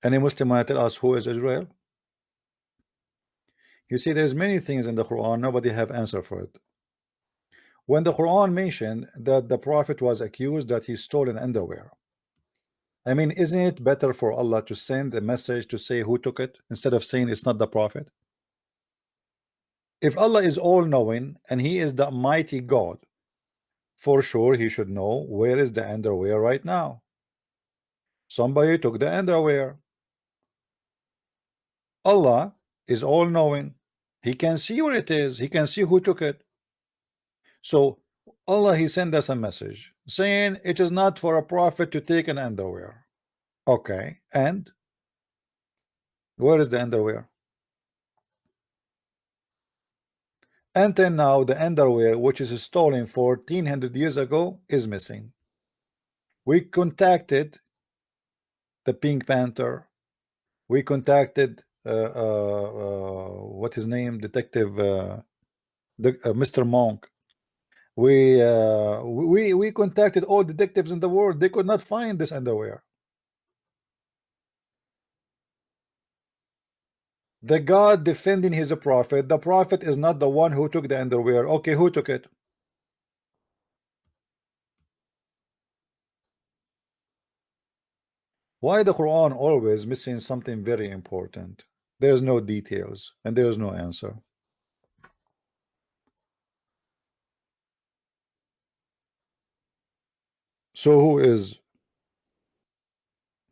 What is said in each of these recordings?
Any Muslim want to tell us who is Israel? You see, there's many things in the Quran, nobody have answer for it. When the Quran mentioned that the Prophet was accused that he stole an underwear, I mean, isn't it better for Allah to send a message to say who took it instead of saying it's not the Prophet? If Allah is all-knowing and he is the mighty God, for sure he should know where is the underwear right now. Somebody took the underwear. Allah is all-knowing. He can see where it is. He can see who took it. So Allah, he sent us a message saying it is not for a prophet to take an underwear. Okay, and where is the underwear? Until now, the underwear which is stolen 1400 years ago is missing. We contacted the Pink Panther. We contacted what his name, Detective Mr. Monk. We contacted all detectives in the world. They could not find this underwear. The God defending his prophet. The prophet is not the one who took the underwear. Okay, who took it? Why the Quran always missing something very important? There's no details and there's no answer. So who is?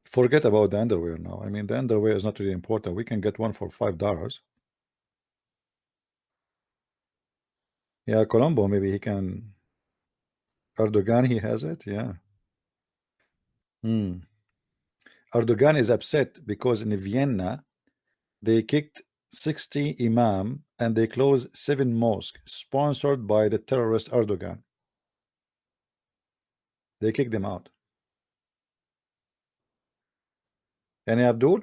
Forget about the underwear now. I mean, the underwear is not really important. We can get one for $5. Yeah, Colombo, maybe he can. Erdogan, he has it. Yeah. Erdogan is upset because in Vienna they kicked 60 imam and they closed 7 mosques sponsored by the terrorist Erdogan. They kicked them out. Yani Abdul?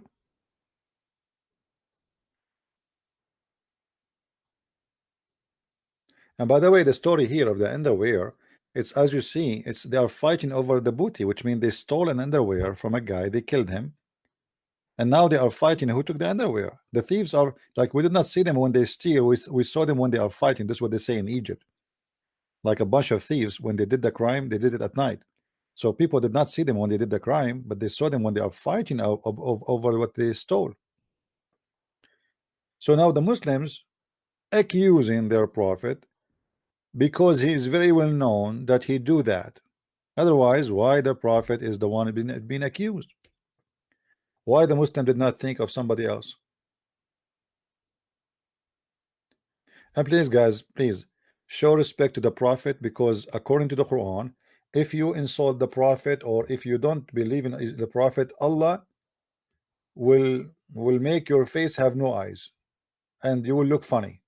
And by the way, the story here of the underwear, it's as you see, it's they are fighting over the booty, which means they stole an underwear from a guy, they killed him, and now they are fighting who took the underwear. The thieves are like, we did not see them when they steal, we saw them when they are fighting. This is what they say in Egypt. Like a bunch of thieves, when they did the crime, they did it at night. So people did not see them when they did the crime, but they saw them when they are fighting over what they stole. So now the Muslims accusing their prophet because he is very well known that he do that. Otherwise, why the prophet is the one being accused? Why the Muslim did not think of somebody else? And please, guys, please show respect to the prophet, because according to the Quran, if you insult the prophet or if you don't believe in the prophet, Allah will make your face have no eyes and you will look funny.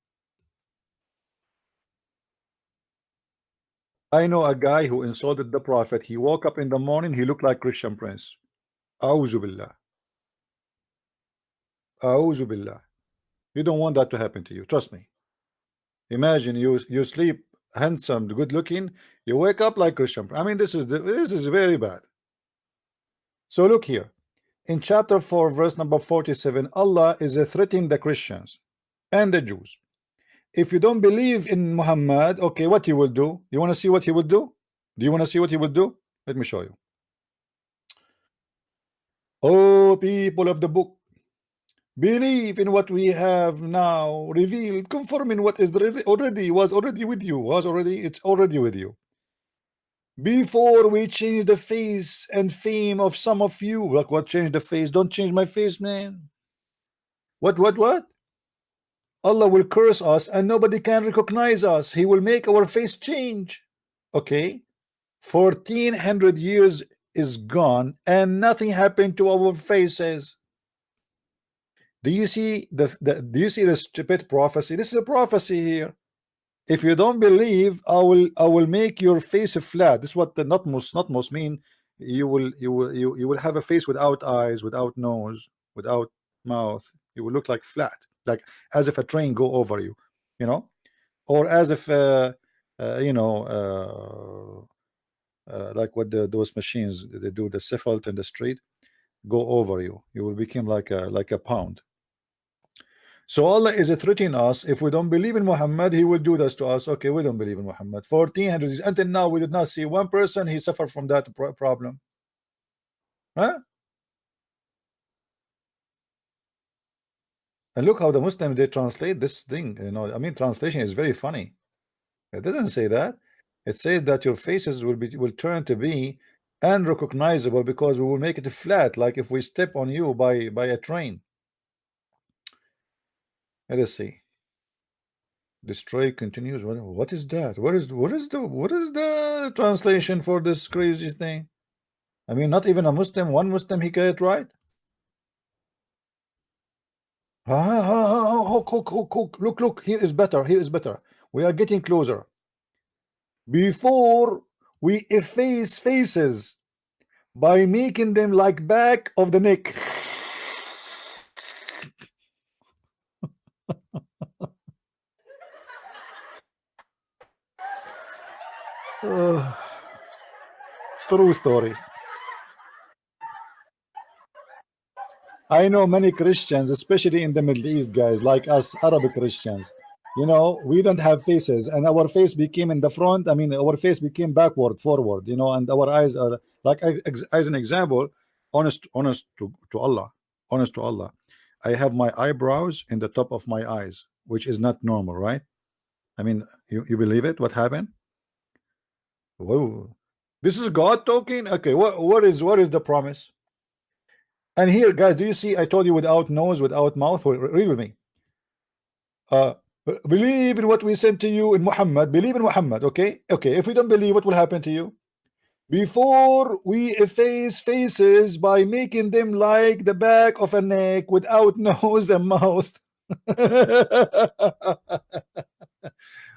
I know a guy who insulted the prophet. He woke up in the morning, he looked like Christian Prince. A'udhu billah. A'udhu billah. You don't want that to happen to you, trust me. Imagine you sleep handsome, good looking, you wake up like Christian. I mean, this is very bad. So look here in chapter 4 verse number 47, Allah is threatening the Christians and the Jews. If you don't believe in Muhammad, okay, what he will do? You want to see what he will do? Do you want to see what he will do? Let me show you. Oh, people of the book, believe in what we have now revealed, conforming what is already with you, it's already with you. Before we change the face and fame of some of you. Like, what changed the face? Don't change my face, man. What? Allah will curse us and nobody can recognize us. He will make our face change. Okay, 1400 years is gone and nothing happened to our faces. Do you see the stupid prophecy? This is a prophecy here. If you don't believe, I will make your face flat. This is what the not most mean. You will have a face without eyes, without nose, without mouth. You will look like flat, like as if a train go over you, or as if like what those machines they do, the asphalt in the street. go over you. You will become like a pound. So Allah is threatening us. If we don't believe in Muhammad, He will do this to us. Okay, we don't believe in Muhammad. 1400 years until now, we did not see one person he suffered from that problem. Huh? And look how the Muslims they translate this thing. You know, I mean, translation is very funny. It doesn't say that. It says that your faces will turn to be unrecognizable because we will make it flat, like if we step on you by a train. Let us see. Destroy continues. What is that? What is the translation for this crazy thing? I mean, not even a Muslim, one Muslim he got it right. Look, here is better. Here is better. We are getting closer. Before we efface faces by making them like back of the neck. True story. I know many Christians, especially in the Middle East, guys, like us Arabic Christians. You know, we don't have faces, and our face became in the front. I mean, our face became backward, forward. You know, and our eyes are like, as an example, honest to Allah, honest to Allah. I have my eyebrows in the top of my eyes, which is not normal, right? I mean, you believe it? What happened? Whoa, this is God talking. Okay, what is the promise? And here, guys, do you see? I told you without nose, without mouth. Read with me. Uh, believe in what we sent to you in Muhammad. Believe in Muhammad. Okay, okay. If we don't believe, what will happen to you? Before we efface faces by making them like the back of a neck without nose and mouth.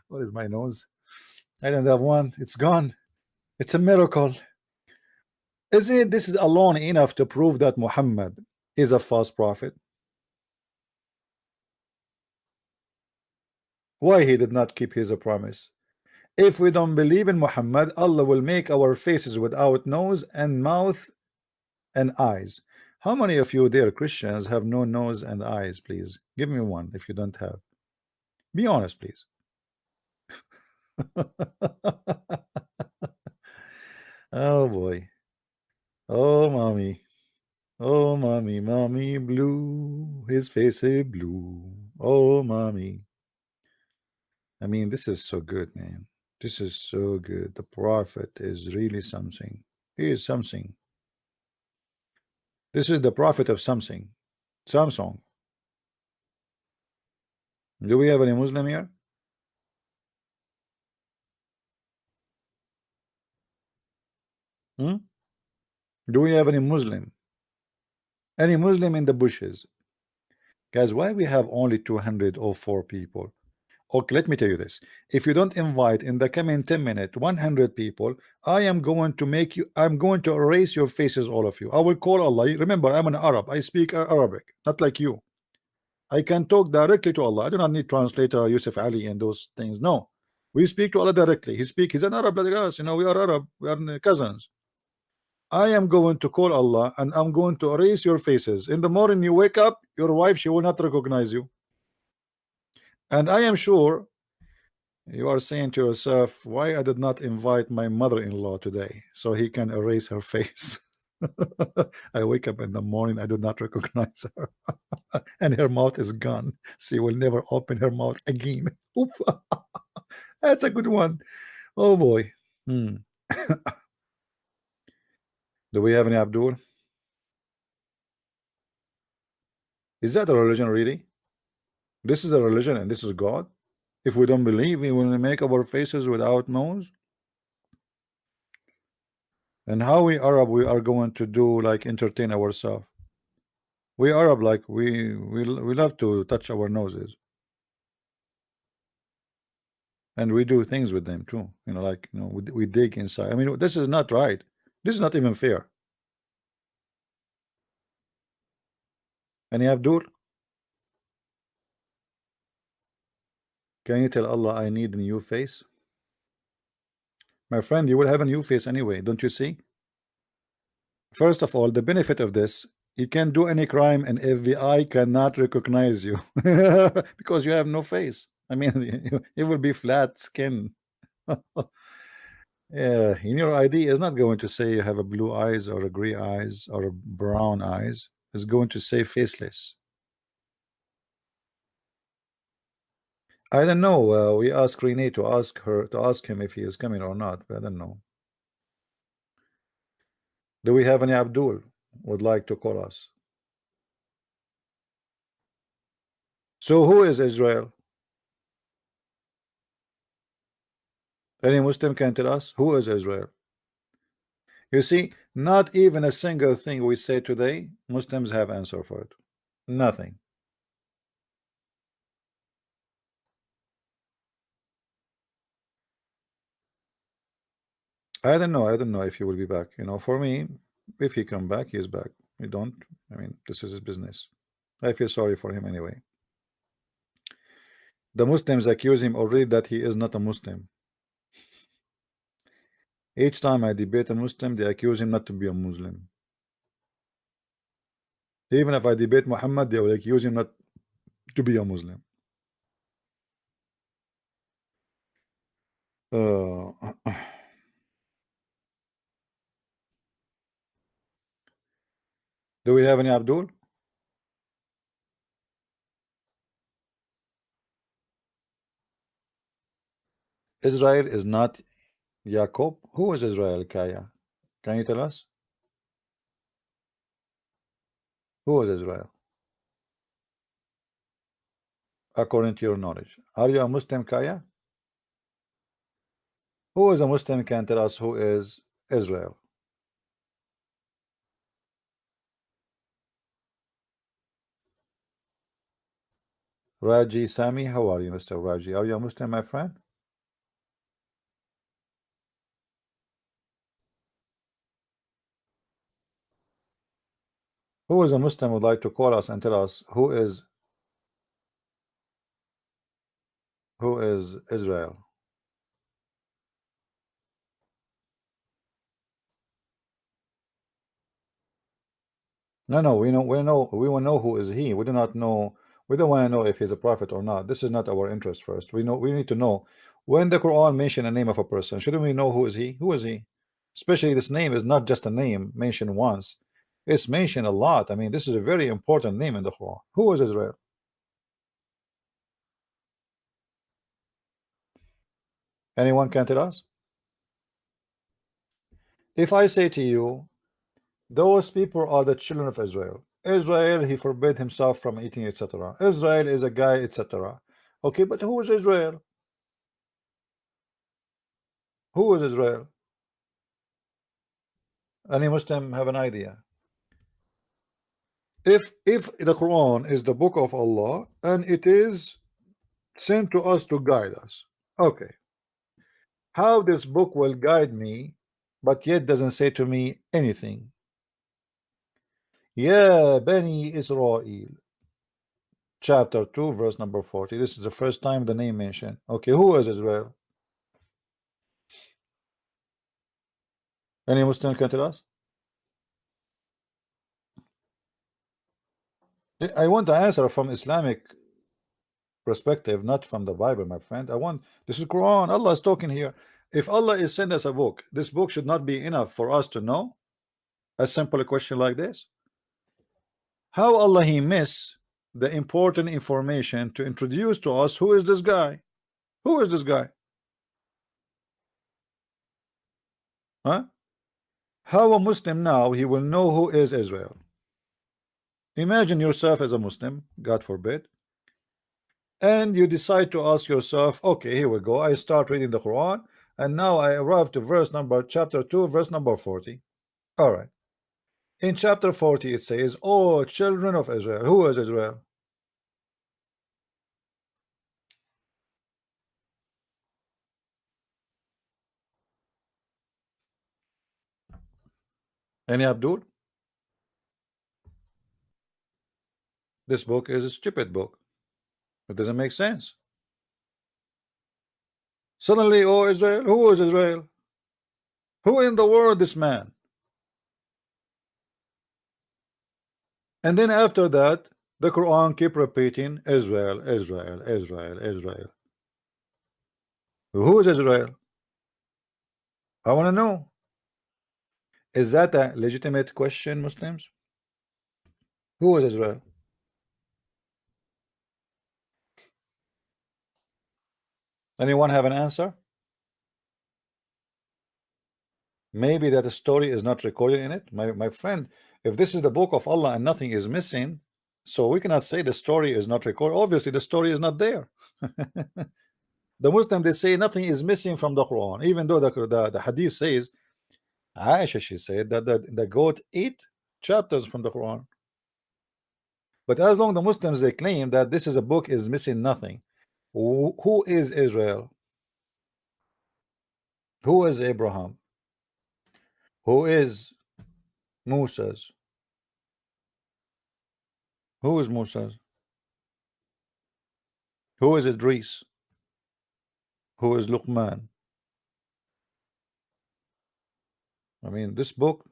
What is my nose? I don't have one. It's gone. It's a miracle. Isn't this is alone enough to prove that Muhammad is a false prophet? Why he did not keep his promise? If we don't believe in Muhammad, Allah will make our faces without nose and mouth and eyes. How many of you there Christians have no nose and eyes? Please give me one if you don't have. Be honest, please. Oh boy. Oh mommy. Oh mommy, mommy blue. His face is blue. Oh mommy. I mean, this is so good, man. This is so good. The prophet is really something. He is something. This is the prophet of something. Samsung. Do we have any Muslim here? Hmm? Do we have any Muslim? Any Muslim in the bushes? Guys, why we have only 204 people? Okay, let me tell you this. If you don't invite in the coming 10 minutes 100 people, I am going to make you, I'm going to erase your faces, all of you. I will call Allah. Remember, I'm an Arab. I speak Arabic, not like you. I can talk directly to Allah. I do not need translator Yusuf Ali and those things. No, we speak to Allah directly. He's an Arab like us. You know, we are Arab. We are cousins. I am going to call Allah and I'm going to erase your faces. In the morning you wake up, your wife, she will not recognize you. And I am sure you are saying to yourself, why I did not invite my mother-in-law today so he can erase her face. I wake up in the morning, I do not recognize her. And her mouth is gone. She will never open her mouth again. Oop. That's a good one. Oh boy. Do we have any Abdul? Is that a religion really? This is a religion and this is God? If we don't believe, we will make our faces without nose? And how we Arab we are going to do like entertain ourselves? We Arab like we love to touch our noses. And we do things with them too. You know, like we dig inside. I mean, this is not right. This is not even fair. Any Abdul? Can you tell Allah I need a new face? My friend, you will have a new face anyway, don't you see? First of all, the benefit of this, You can't do any crime and FBI cannot recognize you because you have no face. I mean, it will be flat skin. Yeah, in your ID is not going to say you have a blue eyes or a gray eyes or a brown eyes. It's going to say faceless. I don't know. We asked Renee to ask him if he is coming or not, but I don't know. Do we have any Abdul would like to call us? So who is Israel? Any Muslim can tell us who is Israel? You see, not even a single thing we say today, Muslims have answer for it. Nothing. I don't know. I don't know if he will be back. You know, for me, if he come back, he is back. We don't. I mean, this is his business. I feel sorry for him anyway. The Muslims accuse him already that he is not a Muslim. Each time I debate a Muslim, they accuse him not to be a Muslim. Even if I debate Muhammad, they will accuse him not to be a Muslim. Uh, do we have any Abdul? Israel is not Jacob. Who is Israel, Kaya? Can you tell us? Who is Israel? According to your knowledge. Are you a Muslim, Kaya? Who is a Muslim can tell us who is Israel? Raji Sami, how are you, Mr. Raji? Are you a Muslim, my friend? Who is a Muslim would like to call us and tell us who is Israel? No, no, we will know who is he. We do not know. We don't want to know if he's a prophet or not. This is not our interest first. We need to know when the Quran mention a name of a person. Shouldn't we know who is he? Who is he? Especially this name is not just a name mentioned once. It's mentioned a lot. I mean, this is a very important name in the Quran. Who is Israel? Anyone can tell us? If I say to you, those people are the children of Israel. Israel, he forbade himself from eating, etc. Israel is a guy, etc. Okay, but who is Israel? Who is Israel? Any Muslim have an idea? If the Quran is the book of Allah and it is sent to us to guide us, okay, how this book will guide me, but yet doesn't say to me anything? Yeah, Bani Israel, chapter 2, verse number 40. This is the first time the name mentioned. Okay, who is Israel? Any Muslim can tell us? I want to answer from Islamic perspective, not from the Bible, my friend. I want this is Quran. Allah is talking here. If Allah is send us a book, this book should not be enough for us to know a simple question like this. How Allah he miss the important information to introduce to us who is this guy? Who is this guy? Huh? How a Muslim now he will know who is Israel? Imagine yourself as a Muslim, God forbid, and you decide to ask yourself, okay, here we go. I start reading the Quran, and now I arrive to chapter 2, verse number 40. All right. In chapter 40, it says, "Oh, children of Israel." Who is Israel? Any Abdul? This book is a stupid book. It doesn't make sense. Suddenly, oh, Israel. Who is Israel? Who in the world this man? And then after that, the Quran keep repeating Israel, Israel, Israel, Israel. Who is Israel? I want to know. Is that a legitimate question, Muslims? Who is Israel? Anyone have an answer? Maybe that the story is not recorded in it. My friend, if this is the book of Allah and nothing is missing, so we cannot say the story is not recorded. Obviously, the story is not there. The Muslim, they say nothing is missing from the Quran, even though the Hadith says, Aisha, she said that the goat ate chapters from the Quran. But as long the Muslims they claim that this is a book is missing nothing. Who is Israel? Who is Abraham? Who is Moses? Who is Moses? Who is Idris? Who is Luqman? I mean, this book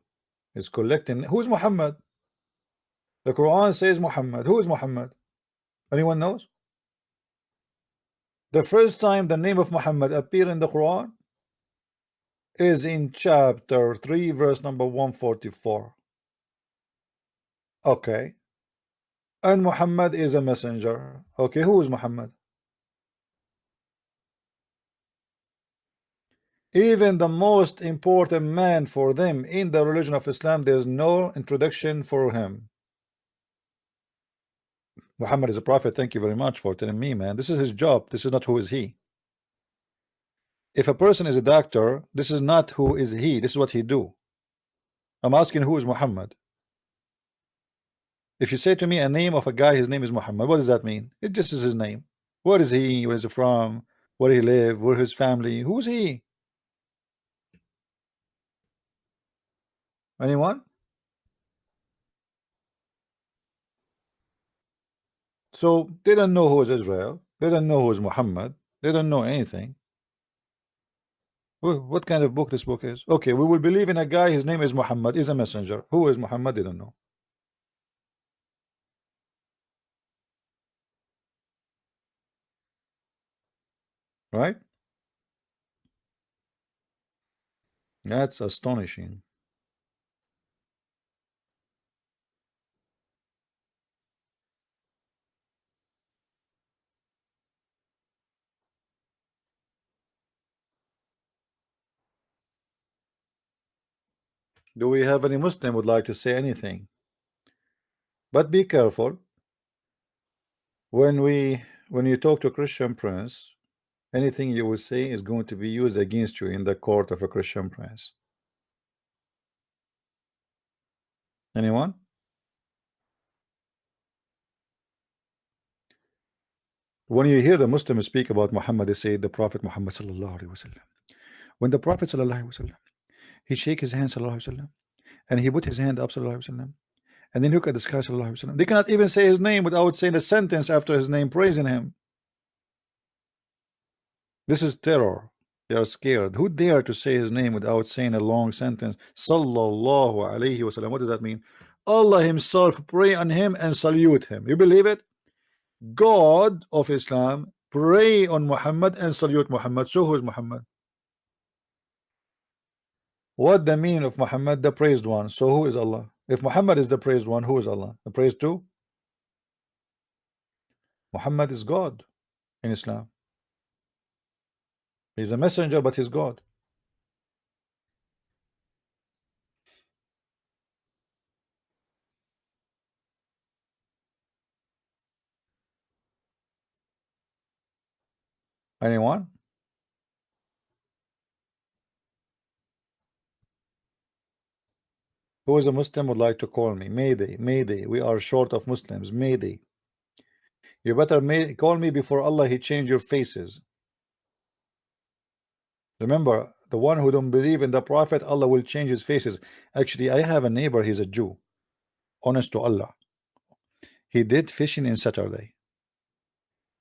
is collecting. Who is Muhammad? The Quran says Muhammad. Who is Muhammad? Anyone knows? The first time the name of Muhammad appeared in the Quran is in chapter 3, verse number 144. Okay. And Muhammad is a messenger. Okay, who is Muhammad? Even the most important man for them in the religion of Islam, there's no introduction for him. Muhammad is a prophet. Thank you very much for telling me, man. This is his job. This is not who is he. If a person is a doctor, this is not who is he. This is what he do. I'm asking who is Muhammad. If you say to me a name of a guy, his name is Muhammad, what does that mean? It just is his name. Where is he? Where is he from? Where he live? Where his family? Who's he? Anyone? So they don't know who is Israel. They don't know who is Muhammad. They don't know anything. What kind of book this book is? Okay, we will believe in a guy. His name is Muhammad. Is a messenger. Who is Muhammad? They don't know. Right? That's astonishing. Do we have any Muslim would like to say anything? But be careful when you talk to a Christian prince, anything you will say is going to be used against you in the court of a Christian prince. Anyone? When you hear the Muslims speak about Muhammad, they say the Prophet Muhammad sallallahu alaihi wasallam. When the Prophet sallallahu alaihi wasallam, he shake his hand sallallahu alaihi wasallam, and he put his hand up sallallahu alaihi wasallam, and then look at the sky sallallahu alaihi wasallam. They cannot even say his name without saying a sentence after his name, praising him. This is terror. They are scared. Who dare to say his name without saying a long sentence? Sallallahu alaihi wasallam. What does that mean? Allah himself pray on him and salute him. You believe it? God of Islam pray on Muhammad and salute Muhammad. So who is Muhammad? What the meaning of Muhammad? The praised one. So who is Allah? If Muhammad is the praised one, who is Allah? The praised two? Muhammad is God in Islam. He's a messenger, but he's God. Anyone? Who is a Muslim would like to call me? Mayday, Mayday. We are short of Muslims. Mayday. You better call me before Allah he change your faces. Remember, the one who don't believe in the Prophet, Allah will change his faces. Actually, I have a neighbor. He's a Jew. Honest to Allah. He did fishing in Saturday.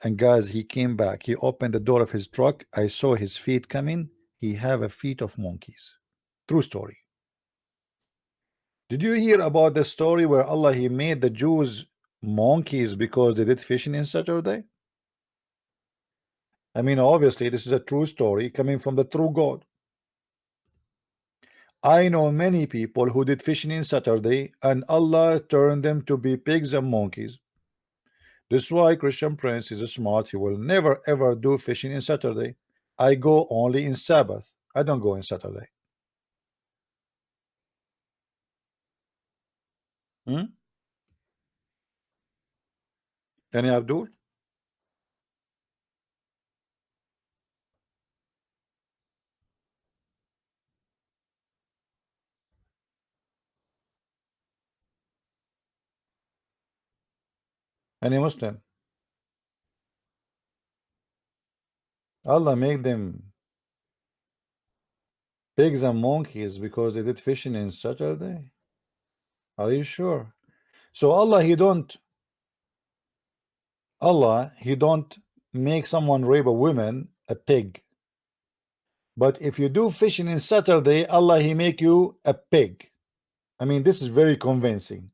And guys, he came back. He opened the door of his truck. I saw his feet coming. He have a feet of monkeys. True story. Did you hear about the story where Allah He made the Jews monkeys because they did fishing in Saturday? I mean, obviously, this is a true story coming from the true God. I know many people who did fishing in Saturday, and Allah turned them to be pigs and monkeys. This is why Christian Prince is smart. He will never ever do fishing in Saturday. I go only in Sabbath. I don't go in Saturday. Hmm? Any Abdul? Any Muslim? Allah make them pigs and monkeys because they did fishing in Saturday. Are you sure? So Allah he don't make someone rape a woman a pig. But if you do fishing in Saturday, Allah he make you a pig. I mean, this is very convincing.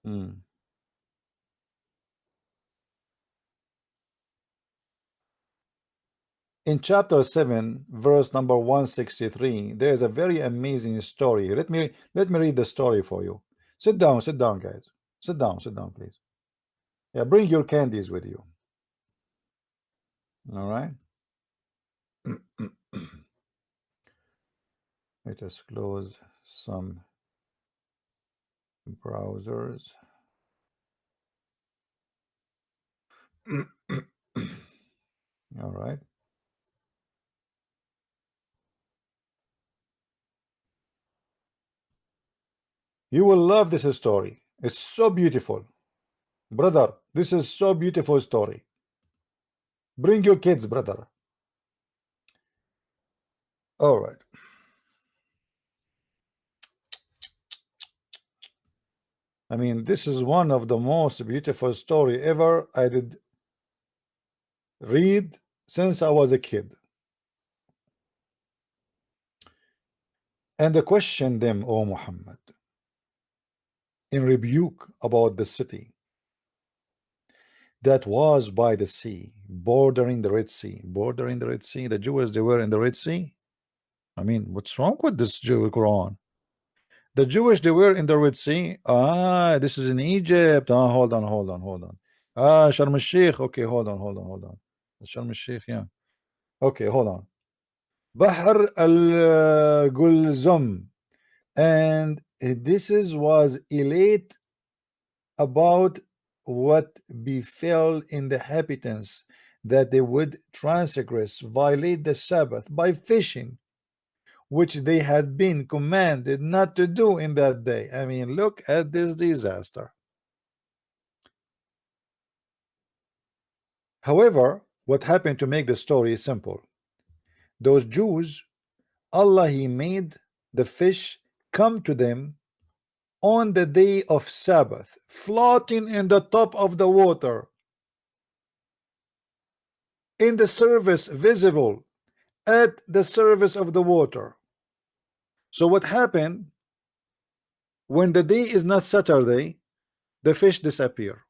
Hmm. In chapter 7, verse number 163, there is a very amazing story. Let me read the story for you. Sit down, guys. Sit down, please. Yeah, bring your candies with you. All right. Let us close some browsers. All right. You will love this story. It's so beautiful. Brother, this is so beautiful story. Bring your kids, brother. All right. I mean, this is one of the most beautiful story ever I did read since I was a kid. And I questioned them, O Muhammad, in rebuke about the city that was by the sea, bordering the Red Sea. Bordering the Red Sea. The Jews, they were in the Red Sea. I mean, what's wrong with this Jewish Quran? The Jewish, they were in the Red Sea. Ah, this is in Egypt. Ah, hold on. Ah, Sharm el-Sheikh. Okay, hold on. Sharm el-Sheikh, yeah. Okay, hold on. Bahr al-Gulzum. And this was elate about what befell in the inhabitants, that they would transgress, violate the Sabbath by fishing, which they had been commanded not to do in that day. I mean, look at this disaster. However, what happened to make the story simple? Those Jews, Allah he made the fish come to them on the day of Sabbath, floating in the top of the water, in the surface, visible at the surface of the water. So what happened when the day is not Saturday? The fish disappear.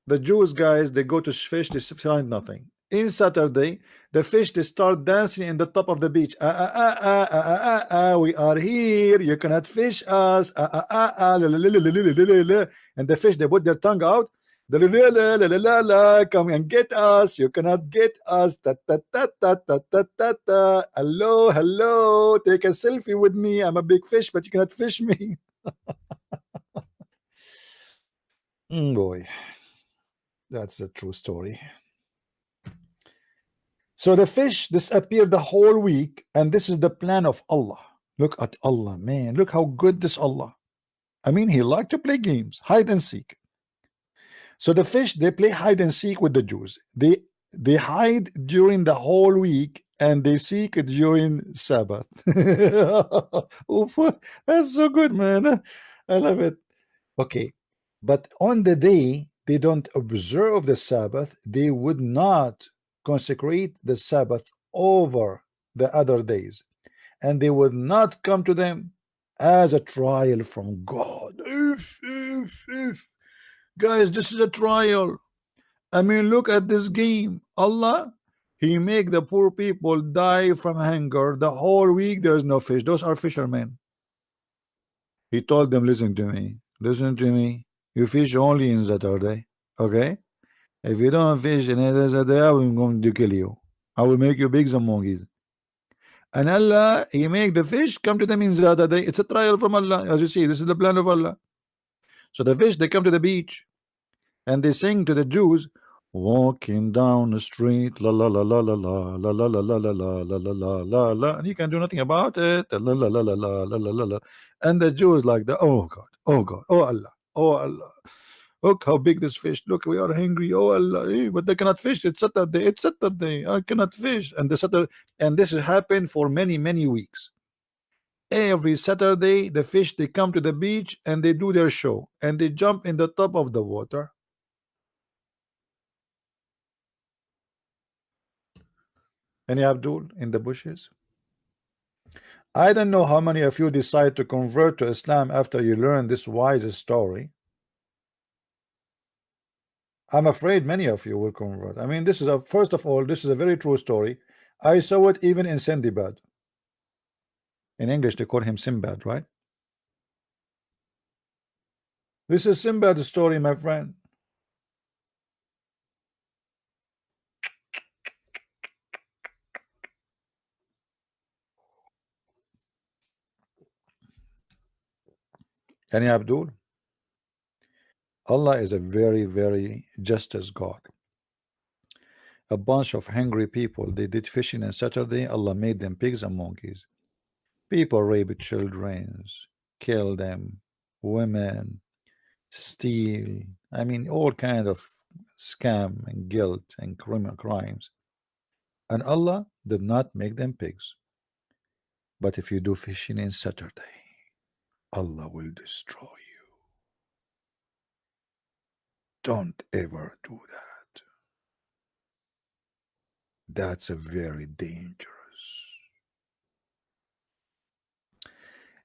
The Jewish guys, they go to fish, they find nothing. In Saturday, the fish, they start dancing in the top of the beach. We are here. You cannot fish us. And the fish, they put their tongue out. Come and get us. You cannot get us. Hello. Take a selfie with me. I'm a big fish, but you cannot fish me. Boy, that's a true story. So the fish disappeared the whole week, and this is the plan of Allah. Look at Allah, man. Look how good this Allah. I mean, he liked to play games, hide and seek. So the fish, they play hide and seek with the Jews. They hide during the whole week and they seek during Sabbath. Oof, that's so good, man. I love it. Okay, but on the day they don't observe the Sabbath, they would not consecrate the Sabbath over the other days, and they would not come to them as a trial from God. If. Guys, this is a trial. I mean, look at this game. Allah, He make the poor people die from hunger. The whole week there is no fish. Those are fishermen. He told them, listen to me. Listen to me. You fish only in Saturday. Okay? If you don't fish in any other day, I'm going to kill you. I will make you big some monkeys. And Allah, He make the fish come to them in Saturday. It's a trial from Allah. As you see, this is the plan of Allah. So the fish, they come to the beach and they sing to the Jews, walking down the street, la la la la la la la la la la la la la la la la la, and you can do nothing about it, la la la la la la la la la. And the Jews like that, oh God, oh God, oh Allah, oh Allah. Look how big this fish. Look, we are hungry. Oh Allah, but they cannot fish. It's Saturday. It's Saturday. I cannot fish. And the Saturday, and this has happened for many weeks. Every Saturday, the fish they come to the beach and they do their show and they jump in the top of the water. Any Abdul in the bushes? I don't know how many of you decide to convert to Islam after you learn this wise story. I'm afraid many of you will convert. I mean, this is first of all, this is a very true story. I saw it even in Sindibad. In English, they call him Simbad, right? This is Simbad's story, my friend. Any Abdul? Allah is a very justice God. A bunch of hungry people, they did fishing on Saturday. Allah made them pigs and monkeys. People rape children, kill them, women, steal. I mean, all kind of scam and guilt and criminal crimes. And Allah did not make them pigs. But if you do fishing in Saturday, Allah will destroy you. Don't ever do that. That's a very dangerous.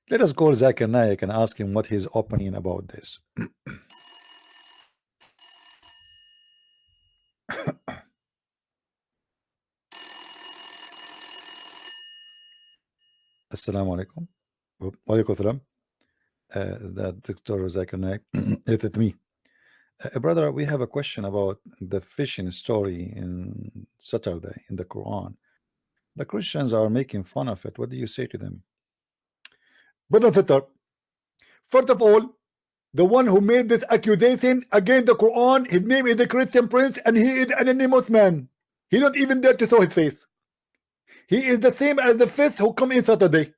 Let us call Zakir Naik and ask him what his opinion about this. Assalamu alaikum. Wa alaikum salam. That Dr. Zakir Naik. It's me. Brother, we have a question about the fishing story in Saturday in the Quran. The Christians are making fun of it. What do you say to them? Brother Sitter, first of all, the one who made this accusation against the Quran, his name is the Christian Prince, and he is an anonymous man. He don't even dare to show his face. He is the same as the fifth who come in Saturday.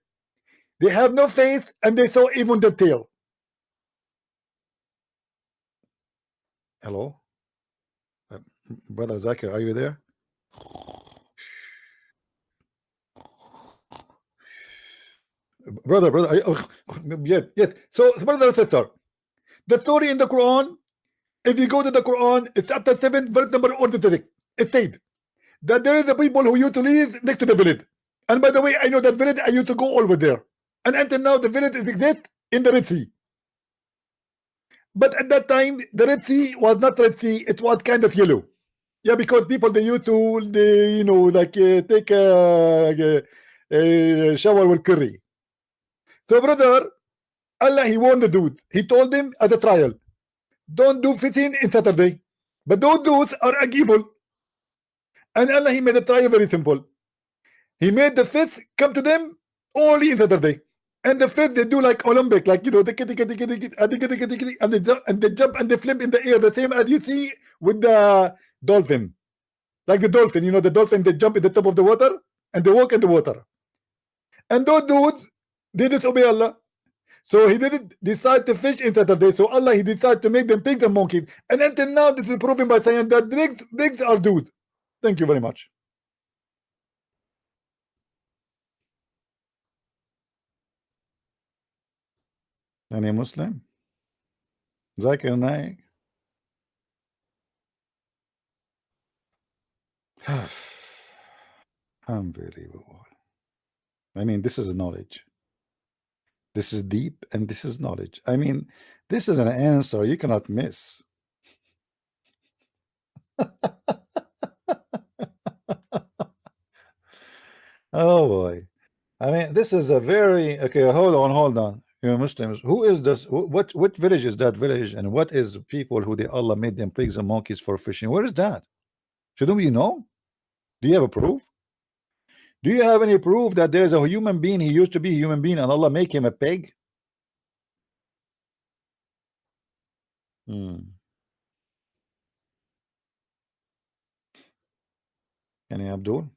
They have no face and they show even the tail. Hello? Brother Zakir, are you there? Brother, yes. So, brother and sister, the story in the Quran, if you go to the Quran, it's chapter 7, verse number 46. It said that there is a people who used to live next to the village. And by the way, I know that village, I used to go over there. And until now, the village exists in the Red Sea. But at that time, the Red Sea was not Red Sea, it was kind of yellow. Yeah, because people, they used to, they, like take a shower with curry. So, brother, Allah, He warned the dude. He told him at the trial, don't do fishing in Saturday. But those dudes are evil. And Allah, He made the trial very simple. He made the fish come to them only in Saturday. And the fish, they do like Olympic, like, the kitty, and they jump and they flip in the air, the same as you see with the dolphin. Like the dolphin, the dolphin, they jump in the top of the water and they walk in the water. And those dudes, they disobey Allah. So He didn't decide to fish in Saturday. So Allah, He decided to make them pigs and monkeys. And until now, this is proven by saying that pigs are dudes. Thank you very much. Any Muslim? Zakir Naik? Unbelievable. I mean, this is knowledge. This is deep, and this is knowledge. I mean, this is an answer you cannot miss. Oh boy. I mean, this is a very okay. Hold on. You Muslims, who is this? What village is that village? And what is people who Allah made them pigs and monkeys for fishing? Where is that? Shouldn't we know? Do you have a proof? Do you have any proof that there is a human being? He used to be a human being, and Allah make him a pig? Hmm. Any Abdul?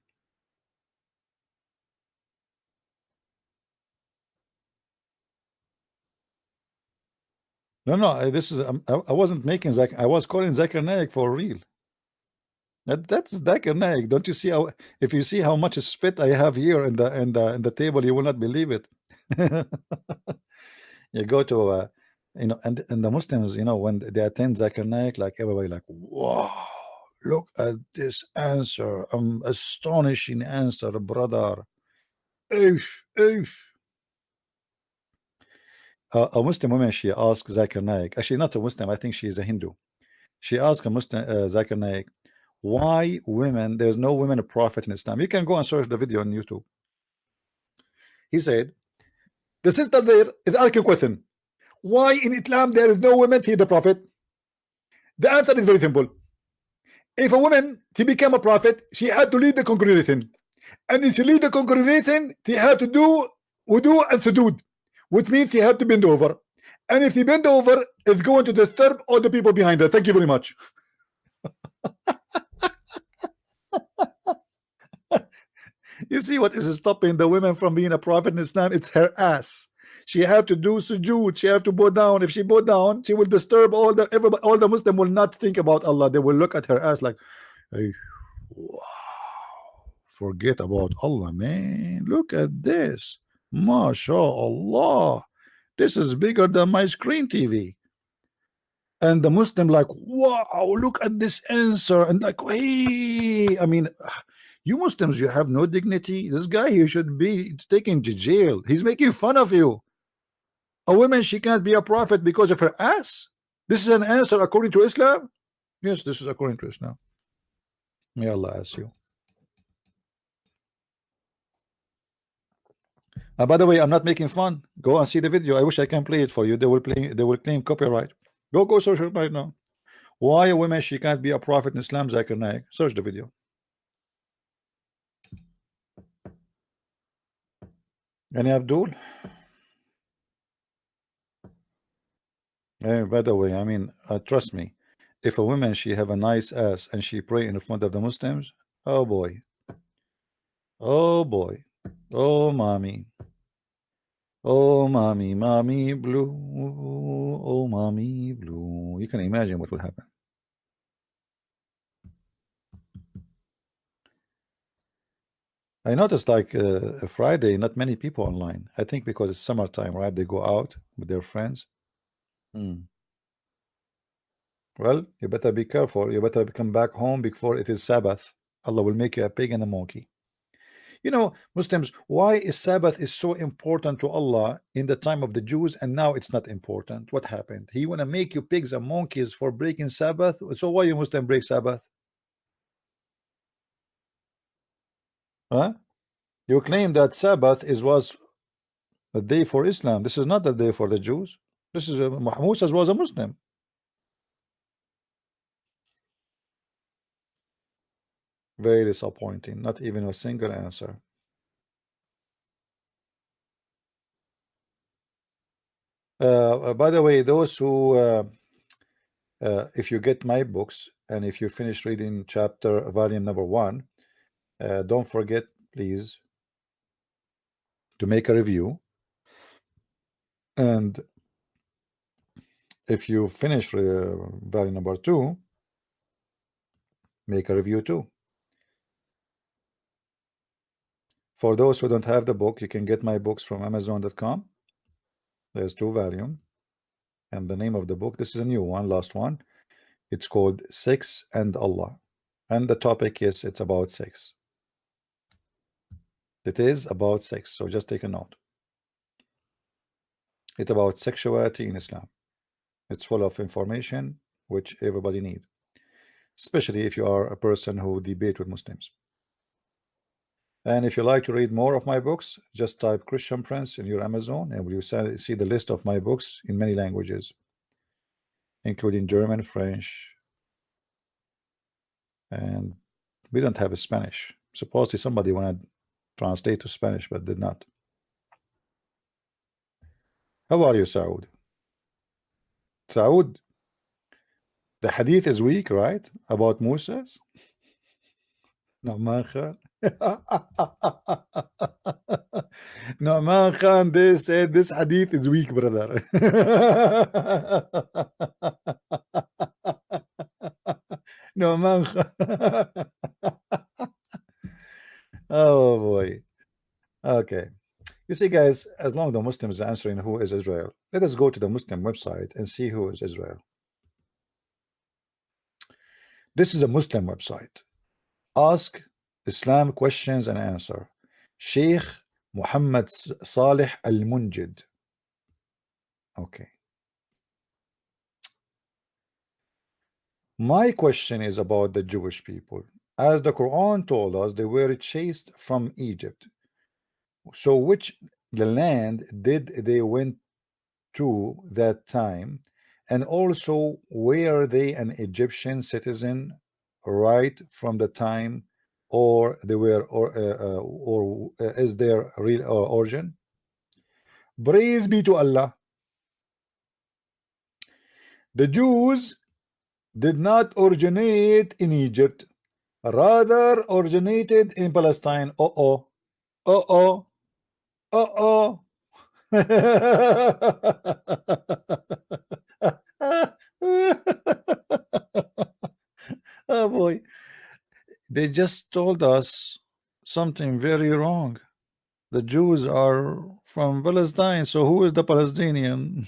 No, no. This is I wasn't making Zak. I was calling Zakir Naik for real. That's Zakir Naik. Don't you see how? If you see how much spit I have here in the table, you will not believe it. You go to and the Muslims, when they attend Zakir Naik, like everybody like, wow, look at this answer, astonishing answer, brother. Oof, oof. A Muslim woman, she asked Zakir Naik, actually not a Muslim, I think she is a Hindu. She asked a Muslim, Zakir Naik, why women, there's no women prophet in Islam. You can go and search the video on YouTube. He said, the sister there is asking a question. Why in Islam there is no women to the prophet? The answer is very simple. If a woman to become a prophet, she had to lead the congregation. And if she lead the congregation, she had to do wudu and sujood, which means she had to bend over. And if she bend over, it's going to disturb all the people behind her. Thank you very much. You see what is stopping the women from being a prophet in Islam? It's her ass. She have to do sujood. She have to bow down. If she bow down, she will disturb everybody. All the Muslim will not think about Allah. They will look at her ass like, hey, wow, forget about Allah, man. Look at this. MashaAllah. This is bigger than my screen TV. And the Muslim like, wow, look at this answer. And like, hey, I mean, you Muslims, you have no dignity. This guy here should be taken to jail. He's making fun of you. A woman, she can't be a prophet because of her ass. This is an answer according to Islam. Yes, this is according to Islam. May Allah ask you. By the way, I'm not making fun. Go and see the video. I wish I can play it for you. They will claim copyright. Go search it right now. Why a woman, she can't be a prophet in Islam, Zakir Naik. Search the video. Any Abdul? By the way, I mean, trust me, if a woman, she have a nice ass and she pray in front of the Muslims, oh boy, oh boy, oh mommy, oh mommy blue, oh mommy blue. You can imagine what will happen. I noticed like Friday, not many people online. I think because it's summertime, right? They go out with their friends. Well, you better be careful. You better come back home before it is Sabbath. Allah will make you a pig and a monkey. Muslims, why is Sabbath is so important to Allah in the time of the Jews, and now it's not important? What happened? He want to make you pigs and monkeys for breaking Sabbath. So why you Muslim break Sabbath? Huh? You claim that Sabbath was a day for Islam. This is not the day for the Jews. This is Musa was a Muslim. Very disappointing. Not even a single answer. By the way, those who if you get my books and if you finish reading volume number 1, don't forget, please, to make a review. And if you finish volume number 2, make a review too. For those who don't have the book, you can get my books from Amazon.com. There's 2 volumes, and the name of the book, this is a new one, last one. It's called Sex and Allah, and the topic is it's about sex. It is about sex, so just take a note. It's about sexuality in Islam. It's full of information which everybody needs, especially if you are a person who debate with Muslims. And if you like to read more of my books, just type Christian Prince in your Amazon and you see the list of my books in many languages, including German, French, and we don't have a Spanish. Supposedly somebody wanted to translate to Spanish but did not. How are you, Saud? Saud, the hadith is weak, right? About Moses? Nu'man Khan. Nu'man Khan, they said this hadith is weak, brother. Nu'man Khan. Oh boy. Okay. You see, guys, as long as the Muslims are answering who is Israel, let us go to the Muslim website and see who is Israel. This is a Muslim website. Ask Islam questions and answer. Sheikh Muhammad Salih Al-Munjid. Okay. My question is about the Jewish people. As the Quran told us, they were chased from Egypt. So which the land did they went to that time? And also, were they an Egyptian citizen right from the time, or they were, or is their real origin? Praise be to Allah. The Jews did not originate in Egypt, rather originated in Palestine. Uh-oh. Uh-oh. Uh-oh. Oh boy. They just told us something very wrong. The Jews are from Palestine, so who is the Palestinian?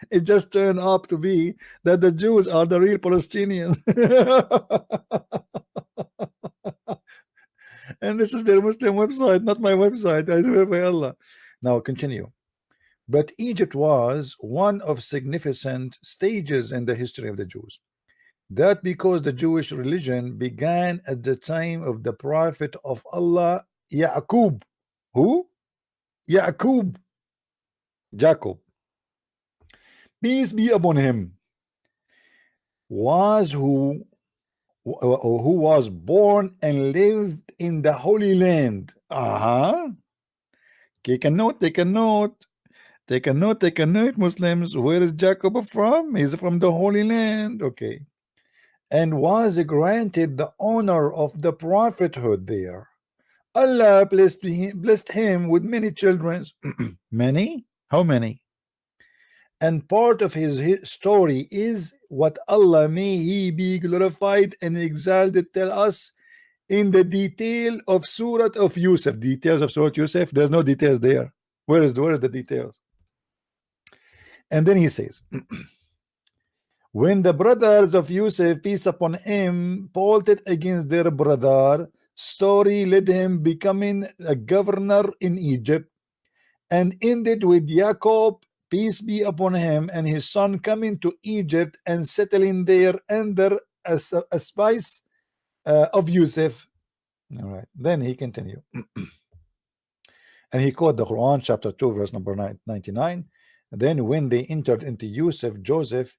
It just turned up to be that the Jews are the real Palestinians. And this is their Muslim website, not my website, I swear by Allah. Now continue. But Egypt was one of significant stages in the history of the Jews. That because the Jewish religion began at the time of the prophet of Allah, Yaqub. Who? Yaqub. Jacob. Peace be upon him. Was who was born and lived in the Holy Land. Take a note, take a note. Take a note, take a note, Muslims. Where is Jacob from? He's from the Holy Land. Okay. And was granted the honor of the prophethood there. Allah blessed him with many children. Many? How many? And part of his story is what Allah, may he be glorified and exalted, tell us in the detail of Surah of Yusuf. Details of Surah Yusuf, there's no details there. Where is the details? And then he says, when the brothers of Yusuf, peace upon him, plotted against their brother, story led him becoming a governor in Egypt, and ended with Jacob, peace be upon him, and his son coming to Egypt and settling there under a spice of Yusuf. All right, then he continued. And he quoted the Quran, chapter 2, verse number 99. Then when they entered into Yusuf, Joseph,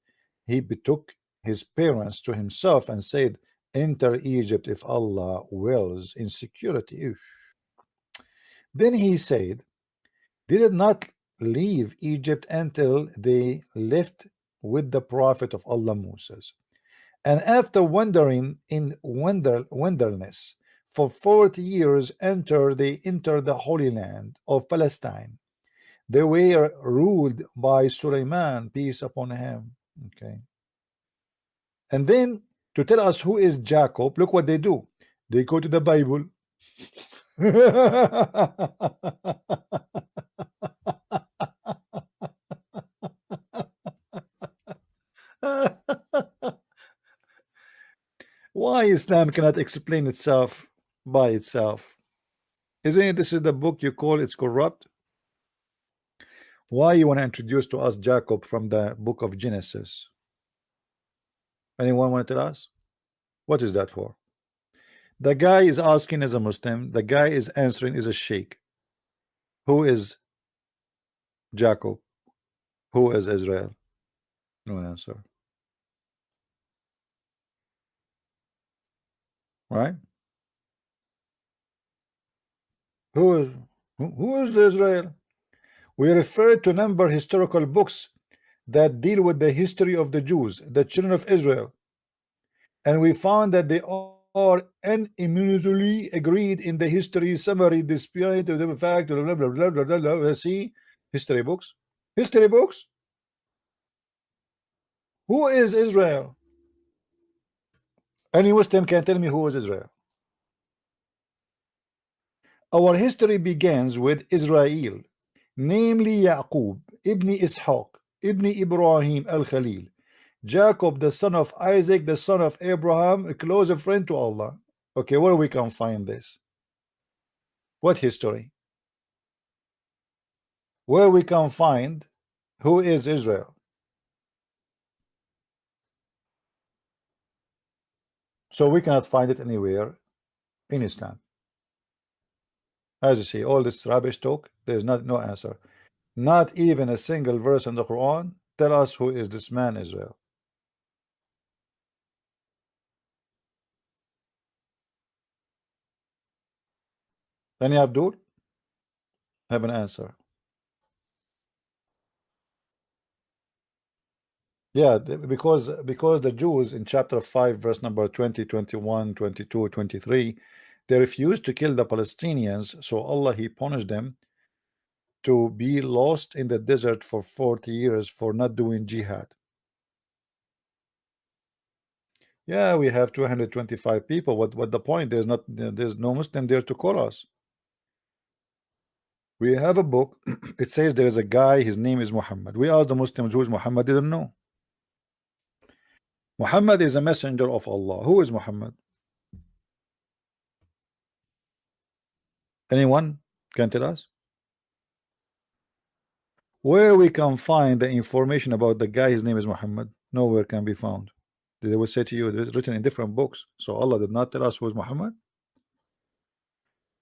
he betook his parents to himself and said, enter Egypt if Allah wills, in security. Then he said, did not leave Egypt until they left with the prophet of Allah, Moses. And after wandering in wilderness for 40 years, they entered the Holy Land of Palestine. They were ruled by Suleiman, peace upon him. Okay. And then to tell us who is Jacob, look what they do. They go to the Bible. Why Islam cannot explain itself by itself. Isn't it? This is the book you call it's corrupt. Why you want to introduce to us Jacob from the book of Genesis? Anyone want to tell us? What is that for? The guy is asking as a Muslim. The guy is answering is a sheikh. Who is Jacob? Who is Israel? No answer. Right? Who is Israel? We refer to number historical books that deal with the history of the Jews, the children of Israel, and we found that they are unanimously agreed in the history summary despite the fact blah, blah, blah, blah, blah, blah, blah. See history books. History books. Who is Israel? Any Muslim can tell me who is Israel. Our history begins with Israel, namely Yaqub, Ibn Ishaq, Ibn Ibrahim al-Khalil, Jacob, the son of Isaac, the son of Abraham, a close friend to Allah. Okay, where we can find this? What history? Where we can find who is Israel? So we cannot find it anywhere in Islam. As you see, all this rubbish talk, there is no answer. Not even a single verse in the Quran tell us who is this man Israel. Any Abdul have an answer? Yeah, because the Jews in chapter 5 verse number 20, 21, 22, 23, they refused to kill the Palestinians, so Allah he punished them to be lost in the desert for 40 years for not doing jihad. Yeah, we have 225 people. What the point? There's no Muslim there to call us. We have a book. It says there is a guy, his name is Muhammad. We asked the Muslims who is Muhammad, didn't know. Muhammad is a messenger of Allah. Who is Muhammad? Anyone can tell us? Where we can find the information about the guy, his name is Muhammad? Nowhere can be found. They will say to you, it is written in different books. So Allah did not tell us who is Muhammad.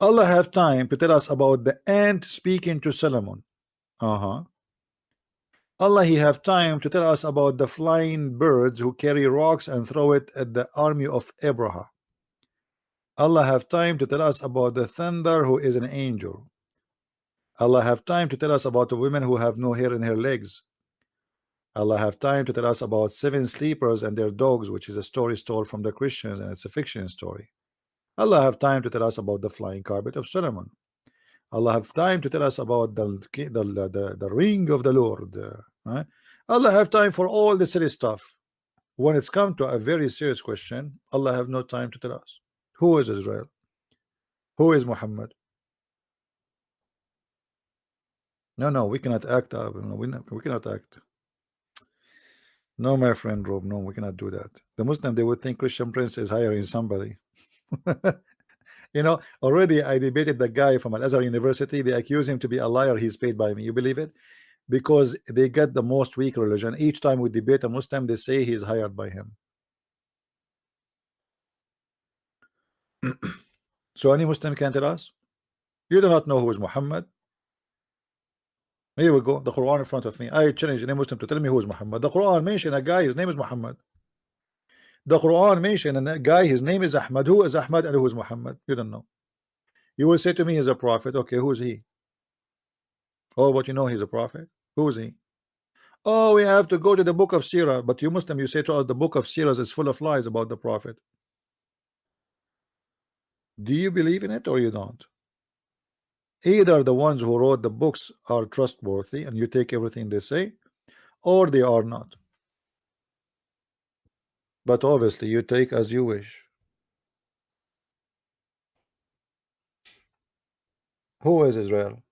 Allah have time to tell us about the ant speaking to Solomon. Allah he have time to tell us about the flying birds who carry rocks and throw it at the army of Abraham. Allah have time to tell us about the thunder who is an angel. Allah have time to tell us about the women who have no hair in her legs. Allah have time to tell us about 7 sleepers and their dogs, which is a story told from the Christians, and it's a fiction story. Allah have time to tell us about the flying carpet of Solomon. Allah have time to tell us about the ring of the Lord. Right? Allah have time for all the silly stuff. When it's come to a very serious question, Allah have no time to tell us. Who is Israel? Who is Muhammad? No, we cannot act. We cannot act. No, my friend Rob, no, we cannot do that. The Muslim, they would think Christian Prince is hiring somebody. You know, already I debated the guy from Al-Azhar University. They accuse him to be a liar. He's paid by me. You believe it? Because they get the most weak religion. Each time we debate a Muslim, they say he's hired by him. So any Muslim can tell us? You do not know who is Muhammad? Here we go. The Quran in front of me. I challenge any Muslim to tell me who is Muhammad. The Quran mentioned a guy, his name is Muhammad. The Quran mentioned a guy, his name is Ahmad. Who is Ahmad and who is Muhammad? You don't know. You will say to me he's a prophet. Okay, who is he? Oh, but you know he's a prophet. Who is he? Oh, we have to go to the book of Sirah. But you Muslim, you say to us the book of Sirah is full of lies about the prophet. Do you believe in it or you don't? Either the ones who wrote the books are trustworthy and you take everything they say, or they are not. But obviously you take as you wish. Who is Israel?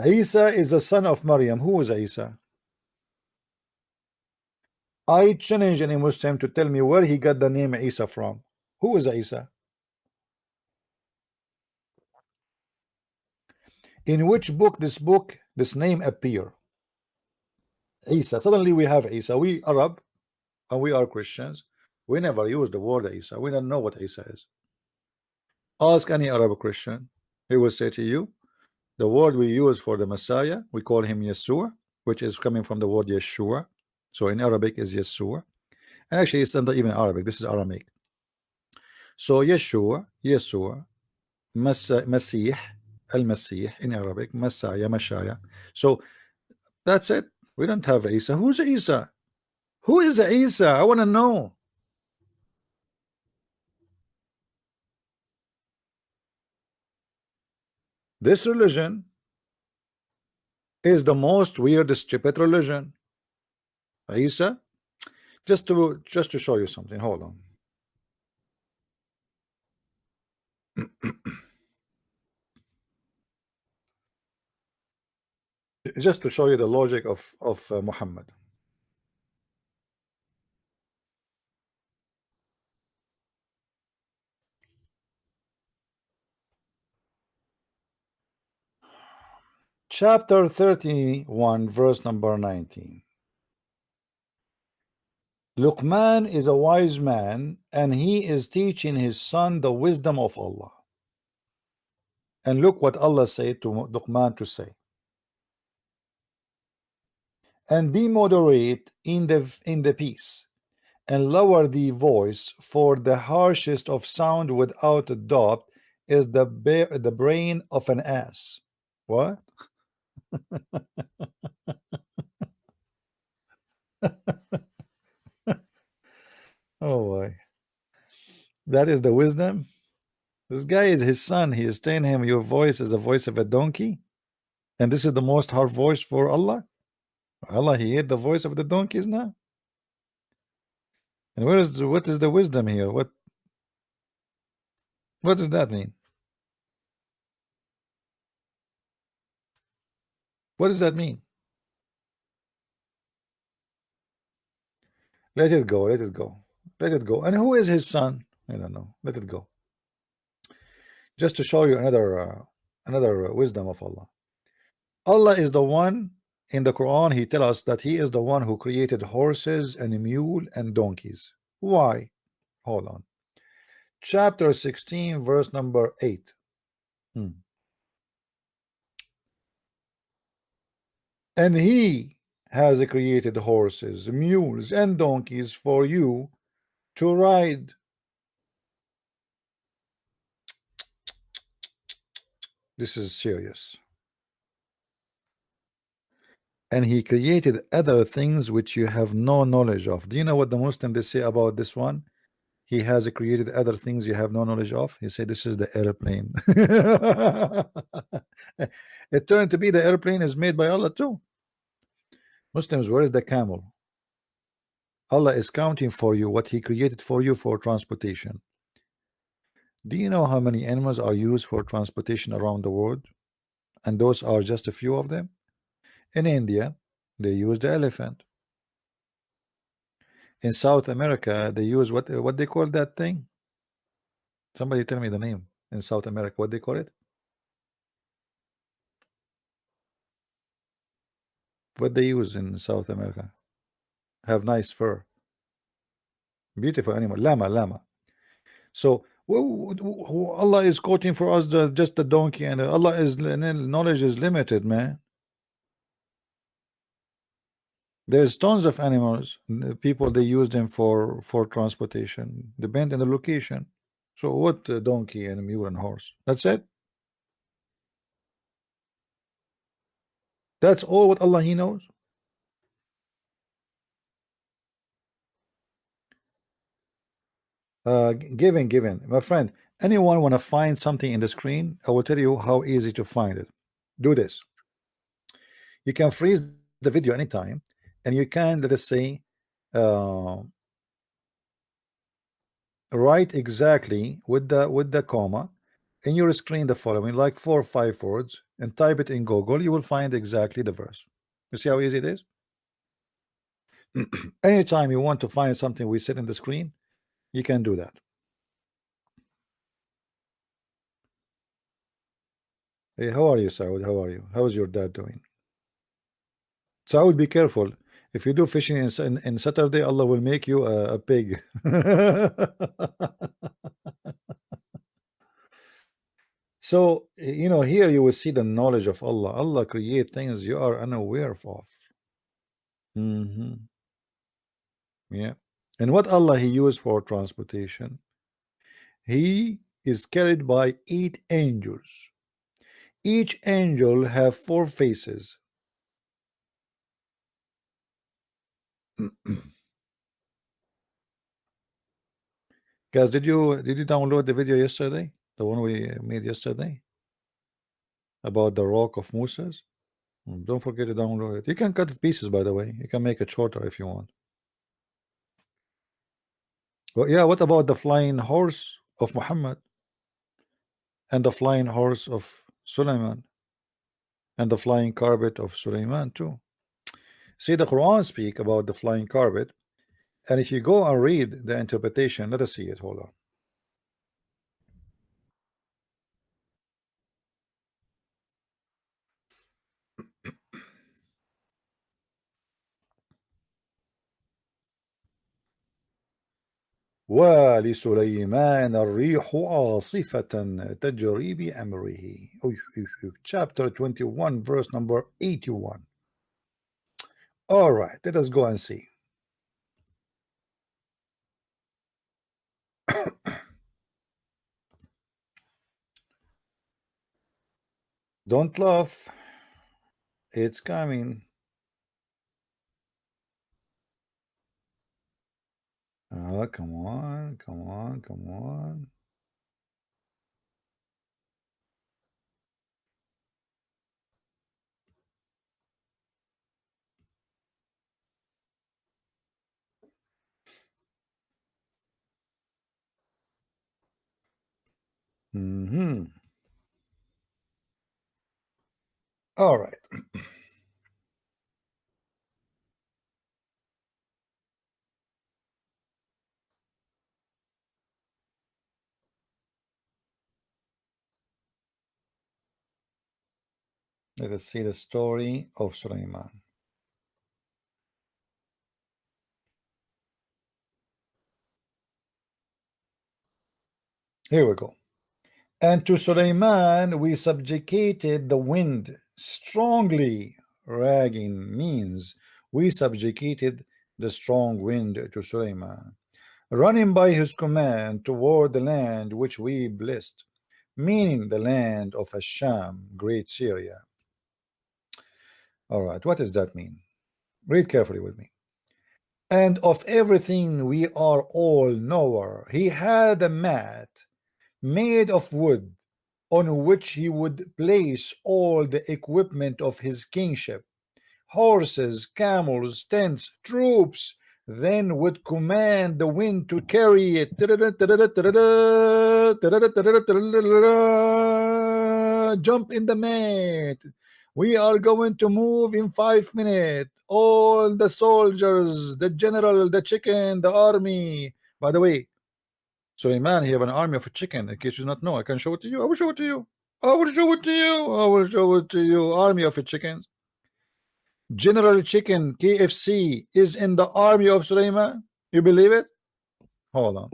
Isa is the son of Maryam. Who is Isa? I challenge any Muslim to tell me where he got the name Isa from. Who is Isa? In which book this name appear? Isa. Suddenly we have Isa. We Arab and we are Christians. We never use the word Isa. We don't know what Isa is. Ask any Arab Christian. He will say to you, the word we use for the Messiah, we call him Yeshua, which is coming from the word Yeshua. So in Arabic is Yeshua. And actually it's not even Arabic, this is Aramaic. So Yeshua, Masih, Al-Masih in Arabic, Messiah, Messiah. So that's it. We don't have Isa. Who's Isa? Who is Isa? I want to know. This religion is the most weird, stupid religion. Isa, just to show you something. Hold on. Just to show you the logic of Muhammad. Chapter 31, verse number 19. Luqman is a wise man, and he is teaching his son the wisdom of Allah. And look what Allah said to Luqman to say. And be moderate in the peace, and lower the voice, for the harshest of sound without a doubt is the brain of an ass. What? Oh boy. That is the wisdom. This guy is his son. He is telling him your voice is the voice of a donkey. And this is the most hard voice for Allah. Allah, he hid the voice of the donkeys now. And what is the wisdom here? What does that mean? What does that mean? Let it go, let it go, let it go. And who is his son? I don't know. Let it go. Just to show you another wisdom of Allah. Allah is the one in the Quran. He tells us that he is the one who created horses and mule and donkeys. Why? Hold on. Chapter 16, verse number 8. And he has created horses, mules, and donkeys for you to ride. This is serious. And he created other things which you have no knowledge of. Do you know what the Muslim they say about this one? He has created other things you have no knowledge of. He said this is the airplane. It turned to be the airplane is made by Allah too. Muslims, where is the camel? Allah is counting for you what he created for you for transportation. Do you know how many animals are used for transportation around the world? And those are just a few of them. In India, they use the elephant. In South America, they use what they call that thing? Somebody tell me the name. In South America, what they call it? What they use in South America? Have nice fur. Beautiful animal. Llama. So Allah is quoting for us just the donkey, and Allah is knowledge is limited, man. There's tons of animals. People they use them for transportation, depend on the location. So what donkey and mule and horse? That's it. That's all what Allah He knows. Given, my friend. Anyone want to find something in the screen? I will tell you how easy to find it. Do this. You can freeze the video anytime, and you can, let us say, write exactly with the comma in your screen the following, like 4 or 5 words, and type it in Google. You will find exactly the verse. You see how easy it is? Anytime you want to find something we said in the screen, you can do that. Hey, how are you, Saud? How are you? How is your dad doing? Saud, be careful. If you do fishing in Saturday, Allah will make you a pig. So, you know, here you will see the knowledge of Allah. Allah create things you are unaware of. Yeah. And what Allah He used for transportation? He is carried by 8 angels. Each angel have 4 faces. Guys, did you download the video yesterday? The one we made yesterday about the rock of Moses? Don't forget to download it. You can cut it pieces, by the way. You can make it shorter if you want. Well, yeah, what about the flying horse of Muhammad and the flying horse of Sulaiman and the flying carpet of Sulaiman too? See, the Quran speak about the flying carpet, and if you go and read the interpretation, let us see it. Hold on. وَلِسُلَيْمَانَ الرِّيحُ عَاصِفَةً تَجْرِي بِأَمْرِهِ. Chapter 21, verse number 81. All right, let us go and see. Don't laugh. It's coming. Oh, come on, come on, come on. All right. Let us see the story of Sulaiman. Here we go. And to Sulaiman we subjugated the wind strongly. Ragging means we subjugated the strong wind to Sulaiman, running by his command toward the land which we blessed, meaning the land of Asham, great Syria. All right, what does that mean? Read carefully with me. And of everything we are all knower. He had a mat made of wood on which he would place all the equipment of his kingship, horses, camels, tents, troops, then would command the wind to carry it. Jump in the mat. We are going to move in 5 minutes. All the soldiers, the general, the chicken, the army. By the way, Suleiman, he have an army of a chicken. In case you not know, I can show it to you. I will show it to you. I will show it to you. I will show it to you. Army of a chickens. General Chicken KFC is in the army of Suleiman. You believe it? Hold on.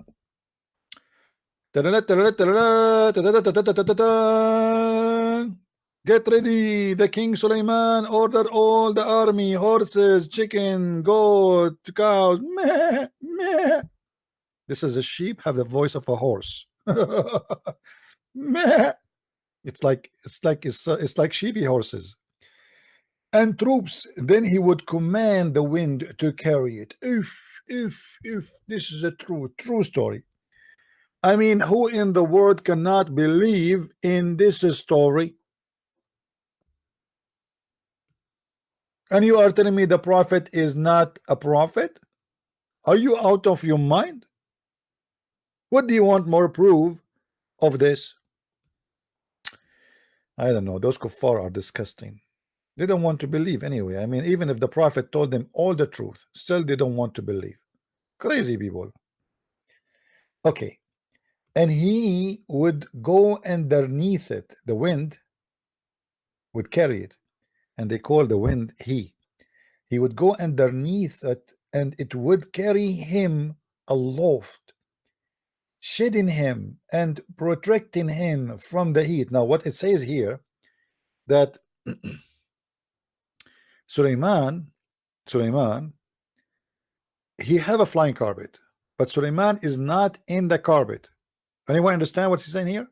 Get ready. The King Suleiman ordered all the army, horses, chicken, goat, cows. Meh, meh. This is a sheep have the voice of a horse. Meh. It's like sheepy horses. And troops, then he would command the wind to carry it. If this is a true story. I mean, who in the world cannot believe in this story? And you are telling me the prophet is not a prophet? Are you out of your mind? What do you want more proof of this? I don't know. Those kuffar are disgusting. They don't want to believe anyway. I mean, even if the prophet told them all the truth, still they don't want to believe. Crazy people. Okay. And he would go underneath it. The wind would carry it. And they call the wind he. He would go underneath it, and it would carry him aloft, shading him and protecting him from the heat. Now, what it says here, that Suleiman, he have a flying carpet, but Suleiman is not in the carpet. Anyone understand what he's saying here?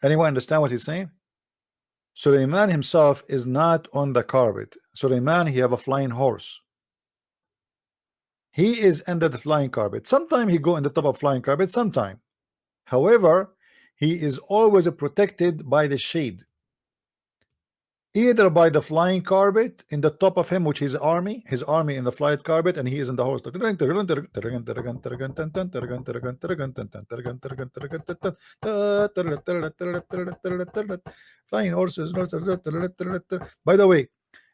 Anyone understand what he's saying? Suleiman himself is not on the carpet. Suleiman, he have a flying horse. He is under the flying carpet. Sometime he go in the top of flying carpet, sometime. However, he is always protected by the shade, either by the flying carpet in the top of him, which is his army in the flying carpet, and he is in the horse. Flying horses. By the way,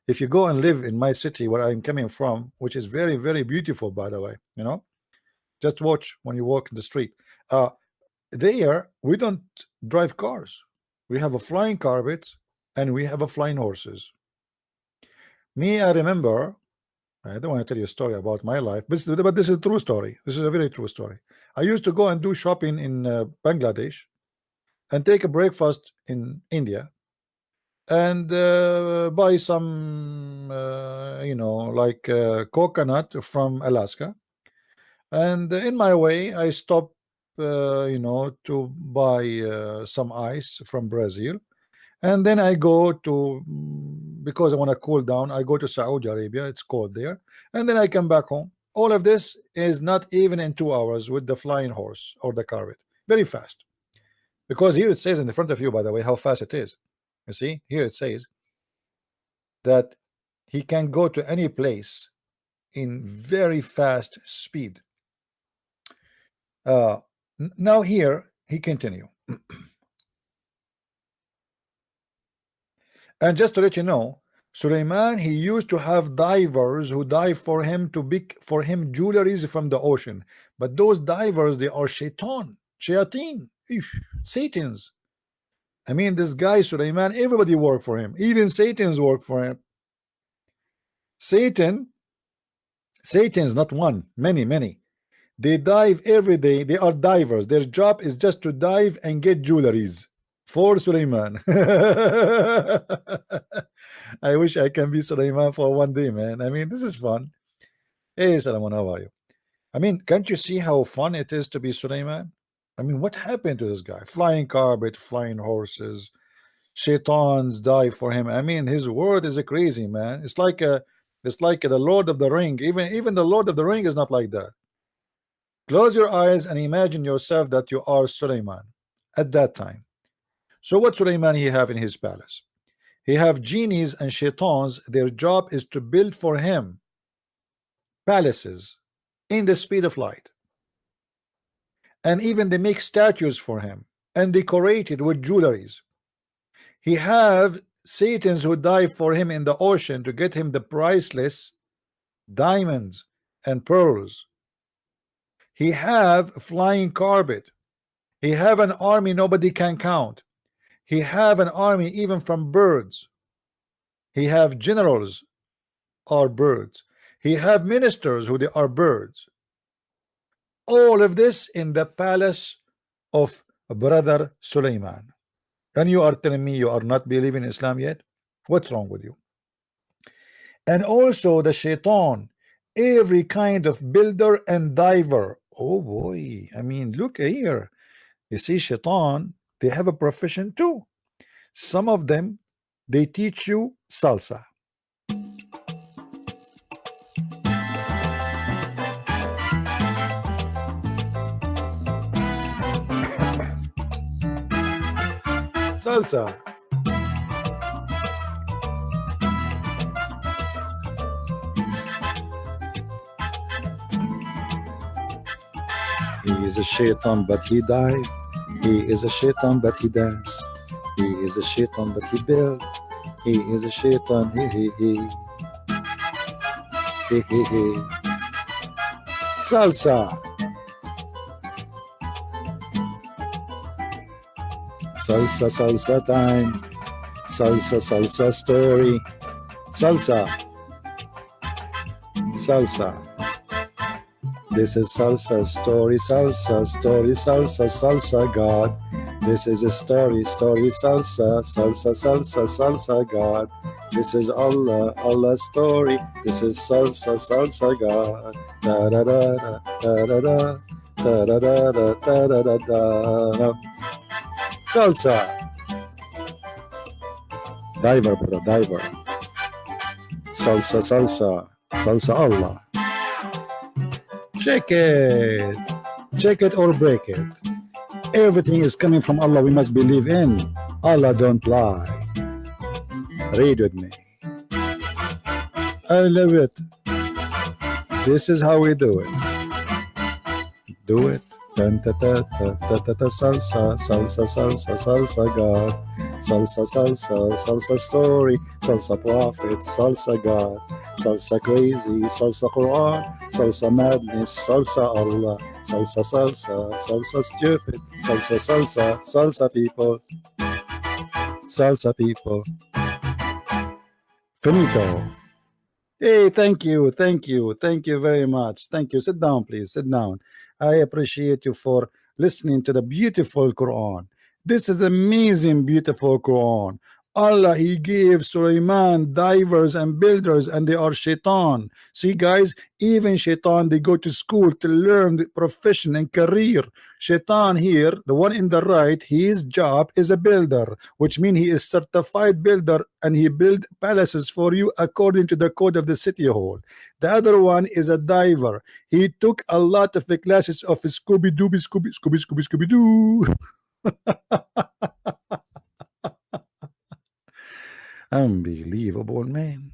if you go and live in my city where I'm coming from, which is very, very beautiful, by the way, you know, just watch when you walk in the street. There we don't drive cars. We have a flying carpet and we have a flying horses. Me, I remember, I don't want to tell you a story about my life, but this is a true story. This is a very true story. I used to go and do shopping in Bangladesh and take a breakfast in India and buy some you know, like coconut from Alaska. And in my way I stopped you know, to buy some ice from Brazil, and then I go to, because I want to cool down, I go to Saudi Arabia, it's cold there, and then I come back home. All of this is not even in 2 hours with the flying horse or the carpet. Very fast. Because here it says in the front of you, by the way, how fast it is. You see, here it says that he can go to any place in very fast speed. Now here he continue. And just to let you know, Suleiman, he used to have divers who dive for him to pick for him jewelries from the ocean. But those divers, they are shayateen, Satans. I mean, this guy Suleiman, everybody work for him. Even Satans work for him. Satans, not one, many. They dive every day. They are divers. Their job is just to dive and get jewelries for Suleiman. I wish I can be Suleiman for one day, man. I mean, this is fun. Hey, Salaman, how are you? I mean, can't you see how fun it is to be Suleiman? I mean, what happened to this guy? Flying carpet, flying horses, shaitans die for him. I mean, his word is a crazy, man. It's like the Lord of the Ring. Even the Lord of the Ring is not like that. Close your eyes and imagine yourself that you are Suleiman at that time. So what Suleiman he have in his palace? He have genies and shaitans. Their job is to build for him palaces in the speed of light. And even they make statues for him and decorated with jewelries. He have Satans who dive for him in the ocean to get him the priceless diamonds and pearls. He have flying carpet. He have an army nobody can count. He have an army even from birds. He have generals are birds. He have ministers who they are birds. All of this in the palace of brother Suleiman. And you are telling me you are not believing in Islam yet? What's wrong with you? And also the shaitan, every kind of builder and diver. Oh boy, I mean, look here. You see, shaitan, they have a profession too. Some of them, they teach you salsa. Salsa. He is a shaitan, but he dive. He is a shaitan, but he dance. He is a shaitan, but he build. He is a shaitan. Salsa. Salsa, salsa time. Salsa, salsa story. Salsa. Salsa. This is salsa story, salsa story, salsa, salsa God. This is a story, story, salsa, salsa, salsa, salsa God. This is Allah, Allah story. This is salsa, salsa God. Da da da da da da da da da da da da da da. Salsa. Diver, bro, diver. Salsa, salsa, salsa Allah. Check it. Check it or break it. Everything is coming from Allah. We must believe in. Allah don't lie. Read with me. I love it. This is how we do it. Do it. Salsa, salsa, salsa, salsa God. Salsa, salsa, salsa story. Salsa prophet, salsa God. Salsa crazy, salsa Qur'an. Salsa madness, salsa Allah. Salsa, salsa, salsa stupid. Salsa, salsa, salsa people. Salsa people. Finito. Hey, thank you, thank you, thank you very much. Thank you. Sit down, please. Sit down. I appreciate you for listening to the beautiful Quran. This is amazing, beautiful Quran. Allah, He gave Sulaiman divers and builders, and they are shaitan. See, guys, even shaitan, they go to school to learn the profession and career. Shaitan here, the one in the right, his job is a builder, which means he is certified builder, and he build palaces for you according to the code of the city hall. The other one is a diver. He took a lot of the classes of Scooby-Dooby, Scooby-Doo. Unbelievable, man.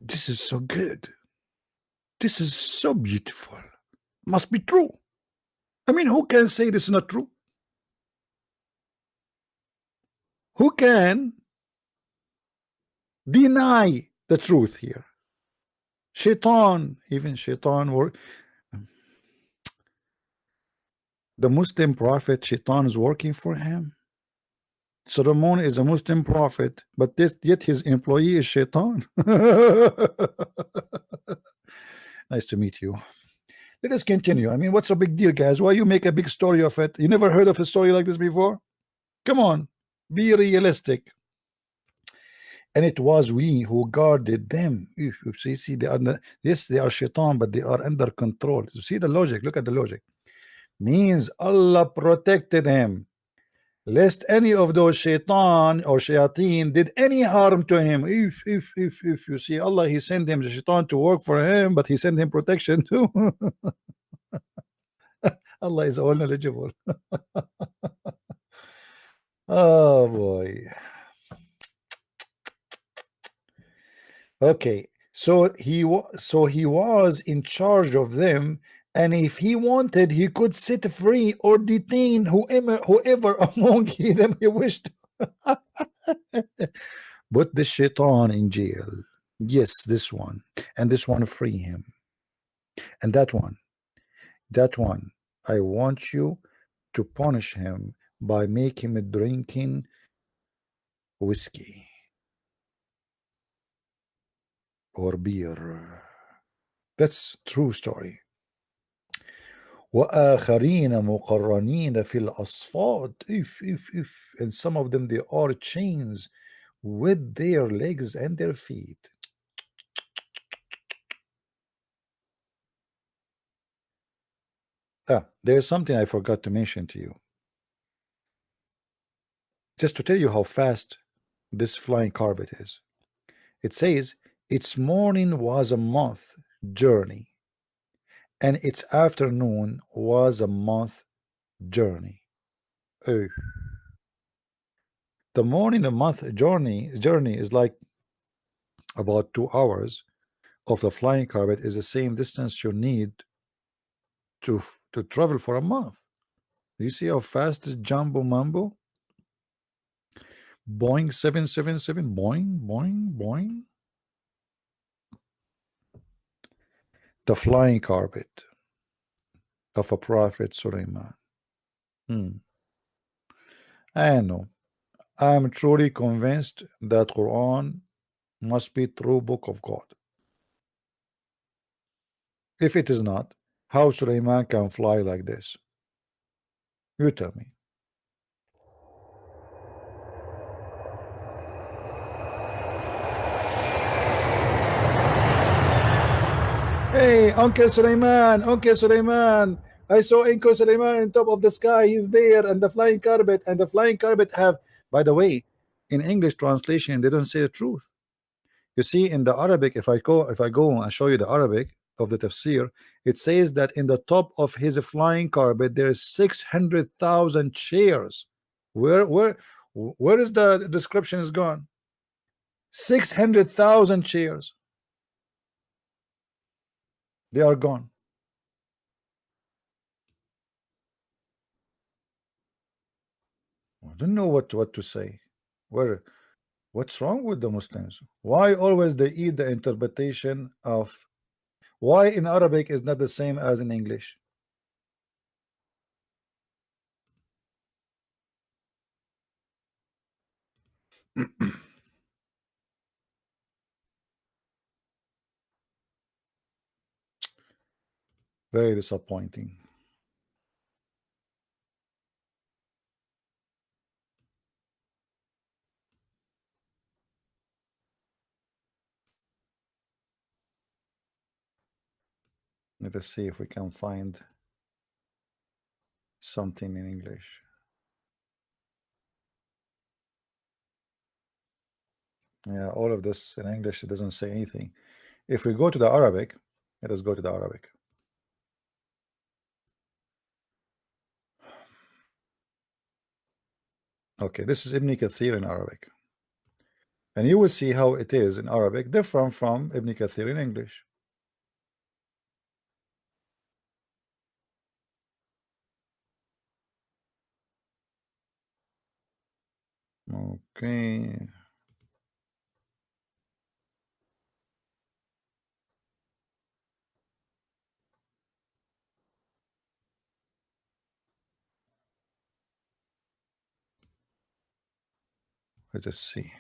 This is so good. This is so beautiful. Must be true. I mean, who can say this is not true? Who can deny the truth here? Shaitan, even Shaitan work. The Muslim prophet, Shaitan is working for him. Solomon is a Muslim prophet, but yet his employee is Shaitan. Nice to meet you. Let us continue. I mean, what's a big deal, guys? Why you make a big story of it? You never heard of a story like this before? Come on, be realistic. And it was we who guarded them. You see, they are yes, they are Shaitan, but they are under control. You see the logic? Look at the logic. Means Allah protected him, lest any of those shaitan or shayateen did any harm to him. If you see, Allah, He sent him the shaitan to work for him, but He sent him protection too. Allah is all knowledgeable. Oh boy. Okay, so he was in charge of them, and if he wanted, he could set free or detain whoever among them he wished. Put the shaitan in jail. Yes, this one, and this one, free him, and that one, I want you to punish him by making him drinking whiskey or beer. That's true story. وآخرين مقرنين في الأصفاد. If and some of them, they are chains with their legs and their feet. There's something I forgot to mention to you. Just to tell you how fast this flying carpet is. It says its morning was a month journey, and its afternoon was a month journey. Oh. The morning a month journey is like about 2 hours of the flying carpet is the same distance you need to travel for a month. You see how fast is Jumbo Mambo? Boeing 777, Boeing, Boeing, Boeing. The flying carpet of a prophet Sulaiman. I know. I am truly convinced that Quran must be true book of God. If it is not, how Sulaiman can fly like this? You tell me. Hey, Uncle Sulaiman, Uncle Sulaiman. I saw Uncle Sulaiman on top of the sky. He's there, and the flying carpet have. By the way, in English translation, they don't say the truth. You see, in the Arabic, if I go and show you the Arabic of the tafsir, it says that in the top of his flying carpet there is 600,000 chairs. Where is the description is gone? 600,000 chairs. They are gone. I don't know what to say. What's wrong with the Muslims? Why always they eat the interpretation of why in Arabic is not the same as in English? Very disappointing. Let us see if we can find something in English. Yeah, all of this in English, it doesn't say anything. If we go to the Arabic, let us go to the Arabic. Okay, this is Ibn Kathir in Arabic. And you will see how it is in Arabic, different from Ibn Kathir in English. Okay. Let us see.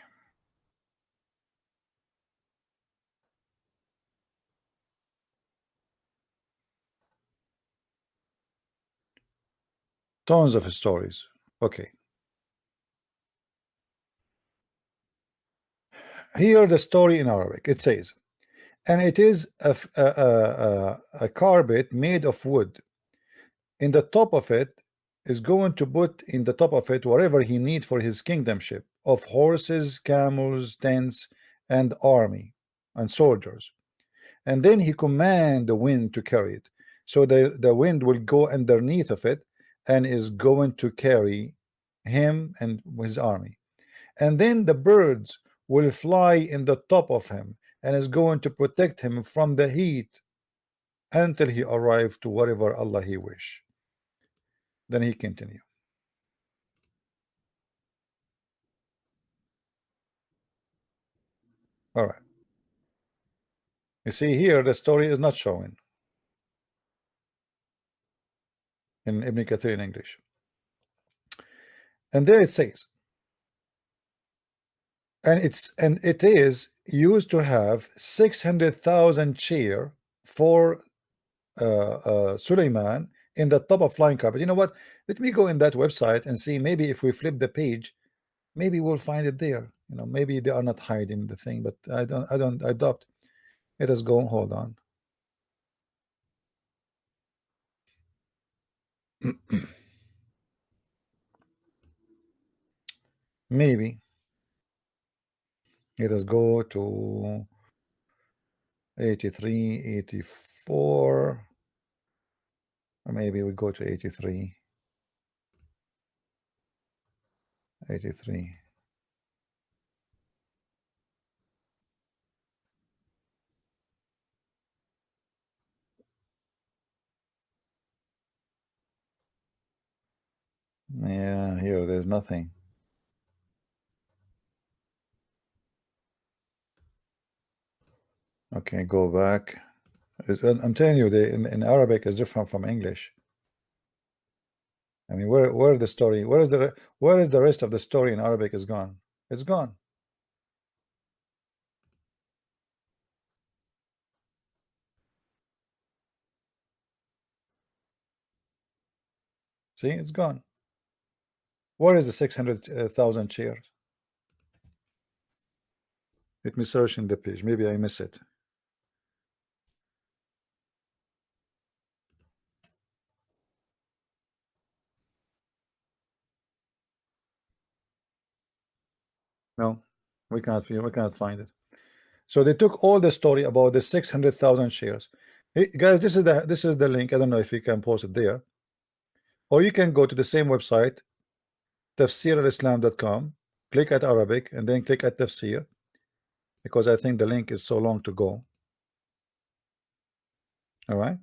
Tons of stories. Okay. Here the story in Arabic. It says, and it is a carpet made of wood. In the top of it is going to put in the top of it whatever he need for his kingdomship of horses, camels, tents, and army and soldiers. And then he command the wind to carry it. So the wind will go underneath of it and is going to carry him and his army. And then the birds will fly in the top of him and is going to protect him from the heat until he arrive to whatever Allah he wish. Then he continue. All right. You see here the story is not showing in Ibn Kathir in English. And there it says, and it is used to have 600,000 chair for Suleiman in the top of flying carpet. You know what? Let me go in that website and see, maybe if we flip the page, maybe we'll find it there. You know, maybe they are not hiding the thing, but I doubt. Let us go. Hold on. Maybe let us go to 83, 84. Or maybe we go to 83. 83. Yeah, here there's nothing. Okay, go back. I'm telling you, in Arabic is different from English. I mean, where the story? Where is the rest of the story in Arabic is gone? It's gone. See, it's gone. Where is the 600,000 shares? Let me search in the page. Maybe I miss it. No, we cannot find it. So they took all the story about the 600,000 shares. Hey, guys, this is the link. I don't know if you can post it there, or you can go to the same website, tafsirislam.com, click at Arabic, and then click at Tafsir, because I think the link is so long to go. All right,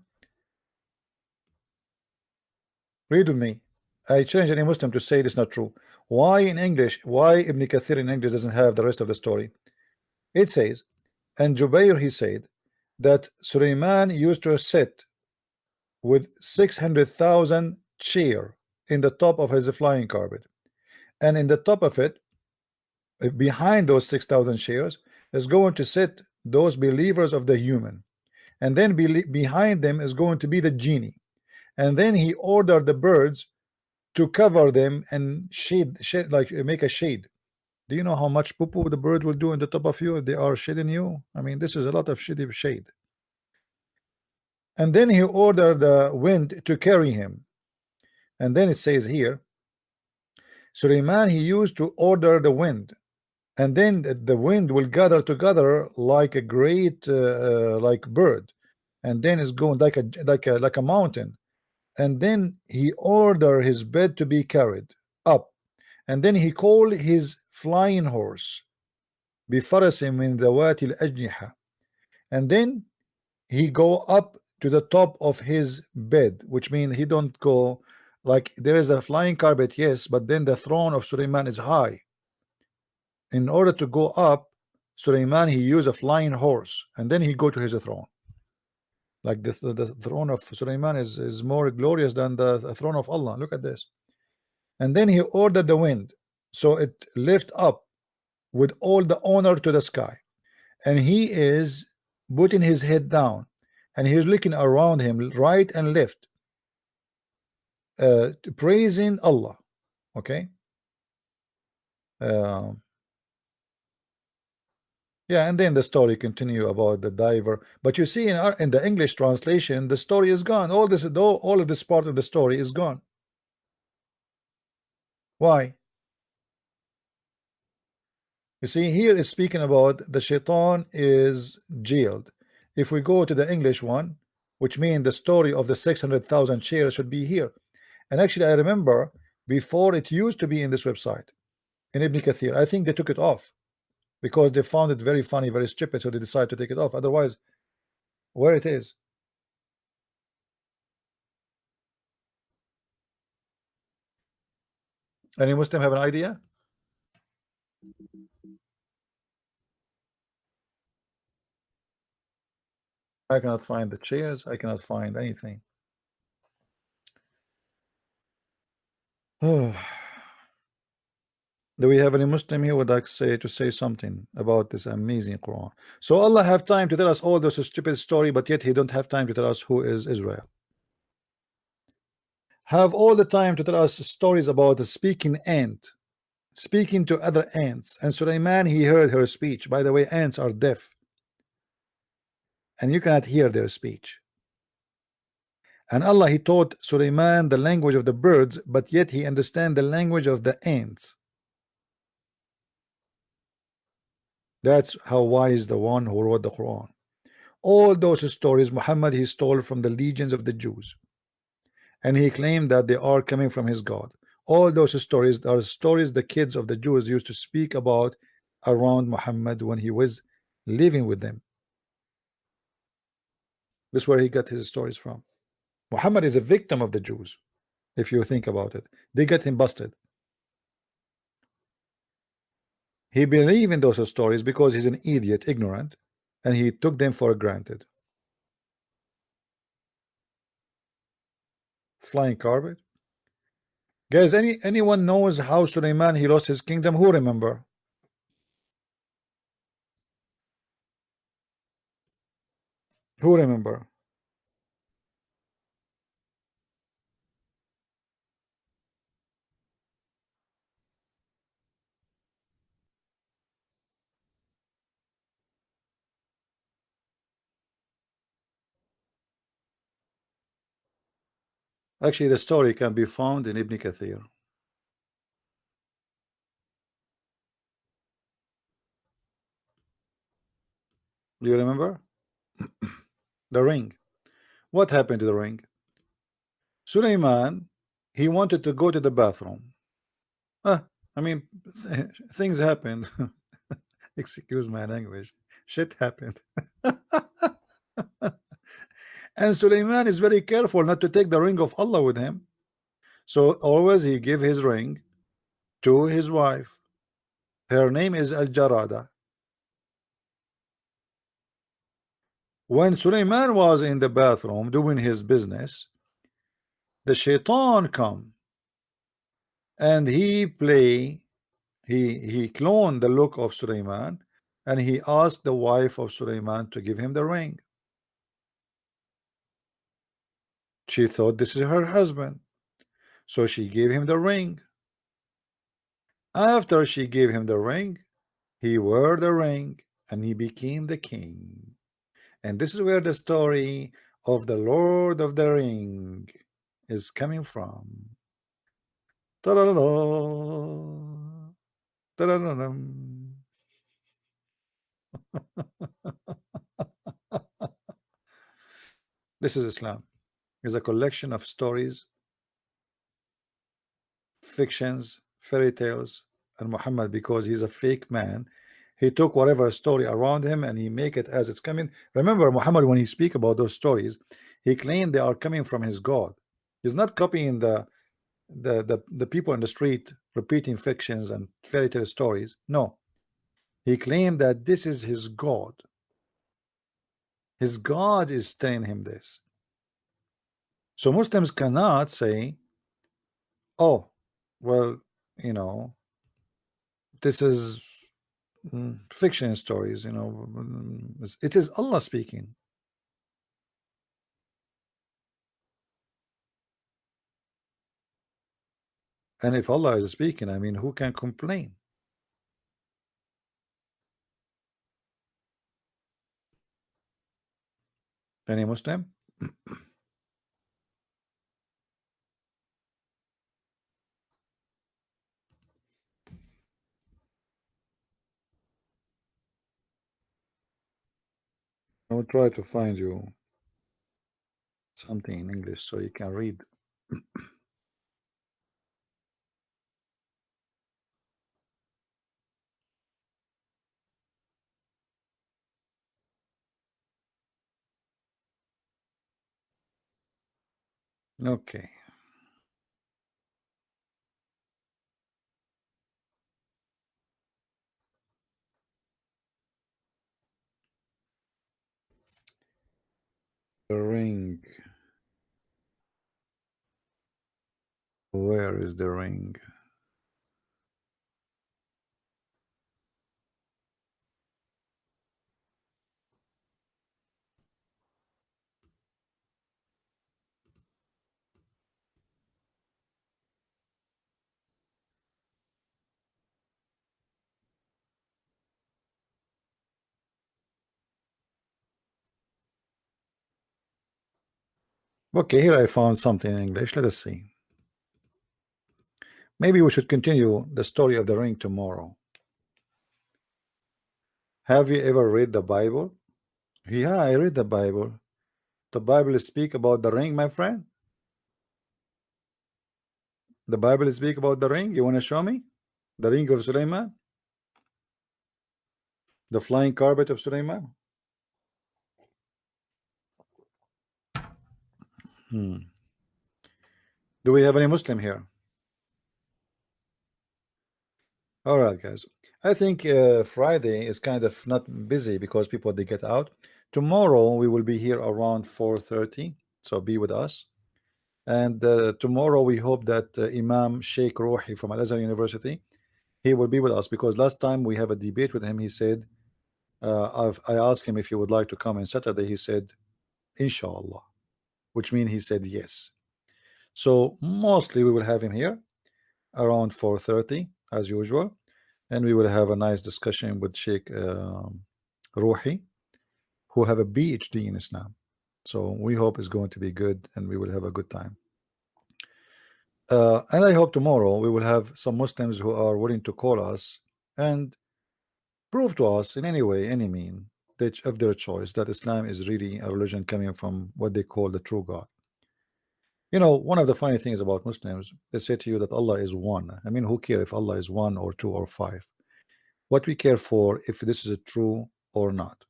read with me. I challenge any Muslim to say it is not true. Why in English? Why Ibn Kathir in English doesn't have the rest of the story? It says, and Jubair, he said that Suleiman used to sit with 600,000 chair in the top of his flying carpet, and in the top of it, behind those 6,000 chairs, is going to sit those believers of the human, and then behind them is going to be the genie, and then he ordered the birds to cover them and shade like make a shade. Do you know how much poo-poo the bird will do in the top of you if they are shading you? I mean, this is a lot of shade. And then he ordered the wind to carry him. And then it says here, Suleiman, he used to order the wind, and then the wind will gather together like a great like bird, and then it's going like a mountain, and then he ordered his bed to be carried up, and then he called his flying horse بفرس من ذوات الأجنحة, and then he go up to the top of his bed, which means he don't go like there is a flying carpet, yes, but then the throne of Suleiman is high. In order to go up, Suleiman, he used a flying horse, and then he go to his throne. Like the throne of Suleiman is more glorious than the throne of Allah. Look at this. And then he ordered the wind, so it lift up with all the honor to the sky, and he is putting his head down, and he's looking around him right and left, praising Allah. Okay. Yeah, and then the story continue about the diver. But you see, in the English translation, the story is gone. All of this part of the story is gone. Why? You see, here is speaking about the shaitan is jailed. If we go to the English one, which means the story of the 600,000 shares should be here. And actually, I remember before it used to be in this website in Ibn Kathir. I think they took it off because they found it very funny, very stupid, so they decided to take it off. Otherwise, where it is. Any Muslim have an idea? I cannot find the chairs. I cannot find anything. Do we have any Muslim here would like to say something about this amazing Quran? So Allah have time to tell us all this stupid story, but yet He don't have time to tell us who is Israel. Have all the time to tell us stories about the speaking ant, speaking to other ants, and Sulaiman, he heard her speech. By the way, ants are deaf, and you cannot hear their speech. And Allah, He taught Sulaiman the language of the birds, but yet he understand the language of the ants. That's how wise the one who wrote the Quran. All those stories Muhammad he stole from the legions of the Jews, and he claimed that they are coming from his God. All those stories are stories the kids of the Jews used to speak about around Muhammad when he was living with them. This is where he got his stories from. Muhammad is a victim of the Jews. If you think about it, they get him busted. He believed in those stories because he's an idiot, ignorant, and he took them for granted. Flying carpet. Guys, anyone knows how Suleiman he lost his kingdom? Who remember? Who remember? Actually, the story can be found in Ibn Kathir. Do you remember? The ring. What happened to the ring? Suleiman, he wanted to go to the bathroom. I mean, things happened. Excuse my language. Shit happened. And Suleiman is very careful not to take the ring of Allah with him. So always he give his ring to his wife. Her name is Al-Jarada. When Suleiman was in the bathroom doing his business, the shaitan come and he cloned the look of Suleiman, and he asked the wife of Suleiman to give him the ring. She thought this is her husband, so she gave him the ring. After she gave him the ring, he wore the ring and he became the king. And this is where the story of the Lord of the Ring is coming from. Ta-da-da-da. Ta-da-da-dum. This is Islam. It's a collection of stories, fictions, fairy tales, and Muhammad, because he's a fake man, he took whatever story around him and he make it as it's coming. Remember, Muhammad, when he speak about those stories, he claimed they are coming from his God. He's not copying the people in the street repeating fictions and fairy tale stories. No, he claimed that this is his God. His God is telling him this. So Muslims cannot say, oh, well, you know, this is fiction stories, you know, it is Allah speaking. And if Allah is speaking, I mean, who can complain? Any Muslim? I will try to find you something in English so you can read. Okay. The ring. Where is the ring? Okay, here I found something in English. Let us see. Maybe we should continue the story of the ring tomorrow. Have you ever read the Bible? Yeah, I read the Bible. The Bible speak about the ring, my friend. The Bible speak about the ring. You want to show me the ring of Suleiman, the flying carpet of Suleiman? Do we have any Muslim here? All right, guys. I think Friday is kind of not busy because people they get out. Tomorrow we will be here around 4:30, so be with us. And tomorrow we hope that Imam Sheikh Ruhi from Al Azhar University, he will be with us because last time we have a debate with him. He said, I asked him if he would like to come on Saturday. He said, Inshallah, which means he said yes. So mostly we will have him here around 4:30 as usual, and we will have a nice discussion with Sheikh Ruhi, who have a PhD in Islam. So we hope it's going to be good and we will have a good time. And I hope tomorrow we will have some Muslims who are willing to call us and prove to us in any way, any mean, that of their choice, that Islam is really a religion coming from what they call the true God. You know, one of the funny things about Muslims, they say to you that Allah is one. I mean, who care if Allah is one or two or five? What we care for if this is true or not.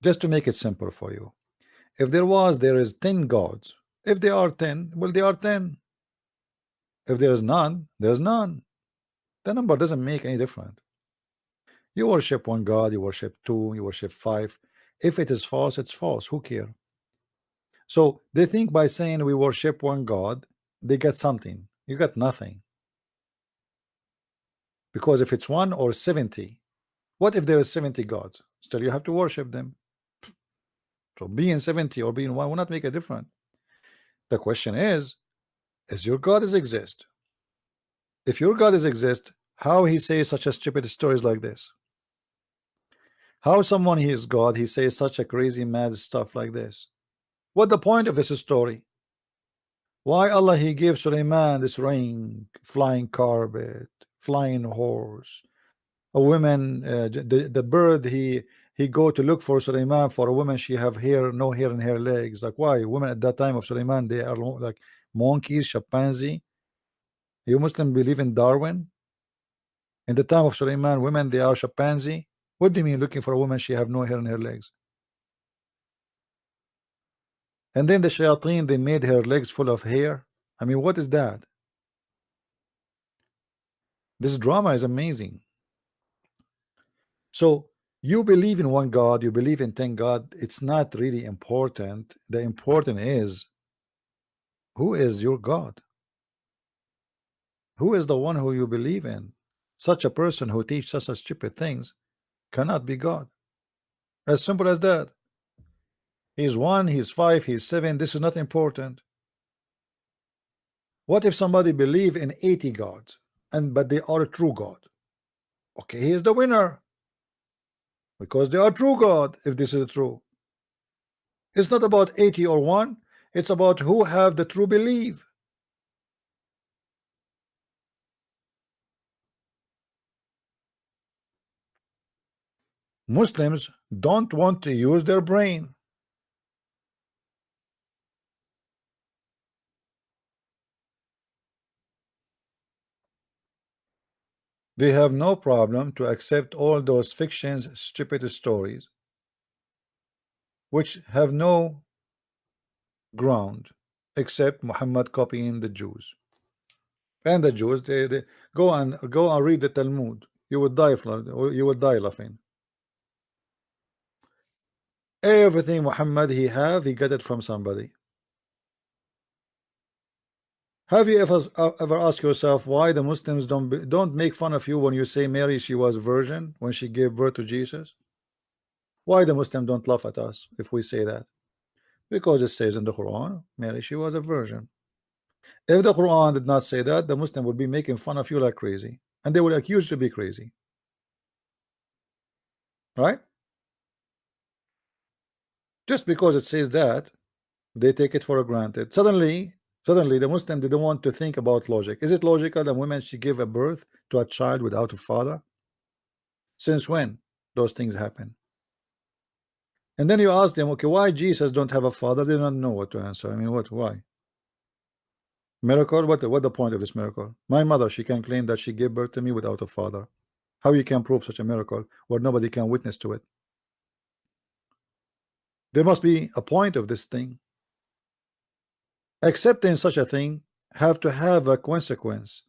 Just to make it simple for you. If there is 10 gods. If they are 10, well, they are 10. If there is none, there's none. The number doesn't make any difference. You worship one God, you worship two, you worship five. If it is false, it's false. Who care? So they think by saying we worship one God, they get something. You got nothing. Because if it's 1 or 70, what if there is 70 gods? Still you have to worship them. So being 70 or being 1 will not make a difference. The question is your God is exist? If your God is exist, how he says such a stupid stories like this? How someone he is God, he says such a crazy mad stuff like this? What the point of this story? Why Allah he gave Sulaiman this ring, flying carpet, flying horse, a woman, the bird he go to look for Sulaiman for a woman, she have hair, no hair in her legs. Like why? Women at that time of Sulaiman, they are like monkeys, chimpanzee. You Muslim believe in Darwin? In the time of Sulaiman, women they are chimpanzee. What do you mean looking for a woman she have no hair in her legs? And then the shayateen they made her legs full of hair. I mean, what is that? This drama is amazing. So you believe in one God, you believe in 10 God. It's not really important. The important is who is your God? Who is the one who you believe in? Such a person who teaches such stupid things cannot be God. As simple as that. He's 1, he's 5, he's 7. This is not important. What if somebody believe in 80 gods but they are a true God? Okay, he is the winner because they are true God. If this is true, it's not about 80 or 1. It's about who have the true belief. Muslims don't want to use their brain. They have no problem to accept all those fictions, stupid stories, which have no ground except Muhammad copying the Jews. And the Jews, they go and read the Talmud. You would die laughing. Everything Muhammad he got it from somebody. Have you ever asked yourself why the Muslims don't make fun of you when you say Mary she was virgin when she gave birth to Jesus? Why the Muslim don't laugh at us if we say that? Because it says in the Quran, Mary she was a virgin. If the Quran did not say that, the Muslim would be making fun of you like crazy, and they would accuse you to be crazy, right? Just because it says that, they take it for granted. Suddenly the Muslim didn't want to think about logic. Is it logical that women should give a birth to a child without a father? Since when those things happen? And then you ask them, okay, why Jesus don't have a father? They don't know what to answer. I mean, why? Miracle? What the point of this miracle? My mother, she can claim that she gave birth to me without a father. How you can prove such a miracle where nobody can witness to it? There must be a point of this thing. Accepting such a thing have to have a consequence.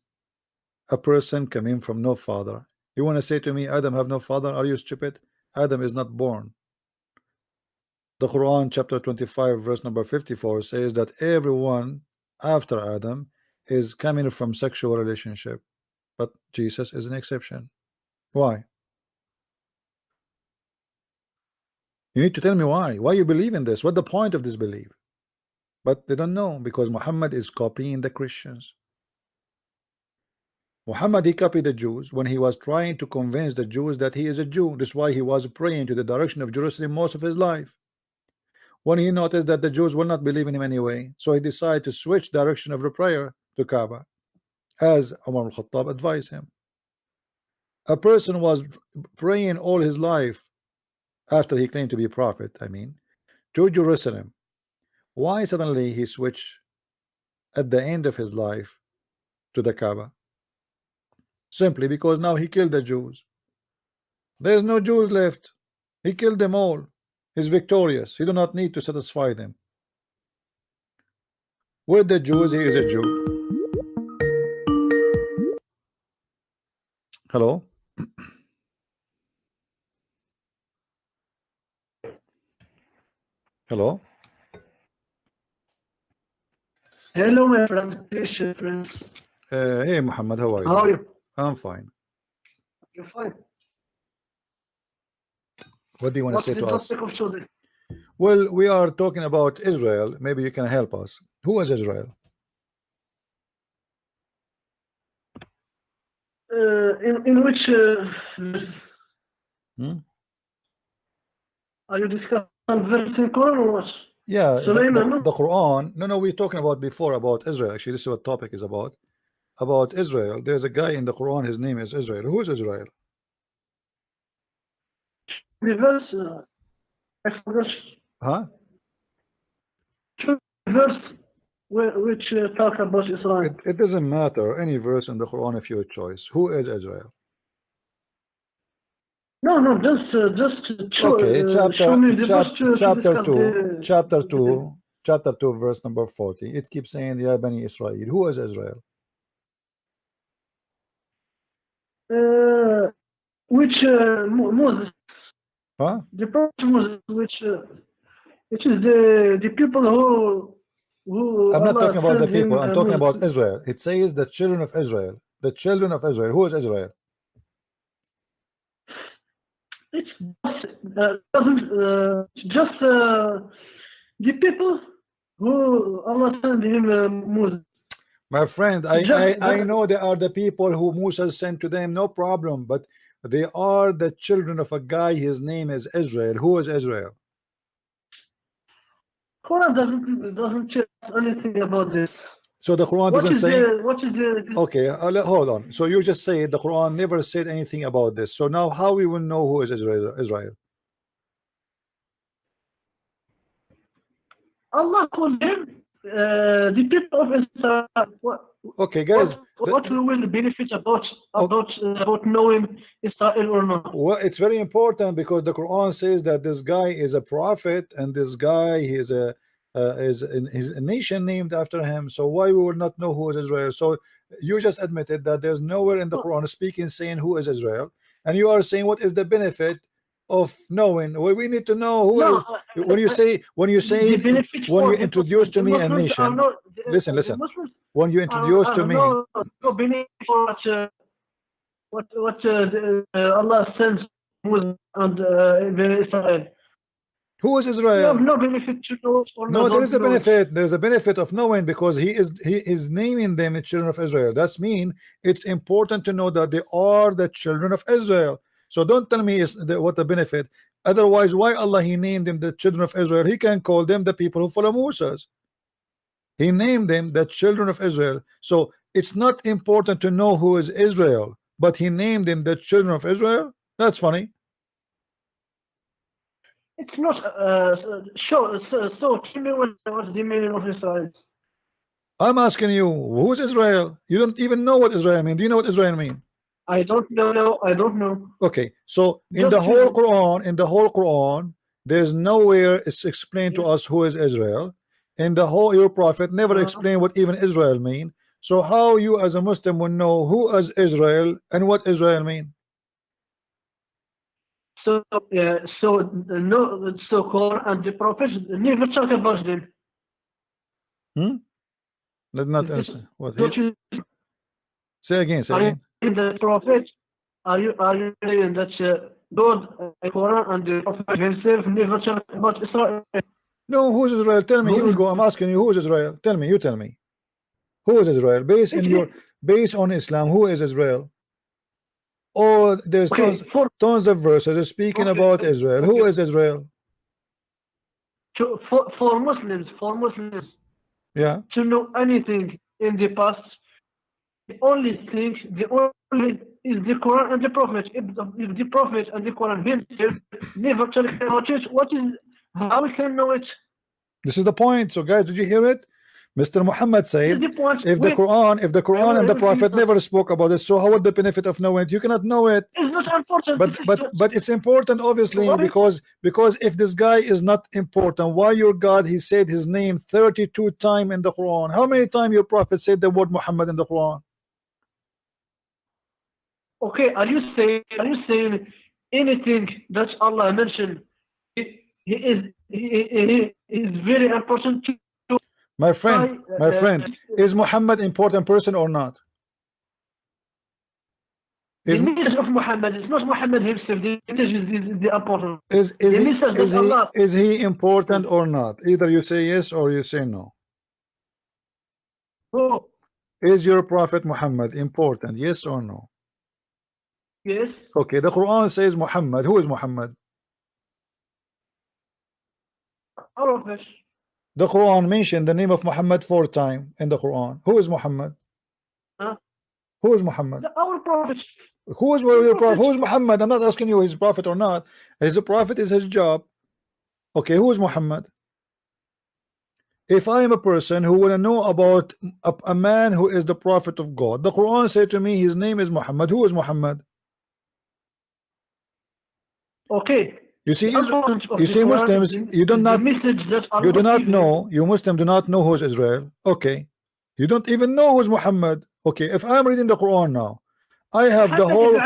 a person coming from no father. You want to say to me Adam have no father? Are you stupid? Adam is not born. The Quran chapter 25 verse number 54 says that everyone after Adam is coming from sexual relationship, but Jesus is an exception. Why? You need to tell me why you believe in this. What the point of this belief? But they don't know, because Muhammad is copying the Christians. Muhammad, he copied the Jews when he was trying to convince the Jews that he is a Jew. That's why he was praying to the direction of Jerusalem most of his life. When he noticed that the Jews will not believe in him anyway, so he decided to switch direction of the prayer to Kaaba, as Umar al-Khattab advised him. A person was praying all his life after he claimed to be a prophet, to Jerusalem. Why suddenly he switched at the end of his life to the Kaaba? Simply because now he killed the Jews. There's no Jews left. He killed them all. He's victorious. He do not need to satisfy them. With the Jews, he is a Jew. Hello? Hello? Hello, my friend. Friends. Hey, Muhammad, how are you? How are you? I'm fine. You're fine. What do you want to say to us? Of today? Well, we are talking about Israel. Maybe you can help us. Who is Israel? In which are you discussing verse in Quran or what? Yeah, Sulaiman, the Quran. No, we're talking about before about Israel. Actually, this is what topic is about. About Israel. There's a guy in the Quran. His name is Israel. Who is Israel? The verse, I forgot. Huh? Verse which talk about Israel. It doesn't matter. Any verse in the Quran of your choice. Who is Israel? No, just show, okay, show me the verse chapter 2, verse number 40. It keeps saying, Ya Bani Israel. Who is Israel? Which Moses? Huh? The prophet Moses, which it is the people who I'm not Allah talking about the sent him, people. I'm talking Moses. about Israel. It says the children of Israel. The children of Israel. Who is Israel? It's just the people who Allah sent him, Moses. My friend, I know they are the people who Musa sent to them, no problem, but they are the children of a guy. His name is Israel. Who is Israel? Quran doesn't tell us anything about this. So the Quran doesn't say. What is the? Okay, hold on. So you just say the Quran never said anything about this. So now how we will know who is Israel? Allah called them the people of Israel. Okay, guys. What we will benefit about knowing Israel or not? Well, it's very important because the Quran says that this guy is a prophet, and this guy is a nation named after him. So why we will not know who is Israel? So you just admitted that there's nowhere in the Quran speaking saying who is Israel, and you are saying what is the benefit of knowing? Well, we need to know who is. When you introduce to me a nation, listen. When you introduce to me, no benefit for what Allah sends Muslims and Israel. Who is Israel? You have no benefit to know. No, there is a benefit. There's a benefit of knowing, because he is naming them the children of Israel. That's mean it's important to know that they are the children of Israel. So don't tell me what the benefit. Otherwise, why Allah he named them the children of Israel? He can call them the people who follow Moses. He named them the children of Israel. So it's not important to know who is Israel, but he named them the children of Israel. That's funny. It's not sure. So tell me what's the meaning of Israel. I'm asking you, who's Israel? You don't even know what Israel means. Do you know what Israel means? I don't know. I don't know. Okay, so in the whole Quran, there's nowhere it's explained to us who is Israel. In the whole, your prophet never explained what even Israel mean. So how you as a Muslim will know who is Israel and what Israel mean? So, no, so Quran and the prophets never talk about them. Did not understand what Don't he you? say again. Say Are you again. in the prophets? Are you saying that God, Quran and the prophet himself never talk about Israel? No, who's Israel? Tell me. Here Who we is go. I'm asking you, who is Israel? Tell me. You tell me. Who is Israel? Based on Islam, who is Israel? Oh, there's okay, tons of verses speaking about Israel. Who is Israel? for Muslims, Yeah. to know anything in the past, the only is the Quran and the Prophet. If the Prophet and the Quran himself never tell about it, how we can know it? This is the point. So guys, did you hear it? Mr. Muhammad said, if the Quran and the Prophet never spoke about it, so how would the benefit of knowing it? You cannot know it. It's not important. But it's important, obviously, because if this guy is not important, why your God, he said his name 32 times in the Quran? How many times your Prophet said the word Muhammad in the Quran? Okay, are you saying anything that Allah mentioned? He is very important to my friend. Is Muhammad important person or not? The message of Muhammad is not Muhammad himself. The message is the important. Is he important or not? Either you say yes or you say no. Oh. Is your Prophet Muhammad important? Yes or no? Yes. Okay, the Quran says Muhammad. Who is Muhammad? All of us. The Quran mentioned the name of Muhammad 4 times in the Quran. Who is Muhammad? Huh? Who is Muhammad? Our prophet. Who is your prophet? Who is Muhammad? I'm not asking you his prophet or not. His prophet is his job. Okay, who is Muhammad? If I am a person who want to know about a man who is the prophet of God, the Quran said to me his name is Muhammad. Who is Muhammad? Okay. You see, Muslims, you do not know. You Muslims do not know who is Israel. Okay, you don't even know who is Muhammad. Okay, if I'm reading the Quran now, I have the whole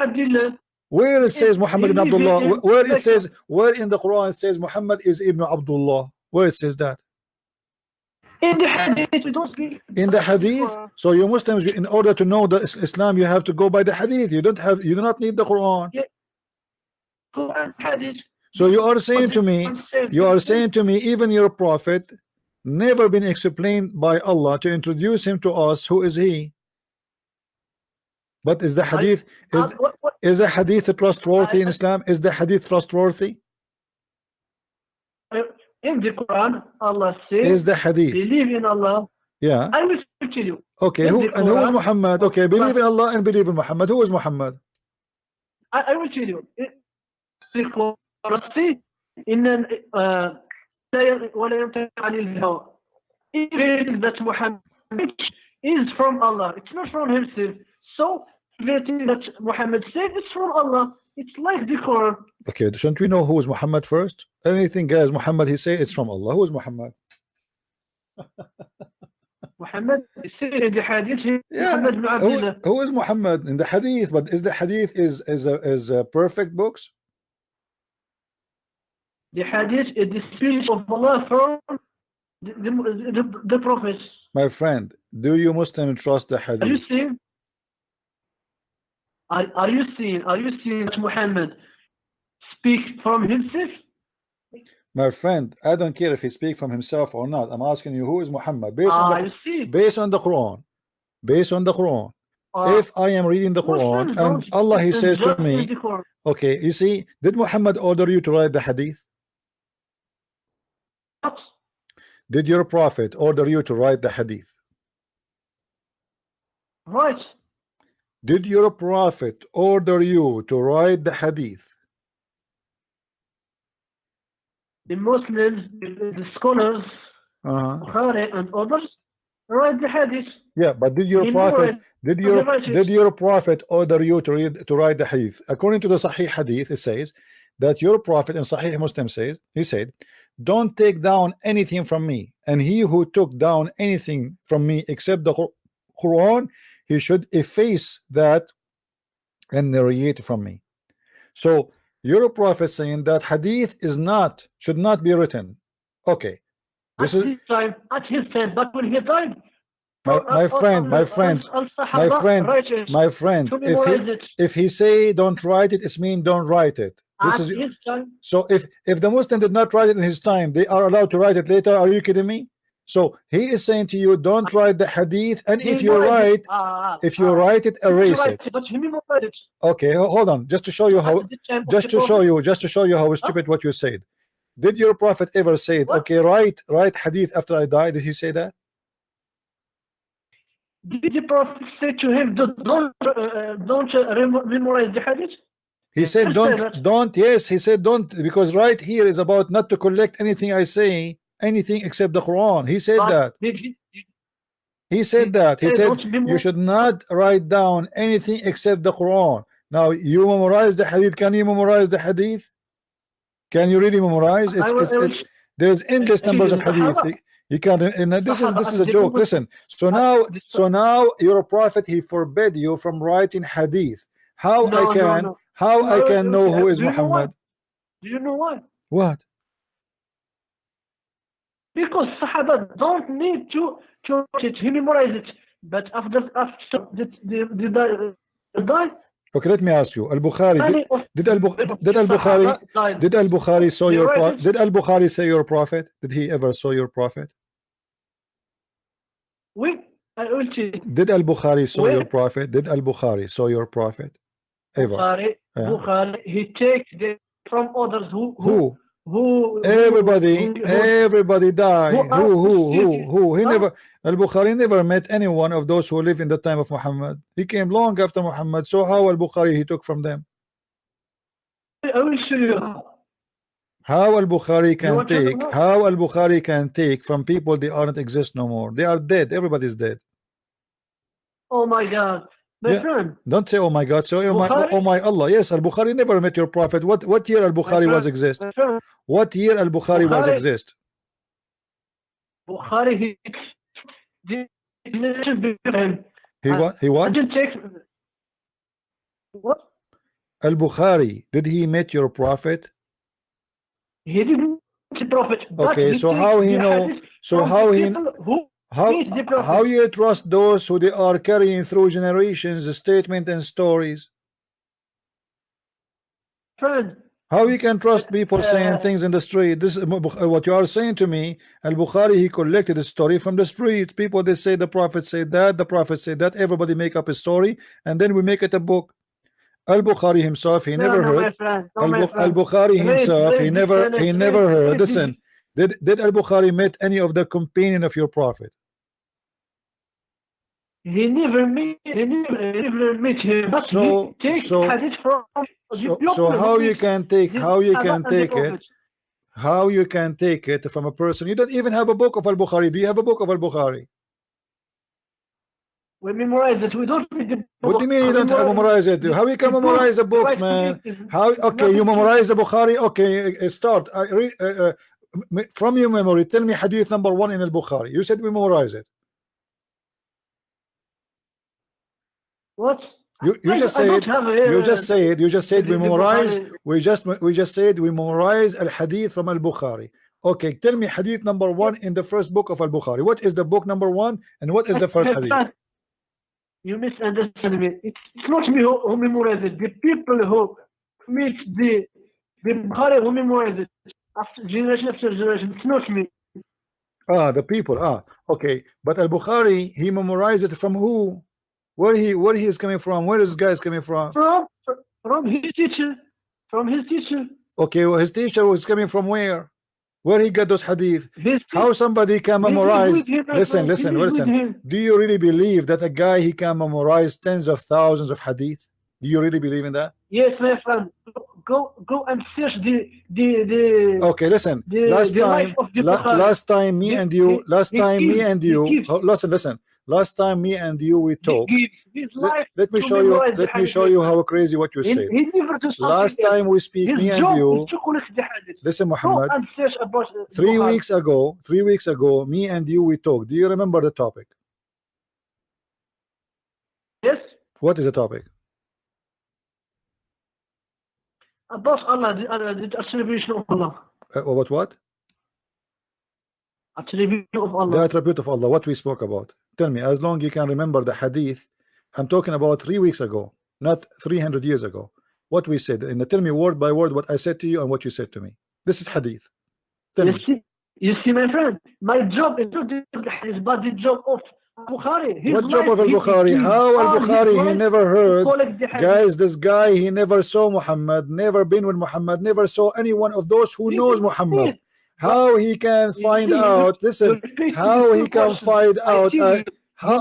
where it says Muhammad ibn Abdullah, where in the Quran it says Muhammad is Ibn Abdullah, where it says that. In the Hadith, we don't speak. In the Hadith, so you Muslims, in order to know the Islam, you have to go by the Hadith. You do not need the Quran. Yeah. Quran, Hadith. So you are saying to me, even your prophet never been explained by Allah to introduce him to us. Who is he? But is the Hadith is the Hadith trustworthy in Islam? Is the Hadith trustworthy? In the Quran, Allah says, is the Hadith believe in Allah. Yeah. I will speak to you. Okay, who is Muhammad? Okay, believe in Allah and believe in Muhammad. Who is Muhammad? I will tell you. إن ولا ينطق عن الهوى. Even that Muhammad is from Allah. It's not from himself. So everything that Muhammad said is from Allah. It's like the Quran. Okay, shouldn't we know who is Muhammad first? Anything guys Muhammad he say it's from Allah. Who is Muhammad? Muhammad is said in the Hadith. Yeah. Who is Muhammad in the Hadith? But is the Hadith is a perfect books? The Hadith is the speech of Allah from the prophets. My friend, do you Muslim trust the Hadith? Are you seeing? Are you seeing that Muhammad speak from himself? My friend, I don't care if he speaks from himself or not. I'm asking you, who is Muhammad? Based on the Quran. Based on the Quran. If I am reading the Quran and Allah he says to me, okay, you see, did Muhammad order you to write the Hadith? What? Did your prophet order you to write the Hadith? Right. Did your prophet order you to write the Hadith? The Muslims, the scholars, Bukhari and others write the Hadith. Yeah, but did your prophet order you to write the Hadith? According to the Sahih Hadith, it says that your prophet in Sahih Muslim says, he said, don't take down anything from me, and he who took down anything from me except the Quran, he should efface that and narrate from me. So your prophet saying that hadith is not, should not be written. Okay, this at is his time, but when he died, my friend, to memorize it. if he say don't write it, it's mean don't write it. This At is his time. so if the Muslim did not write it in his time, they are allowed to write it later. Are you kidding me? So he is saying to you, don't write the hadith, and if you write it, erase it. But he memorized it. Okay, hold on, just to show you how, just to show you how stupid what you said. Did your prophet ever say, okay, write hadith after I die? Did he say that? Did the prophet say to him, don't memorize the hadith? He said don't, yes, he said don't, because right here is about not to collect anything I say, anything except the Quran. He said that. He said that. He said you should not write down anything except the Quran. Now you memorize the hadith. Can you memorize the hadith? Can you really memorize? There's endless numbers of hadith. You can't. And this is a joke. Listen. So now your prophet, he forbade you from writing hadith. How I can know who is Muhammad? Do you know why? What? Because Sahaba don't need to write it. He memorized it. But after they die. Okay, let me ask you. Al-Bukhari did Al-Bukhari saw your prophet? Did Al-Bukhari say your prophet? Did he ever saw your prophet? Did Al-Bukhari saw your prophet? Did Al-Bukhari saw your prophet? Ever? Bukhari, he takes from others who everybody died. Who? He never. Al-Bukhari never met any one of those who lived in the time of Muhammad. He came long after Muhammad. So how Al-Bukhari he took from them? I will show you how Al-Bukhari can take. How Al-Bukhari can take from people they aren't exist no more. They are dead. Everybody's dead. Oh my God. My friend. Don't say oh my God. So oh my Allah. Yes, Al-Bukhari never met your prophet. What year Al-Bukhari was exist? What year Al-Bukhari was exist? Bukhari he what? What? Al-Bukhari, did he meet your prophet? He didn't meet the prophet. Okay, so how he know? So how you trust those who they are carrying through generations, the statement and stories? Friend, how you can trust people saying things in the street? This is what you are saying to me. Al-Bukhari, he collected a story from the street. People, they say the prophet said that, the prophet said that. Everybody make up a story, and then we make it a book. Al-Bukhari himself, he never heard. Al-Bukhari himself, he never heard. Listen, did Al-Bukhari met any of the companion of your prophet? He never met him. But so how you can take it from a person? You don't even have a book of Al-Bukhari. Do you have a book of Al-Bukhari? We memorize it. We don't read the book. What do you mean you don't have memorize it? How you can memorize the books, man? How? Okay, you memorize the Bukhari. Okay, start. From your memory, tell me hadith number 1 in Al-Bukhari. You said we memorize it. What? You just said we memorize. We just said we memorize al-hadith from Al-Bukhari. Okay, tell me hadith number 1 in the first book of Al-Bukhari. What is the book number 1 and what is the first hadith? You misunderstand me. It's not me who memorize it. The people who meet the Bukhari who memorize it after generation. It's not me. The people. Okay, but Al-Bukhari, he memorized it from who? Where he is coming from? Where is this guy is coming from? From his teacher. Okay, well, his teacher was coming from where? Where he got those hadith? How somebody can memorize? Listen. Do you really believe that a guy he can memorize tens of thousands of hadith? Do you really believe in that? Yes, my friend. Go and search the Okay, listen. Last time me and you. Listen. Last time me and you we talked. Let me show you how crazy what you said. Last time we speak, me and you. Listen, Muhammad. 3 weeks ago, me and you we talked. Do you remember the topic? What is the topic? About Allah, the attribution of Allah. What? Attribution of The Allah. attribute of Allah. What we spoke about. Tell me, as long you can remember the hadith. I'm talking about 3 weeks ago, not 300 years ago. What we said, and tell me word by word what I said to you and what you said to me. This is hadith. Tell me. You see, my friend, my job is not the hadith, but the job of Bukhari. What job of al-Bukhari? How al-Bukhari? He never heard. Guys, this guy, he never saw Muhammad, never been with Muhammad, never saw any one of those who knows Muhammad. How he can find out? Listen, how he can find out? How,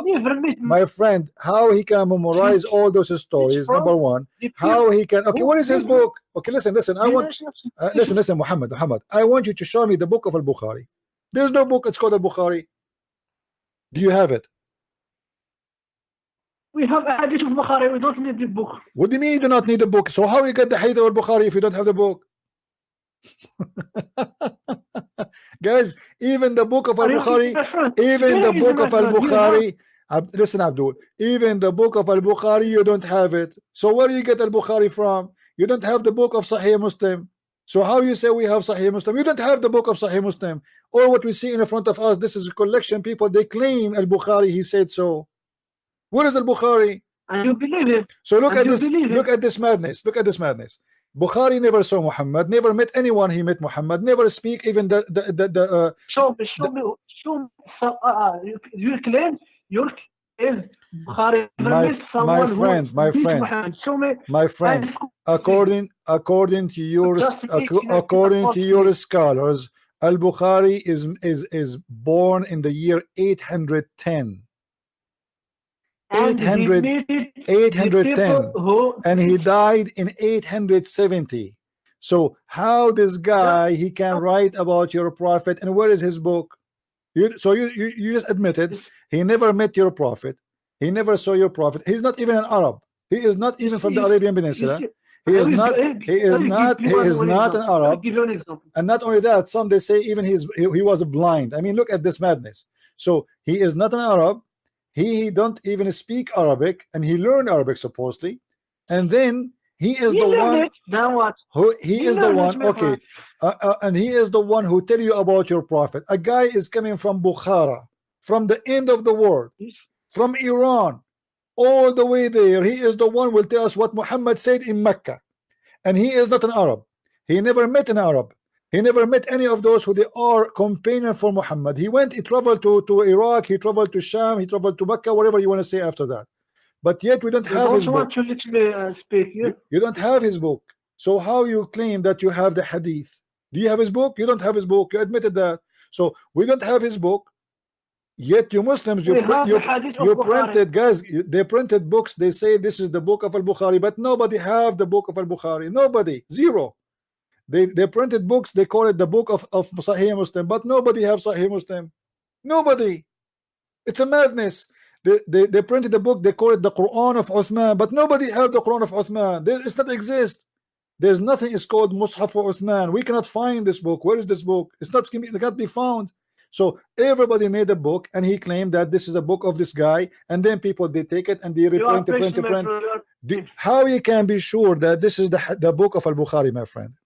my friend, how he can memorize all those stories? Number one, how he can? Okay, what is his book? Okay, listen. I want listen, Muhammad. I want you to show me the book of al-Bukhari. There's no book. It's called al-Bukhari. Do you have it? We have a hadith of Bukhari. We don't need the book. What do you mean you do not need the book? So how you get the hadith of al-Bukhari if you don't have the book? Guys, even the book of al-Bukhari, listen, Abdul, even the book of al-Bukhari, you don't have it. So where do you get al-Bukhari from? You don't have the book of Sahih Muslim. So how you say we have Sahih Muslim? You don't have the book of Sahih Muslim. Or what we see in front of us, this is a collection. People, they claim al-Bukhari, he said so. Where is al-Bukhari? And you believe it. So look at this. Look at this madness. Look at this madness. Bukhari never saw Muhammad, never met anyone he met Muhammad, never speak even show me. You claim your is Bukhari my friend, according to your scholars, al-Bukhari is born in the year 810. 810 and he died in 870. So how this guy he can write about your prophet, and where is his book? You just admitted he never met your prophet, he never saw your prophet, he's not even an Arab, he is not even from the Arabian Peninsula, he is not an Arab. And not only that, some they say even he was blind. I mean, look at this madness. So he is not an Arab, he don't even speak Arabic, and he learned Arabic supposedly, and then he is the one who he is the one. Okay, and he is the one who tell you about your prophet. A guy is coming from Bukhara, from the end of the world, from Iran, all the way there. He is the one who will tell us what Muhammad said in Mecca, and he is not an Arab. He never met an Arab. He never met any of those who they are companion for Muhammad. He traveled to Iraq, he traveled to Sham, he traveled to Mecca, whatever you want to say after that. But yet we don't have his book. You don't have his book. So how you claim that you have the hadith? Do you have his book? You don't have his book. You admitted that. So we don't have his book. Yet you Muslims, you printed, guys, they printed books. They say this is the book of al-Bukhari, but nobody have the book of al-Bukhari. Nobody. Zero. They printed books, they call it the book of Sahih Muslim, but nobody have Sahih Muslim. Nobody. It's a madness. They printed the book, they call it the Qur'an of Uthman, but nobody have the Qur'an of Uthman. It's not exist. There's nothing is called Mus'haf for Uthman. We cannot find this book. Where is this book? It cannot be found. So everybody made a book, and he claimed that this is a book of this guy, and then people they take it and they reprint. How you can be sure that this is the book of al-Bukhari, my friend?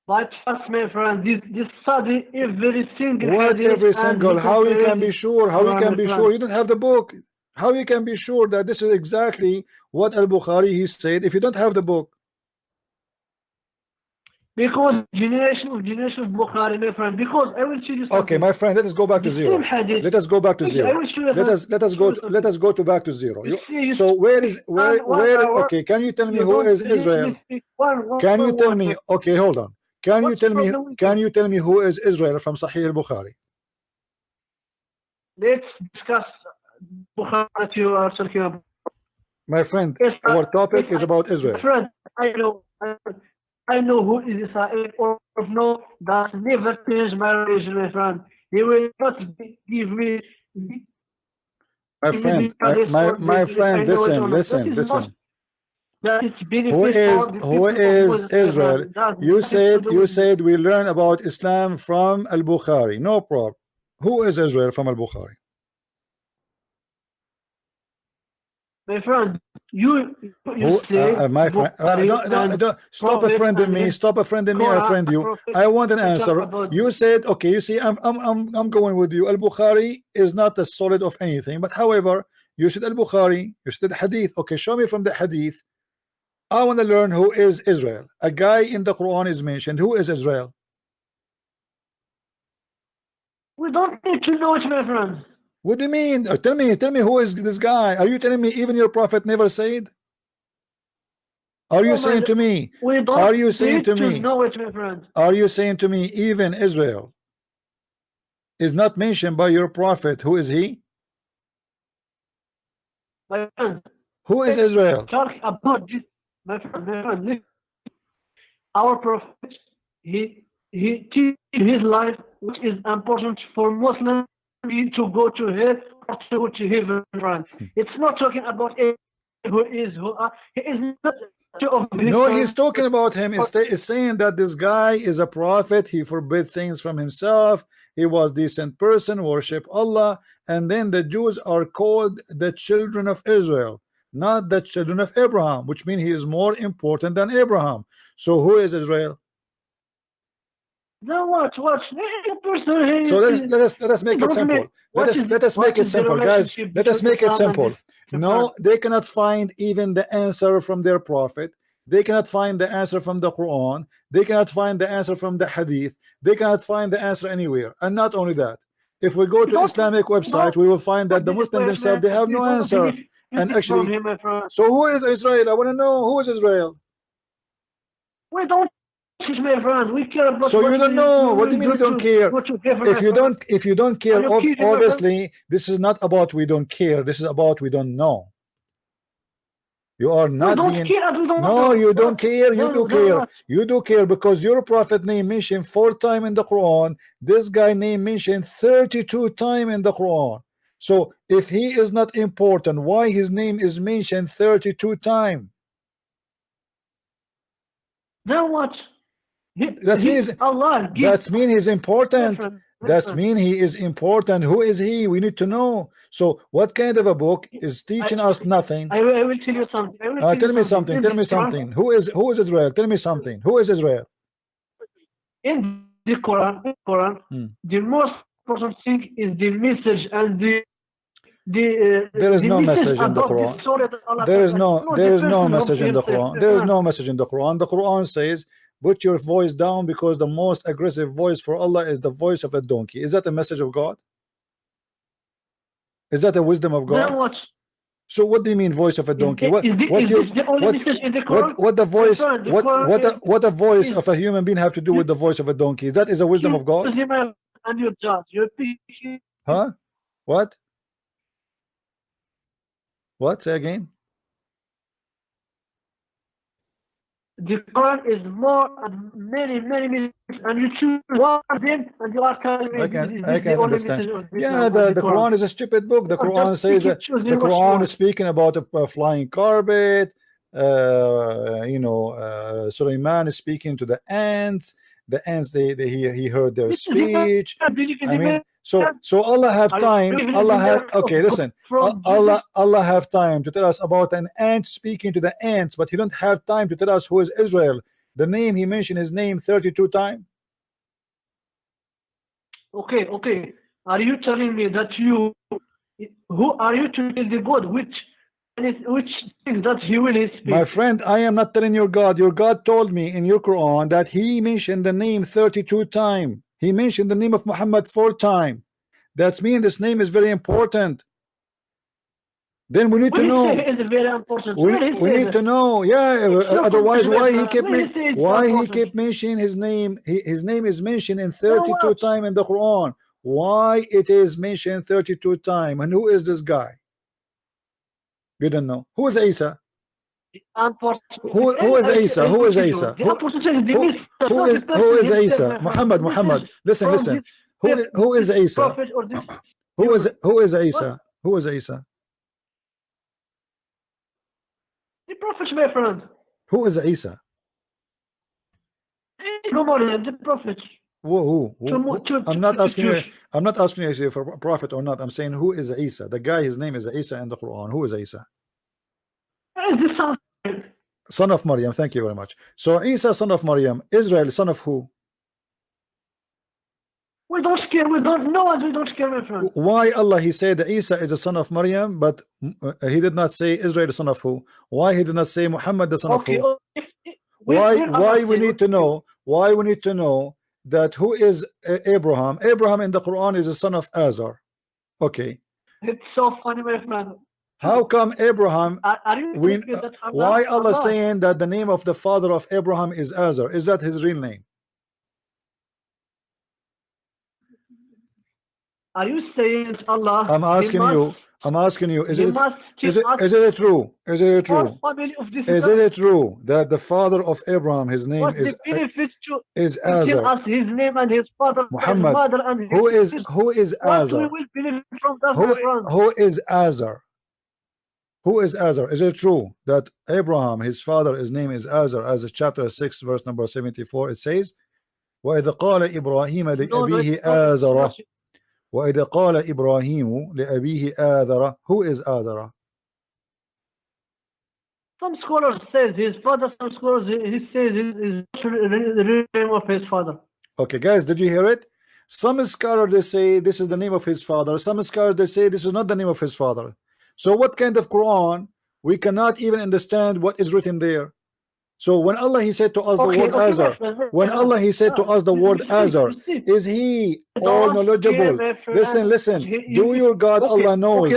But trust me, friend, this study every single. What every single? How you can be sure? How you can be sure? You don't have the book. How you can be sure that this is exactly what al-Bukhari he said if you don't have the book? Because generation of Bukhari, my friend. Because I will show you something. Okay, my friend, let us go back to zero. Let us go back to zero. Let us go back to zero. So where? Okay, can you tell me who is Israel? Can you tell me? Okay, hold on. Can you tell me who is Israel from Sahih al-Bukhari? Let's discuss Bukhari that you are talking about. My friend, our topic is about Israel. Friend, I know who is Israel or no, that never change my religion, my friend. He will not give me. My friend, listen. Who is Israel? You said we learn about Islam from al-Bukhari. No problem. Who is Israel from al-Bukhari? My friend, you Who, say my friend, don't stop Prophet offending me. and Stop offending me. I Quran, friend you. Prophet, I want an we talk answer. about You said okay. You see, I'm going with you. Al Bukhari is not a solid of anything, but however, you said Al Bukhari, you said Hadith. Okay, show me from the Hadith. I want to learn who is Israel. A guy in the Quran is mentioned. Who is Israel? we don't need to know it, my friend. What do you mean? Tell me who is this guy? Are you telling me even your prophet never said? Are you saying to me? We don't Are you saying need to me? know it, my friend. Are you saying to me even Israel is not mentioned by your prophet? Who is he? My friend, Who is Israel? talk about this, my friend, listen. Our prophet, he teach his life, which is important for Muslims to go to hell or to go to heaven, friend. It's not talking about who is he is not No, he's talking about him. It's saying that this guy is a prophet. He forbid things from himself. He was decent person, worship Allah, and then the Jews are called the children of Israel, not the children of Abraham, which means he is more important than Abraham. So who is Israel? No, what? So let us make it simple. Let us make it simple, guys. Let us make it simple. No, they cannot find even the answer from their prophet. They cannot find the answer from the Quran. They cannot find the answer from the Hadith. They cannot find the answer anywhere. And not only that, if we go to Islamic website, we will find that the Muslims themselves, they have no answer. And actually, so who is Israel? I want to know who is Israel. We don't, my friend. We care about. So you don't know. What do you mean you don't care? If you don't care, obviously this is not about we don't care. This is about we don't know. You are not being. No, you don't care. You do care. You do care because your prophet name mentioned 4 times in the Quran. This guy name mentioned 32 times in the Quran. So if he is not important, why his name is mentioned 32 times? Then what? That means Allah. That means he's important. That means he is important. Who is he? We need to know. So what kind of a book is teaching us nothing? I will tell you something. Tell me something. Tell me something. Who is Israel? Tell me something. Who is Israel? In the Quran, the most important thing is the message and there is no message in the Quran. There is no message in the Quran. There is no message in the Quran. The Quran says, put your voice down because the most aggressive voice for Allah is the voice of a donkey. Is that a message of God? Is that a wisdom of God? Then what? So what do you mean voice of a donkey? What the voice of a human being have to do with the voice of a donkey? That is a wisdom of God? And your judge. Huh? What? What? Say again. The Quran is more many and you choose one of them and you are telling me I can understand. Yeah, the Quran is a stupid book. The Quran says that the Quran is speaking about a flying carpet. Sulaiman is speaking to the ants. The ants, he heard their speech. I mean, so Allah have time. Allah have listen. Allah have time to tell us about an ant speaking to the ants, but he don't have time to tell us who is Israel. The name he mentioned his name 32 times. Okay. Are you telling me that who are you to tell the God which things that he will speak? My friend, I am not telling your God. Your God told me in your Quran that he mentioned the name 32 times. He mentioned the name of Muhammad 4 times. That means this name is very important. Then we need to know. Is very important. We need to know. Yeah. Otherwise, why he kept mentioning his name? His name is mentioned in 32 times in the Quran. Why it is mentioned 32 times? And who is this guy? You don't know. Who is Isa? Who is Isa? Who is Isa? Who is Isa? Muhammad. Listen. Who is Isa? Who is Isa? Who is Isa? The prophet, my friend. Who is Isa? The prophet. Who? I'm not asking you if you're a prophet or not. I'm saying who is Isa? The guy, his name is Isa in the Quran. Who is Isa? is the son? Son of Maryam. Thank you very much. So Isa, son of Maryam. Israel, son of who? We don't care. We don't know, and we don't care, my friend. Why Allah he said that Isa is the son of Maryam, but he did not say Israel the son of who? Why he did not say Muhammad the son of who? Why we need to know? Why we need to know that who is Abraham? Abraham in the Quran is the son of Azar. Okay. It's so funny, my friend. How come Abraham? We, why Allah saying that the name of the father of Abraham is Azar? Is that his real name? Are you saying Allah? I'm asking you. I'm asking you. Is it true? Is it true? Is it true that the father of Abraham, his name is Azar? His name and his father, Muhammad. His mother and his who is Azar? We will believe from that, who is Azar? Who is Azar? Is it true that Abraham, his father, his name is Azar? As chapter 6, verse number 74, it says, وَإِذَا قَالَ إِبْرَاهِيمَ لِأَبِيهِ آزَرَ وَإِذَا قَالَ إِبْرَاهِيمُ لِأَبِيهِ آذَرَ. Who is Azara? Some scholars says his father, some scholars he says is the name of his father. Okay, guys, did you hear it? Some scholars they say this is the name of his father. Some scholars they say this is not the name of his father. So what kind of Quran? We cannot even understand what is written there. So when Allah he said to us the word Azar, when Allah he said to us the word Azar, is he all knowledgeable? Listen, do your God Allah knows?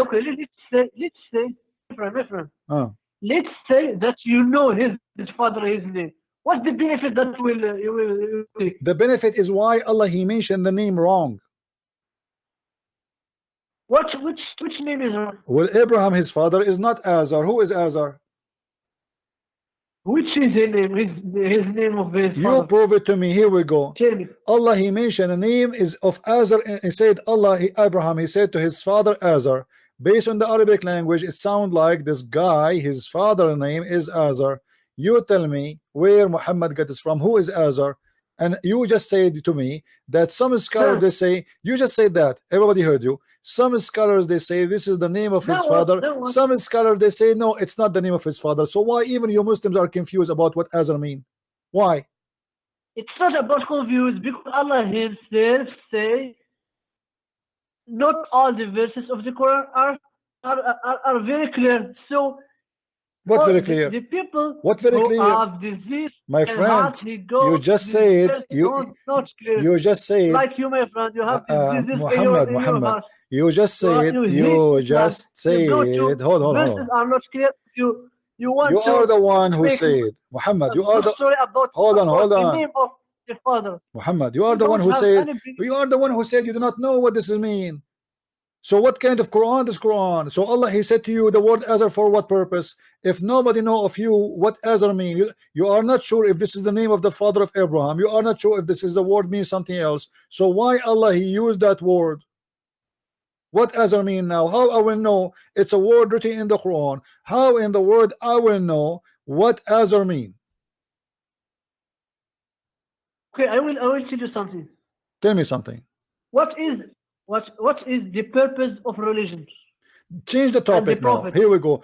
Let's say that you know his father, his name. What's the benefit that you will take? The benefit is why Allah he mentioned the name wrong. Which name is wrong? Well, Abraham his father is not Azar. Who is Azar? Which is his name? His name of his father. You prove it to me. Here we go. Tell me. Allah he mentioned the name is of Azar. He said Abraham he said to his father Azar. Based on the Arabic language, it sounds like this guy, his father name is Azar. You tell me where Muhammad got this from. Who is Azar? And you just said to me that some scholars they say, you just said that, everybody heard you. Some scholars they say this is the name of his father. Some scholars they say no, it's not the name of his father. So why even you Muslims are confused about what Azar mean? Why? It's not about confused, because Allah himself say not all the verses of the Quran are very clear. So what very clear? The people what very who clear? have disease, my friend, you just said you just said like you, my friend, you have disease Muhammad, in your heart. You just said you just said hold on. Are not clear. You want you to are the one who said Muhammad. You are the story about hold on. The name of the father. Muhammad, you are the one who said you do not know what this mean. So what kind of Quran is Quran? So Allah he said to you the word Azar for what purpose? If nobody know of you what Azar mean, you are not sure if this is the name of the father of Abraham. You are not sure if this is the word means something else. So why Allah he used that word? What Azar mean now? How I will know it's a word written in the Quran? How in the word I will know what Azar mean? Okay, I will tell you something. Tell me something. What is the purpose of religion? Change the topic now. Here we go.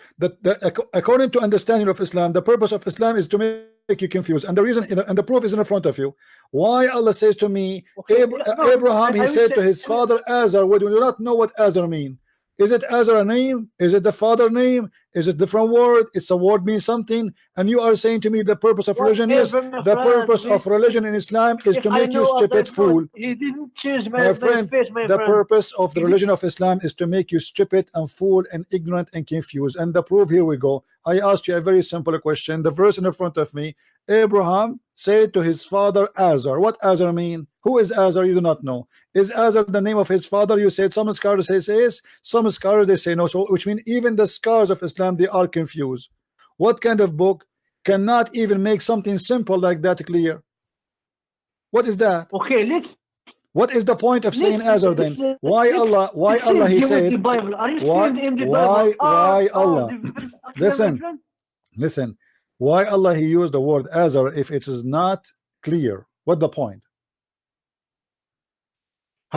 According to understanding of Islam, the purpose of Islam is to make you confused, and the reason and the proof is in front of you. Why Allah says to me, Abraham he said to his father Azar, we do not know what Azar mean. Is it Azar a name? Is it the father name? Is it different word? It's a word means something, and you are saying to me the purpose of religion is the purpose of religion in Islam is to make you stupid fool. He didn't change my friend. The purpose of the religion of Islam is to make you stupid and fool and ignorant and confused. And the proof, here we go. I asked you a very simple question. The verse in front of me, Abraham said to his father Azar. What Azar mean? Who is Azar? You do not know. Is Azar the name of his father? You said some scholars say yes, some scholars they say no. So which means even the scholars of Islam they are confused. What kind of book cannot even make something simple like that clear? What is that? Okay, what is the point of saying Azar then? Why Allah he said why Allah listen why Allah he used the word Azar if it is not clear? What the point?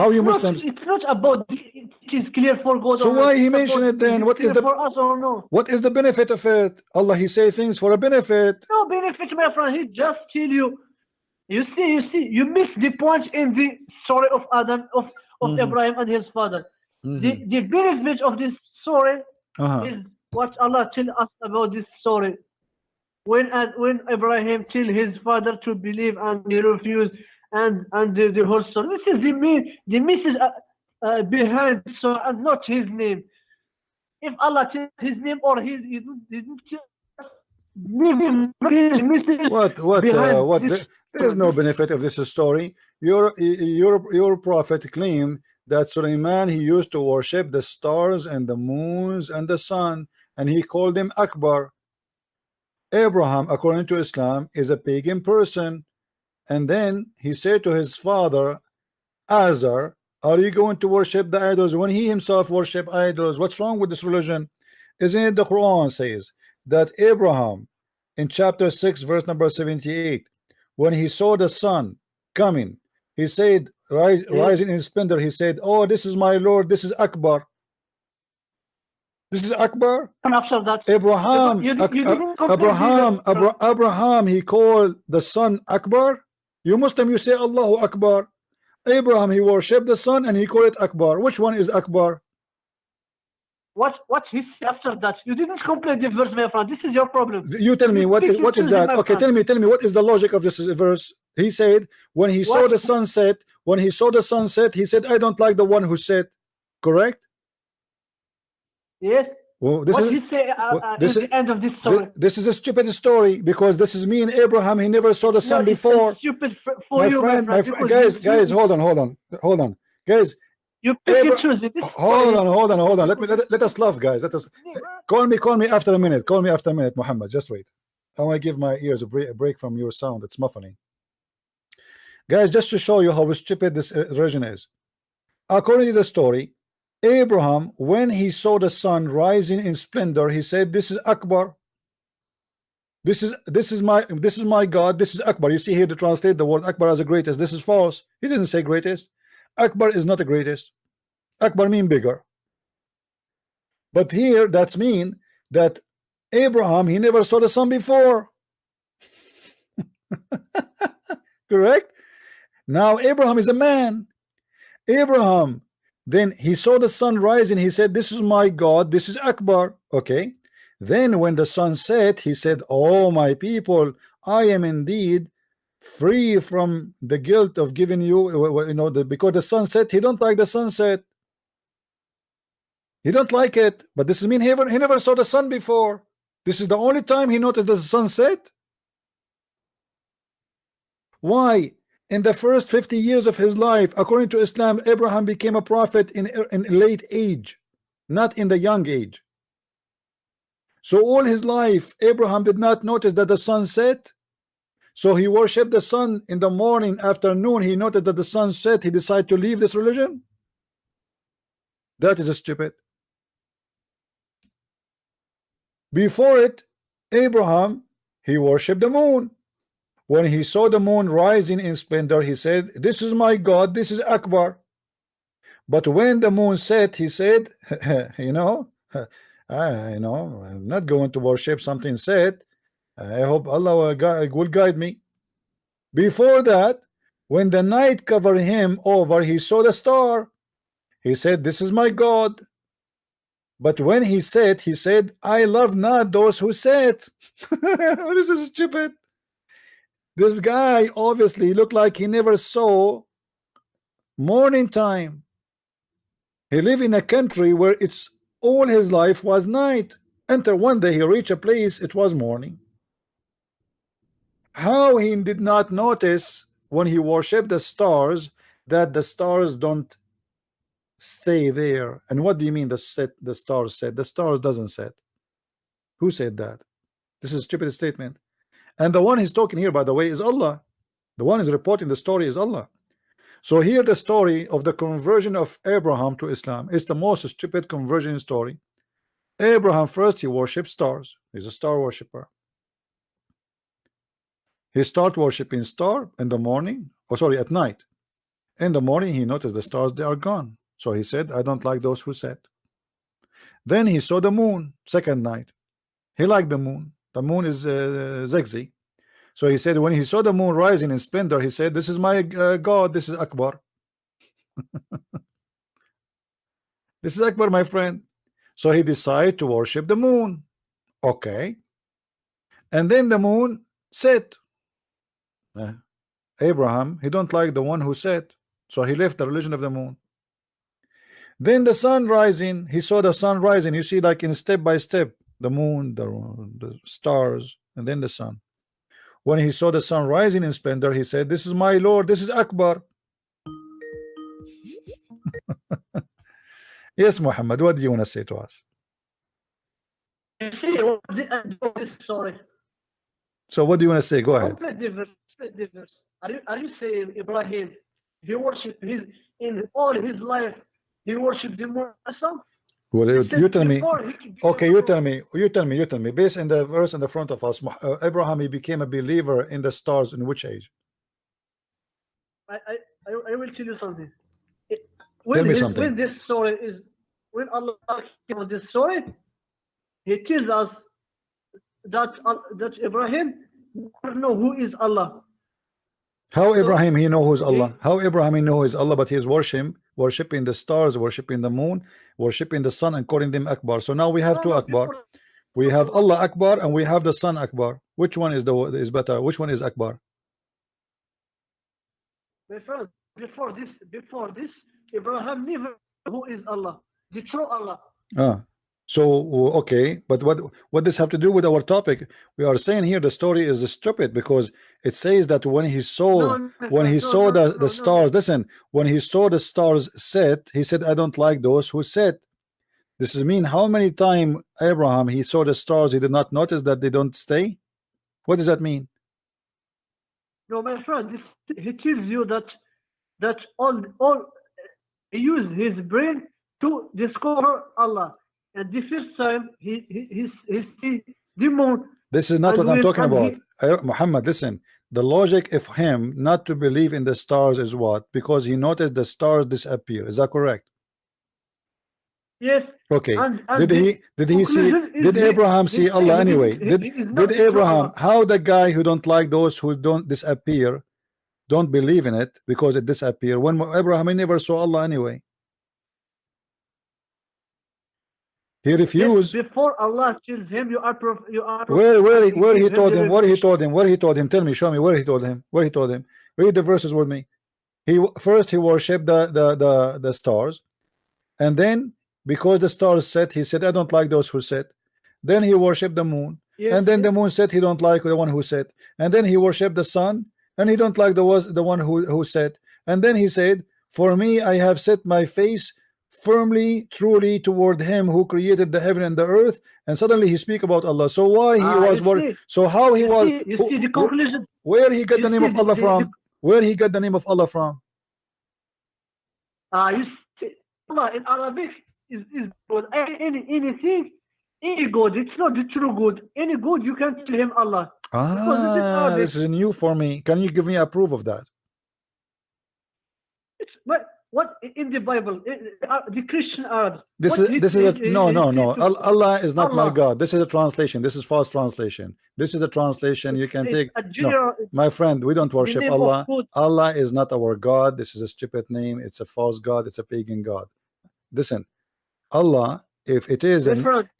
How you Muslims? It's not about it is clear for God. So why he mentioned it then? What is the for us or no? What is the benefit of it? Allah, he say things for a benefit. No benefit, my friend. He just tell you. You see, you miss the point in the story of Adam, of Abraham and his father. The benefit of this story is what Allah tell us about this story. When Abraham tell his father to believe and he refused, and the whole story. This is the message behind the story, and not his name. If Allah tells his name or he didn't what? There's no benefit of this story. Your prophet claimed that Sulaiman, he used to worship the stars and the moons and the sun, and he called them Akbar. Abraham, according to Islam, is a pagan person, and then he said to his father Azar, are you going to worship the idols when he himself worship idols? What's wrong with this religion? Isn't it the Quran says that Abraham in chapter 6 verse number 78, when he saw the sun coming, he said, rising in splendor, he said, oh, this is my Lord, this is Akbar. This is Akbar. And after that, Abraham, he called the sun Akbar. You Muslim, you say Allahu Akbar. Abraham, he worshipped the sun and he called it Akbar. Which one is Akbar? What he said after that? You didn't complete the verse, my friend. This is your problem. You tell me what is that? Okay, tell me what is the logic of this verse? He said when he saw the sunset, he said, I don't like the one who set. Correct? Yes. Well, this is the end of this story. This is a stupid story, because this is me and Abraham. He never saw the sun before. Stupid for my you, friend, guys, hold on, guys. You pick and choose it. Hold on. Let us love, guys. Let us call me after a minute. Call me after a minute, Muhammad. Just wait. I want to give my ears a break from your sound. It's muffling. Guys, just to show you how stupid this religion is. According to the story, Abraham, when he saw the sun rising in splendor, he said, this is Akbar. This is my God. This is Akbar. You see here to translate the word Akbar as the greatest. This is false. He didn't say greatest. Akbar is not the greatest. Akbar mean bigger. But here that's mean that Abraham, he never saw the sun before. Correct? Now Abraham is a man. Abraham, then he saw the sun rising, he said, this is my God, this is Akbar. Okay. Then when the sun set, he said, oh my people, I am indeed free from the guilt of giving you, because the sunset, he don't like the sunset. He don't like it. But this is mean he never saw the sun before. This is the only time he noticed the sunset. Why? In the first 50 years of his life, according to Islam, Abraham became a prophet in late age, not in the young age. So all his life, Abraham did not notice that the sun set. So he worshipped the sun in the morning, afternoon. He noted that the sun set. He decided to leave this religion. That is stupid. Before it, Abraham, he worshipped the moon. When he saw the moon rising in splendor, he said, this is my God, this is Akbar. But when the moon set, he said, I'm not going to worship something set. I hope Allah will guide me. Before that, when the night covered him over, he saw the star. He said, this is my God. But when he set, he said, I love not those who set. This is stupid. This guy obviously looked like he never saw morning time. He lived in a country where it's all his life was night. Until one day he reached a place, it was morning. How he did not notice when he worshipped the stars that the stars don't stay there? And what do you mean the stars set? The stars doesn't set. Who said that? This is a stupid statement. And the one he's talking here, by the way, is Allah. The one who's reporting the story is Allah. So here the story of the conversion of Abraham to Islam is the most stupid conversion story. Abraham first, he worshipped stars. He's a star worshipper. He start worshiping star in the morning, at night. In the morning, he noticed the stars, they are gone. So he said, I don't like those who set. Then he saw the moon, second night. He liked the moon. The moon is zigzag. So he said, when he saw the moon rising in splendor, he said, this is my God, this is Akbar. This is Akbar, my friend. So he decided to worship the moon. Okay. And then the moon set. Abraham, he don't like the one who set. So he left the religion of the moon. Then the sun rising, he saw the sun rising. You see, like in step by step, the moon, the stars, and then the sun. When he saw the sun rising in splendor, he said, this is my Lord, this is Akbar. Yes, Muhammad, what do you want to say to us? You see, what the end of this story? So what do you want to say? Go ahead. The verse. Are you saying Ibrahim, he worshipped in all his life, he worshipped the moon and sun? Well, you tell me. Okay, you tell me. Based on the verse in the front of us, Abraham, he became a believer in the stars in which age? I will tell you something. Tell me something. When this story is, when Allah came on this story, He tells us that Ibrahim never know who is Allah. How Abraham he know who's Allah? How Abraham he know who is Allah, but he is worshiping the stars, worshiping the moon, worshiping the sun, and calling them Akbar. So now we have two Akbar. We have Allah Akbar and we have the Sun Akbar. Which one is better? Which one is Akbar? My friend, before this, Ibrahim never knew who is Allah, the true Allah. So okay, but what does have to do with our topic? We are saying here the story is stupid because it says that when he saw the stars, listen, when he saw the stars set, he said, I don't like those who set. This is mean how many times Abraham he saw the stars, he did not notice that they don't stay? What does that mean? No, my friend, he tells you that all he used his brain to discover Allah. And the first time he see the moon. This is not what I'm talking about. Muhammad, listen. The logic of him not to believe in the stars is what? Because he noticed the stars disappear. Is that correct? Yes. Okay. Did Abraham see Allah anyway? Did Abraham, how the guy who don't like those who don't disappear, don't believe in it because it disappear, when Abraham he never saw Allah anyway? He refused. Before Allah tells him, you are where he told him? What he told him? Tell me, show me where he told him. Read the verses with me. First he worshipped the stars, and then because the stars set, he said, I don't like those who set. Then he worshipped the moon, and then the moon said he don't like the one who set, and then he worshipped the sun, and he don't like the one who set, and then he said, for me I have set my face firmly, truly toward him who created the heaven and the earth, and suddenly he speak about Allah. So why he was worried? So how he was? You see the conclusion. Where he got the name of Allah from? Where he got the name of Allah from? You see, Allah in Arabic is good. Anything, any good. It's not the true good. Any good you can tell him Allah. This is new for me. Can you give me a proof of that? But what in the Bible, the Christian Arabs? No. Allah is not my God. This is a translation. This is false translation. This is a translation you can take. No, my friend, we don't worship Allah. Allah is not our God. This is a stupid name. It's a false God. It's a pagan God. Listen, Allah, if it is,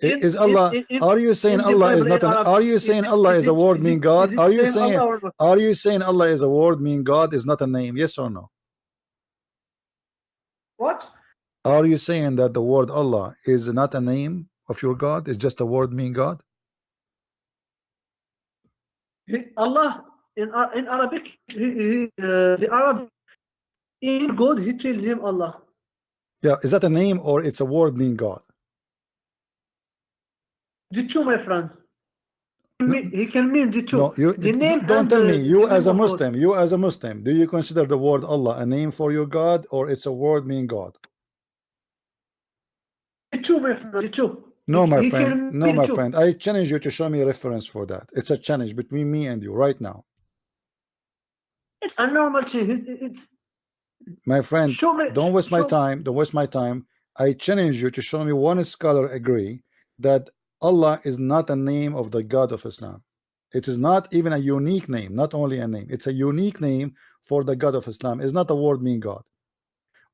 is Allah? Are you saying Allah is not? Are you saying Allah is a word mean God? Are you saying Allah is a word mean God is not a name? Yes or no? What? Are you saying that the word Allah is not a name of your God? It's just a word mean God? Allah in Arabic, the Arab in God, he tells him Allah. Yeah, is that a name or it's a word mean God? The two, my friend. He can mean the two. No, don't tell me. You as a Muslim, do you consider the word Allah a name for your God or it's a word mean God? The two, my friend. The two. No, my friend. No, my friend. I challenge you to show me a reference for that. It's a challenge between me and you right now. It's a normal thing. My friend, Show me. don't waste my time. Don't waste my time. I challenge you to show me one scholar agree that Allah is not a name of the God of Islam. It is not even a unique name, not only a name. It's a unique name for the God of Islam. It's not a word mean God.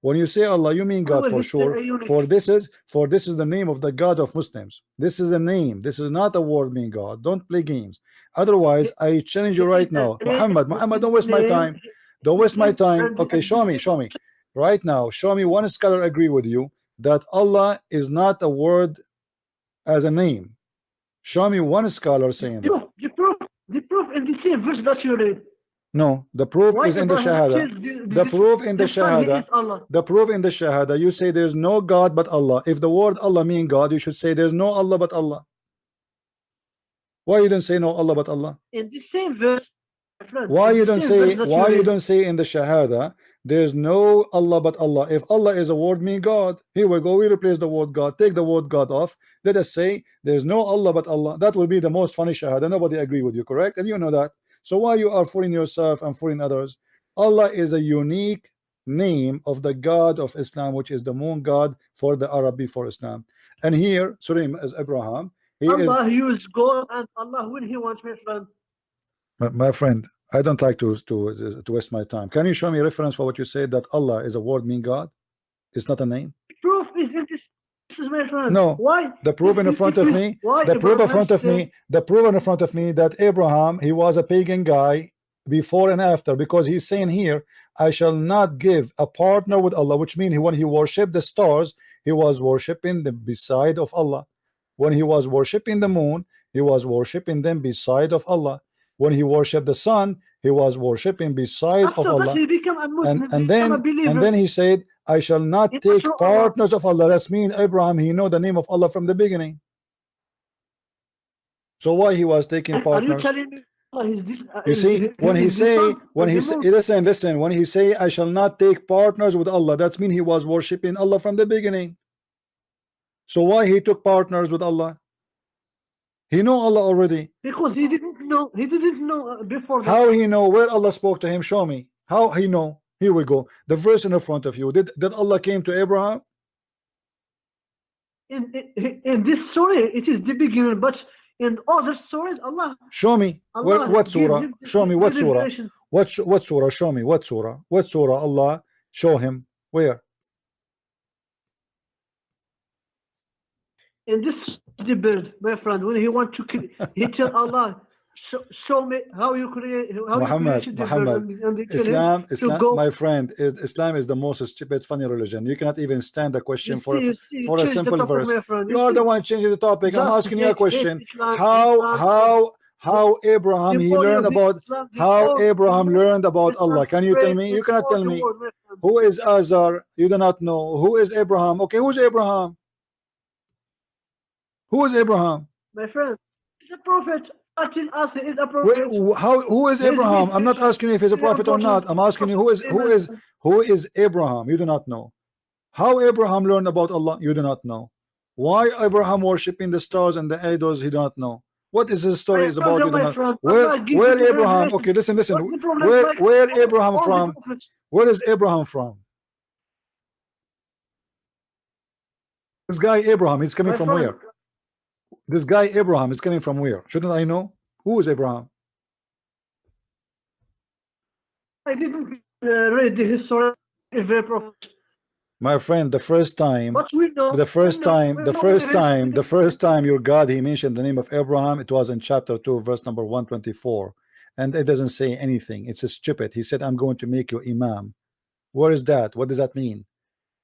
When you say Allah, you mean God for sure. For this is the name of the God of Muslims. This is a name. This is not a word mean God. Don't play games. Otherwise, I challenge you right now, Muhammad. Muhammad, don't waste my time. Don't waste my time. Okay, show me. Right now, show me one scholar agree with you that Allah is not a word as a name. Show me one scholar saying that. The proof in the same verse that you read. No, the proof is in the Shahada. The proof in the Shahada. The proof in the Shahada. You say there's no God but Allah. If the word Allah mean God, you should say there's no Allah but Allah. Why you don't say no Allah but Allah? In the same verse. Why you don't say in the Shahada there's no Allah but Allah? If Allah is a word mean God, here we go, we replace the word God, take the word God off, let us say there's no Allah but Allah. That will be the most funny Shahada. Nobody agree with you, correct? And you know that. So why you are fooling yourself and fooling others? Allah is a unique name of the God of Islam, which is the moon God for the Arabic for Islam. And here Suraim is Abraham. Allah used God and Allah when he wants, my friend. My friend, I don't like to waste my time. Can you show me a reference for what you said that Allah is a word mean God? It's not a name. Proof is in this, my friend. No. Why? The proof in front of me. The proof in front of me. The proof in front of me that Abraham, he was a pagan guy before and after, because he's saying here, I shall not give a partner with Allah, which means when he worshipped the stars, he was worshipping them beside of Allah. When he was worshipping the moon, he was worshipping them beside of Allah. When he worshipped the sun, he was worshipping beside of Allah. And then he said, I shall not take partners of Allah. That means Abraham, he know the name of Allah from the beginning. So why he was taking partners? You see, when he say, listen, when he say, I shall not take partners with Allah, that means he was worshipping Allah from the beginning. So why he took partners with Allah? He know Allah already. Because he didn't know before that. How he know? Where Allah spoke to him? Show me. How he know? Here we go. The verse in the front of you. Did Allah came to Abraham? In this story, it is the beginning, but in other stories, Allah. Show me. What surah? Show me what surah. What surah? Show me what surah. What surah Allah show him? Where? In this the bird, my friend, when he want to kill, he tell Allah, show me how you create. Muhammad, Islam, my friend, Islam is the most stupid, funny religion. You cannot even stand a question for a simple verse. You are the one changing the topic. I'm asking you a question. How Abraham he learned about Abraham learned about Allah? Can you tell me? You cannot tell me. Who is Azar? You do not know. Who is Abraham? Okay, who's Abraham? Who is Abraham? My friend, he's a prophet. Until us, he is a prophet. Who is Abraham? I'm not asking you if he's a prophet or not. I'm asking you who is Abraham? You do not know. How Abraham learned about Allah? You do not know. Why Abraham worshiping the stars and the idols? He do not know. What is his story is about? You do not know. Where Abraham? Okay, listen. Where Abraham from? Where is Abraham from? This guy Abraham, he's coming from where? This guy Abraham is coming from where? Shouldn't I know? Who is Abraham? I didn't read the history of the prophet. My friend, the first time your God he mentioned the name of Abraham, it was in chapter 2, verse number 124, and it doesn't say anything. It's a stupid. He said, I'm going to make you imam. Where is that? What does that mean?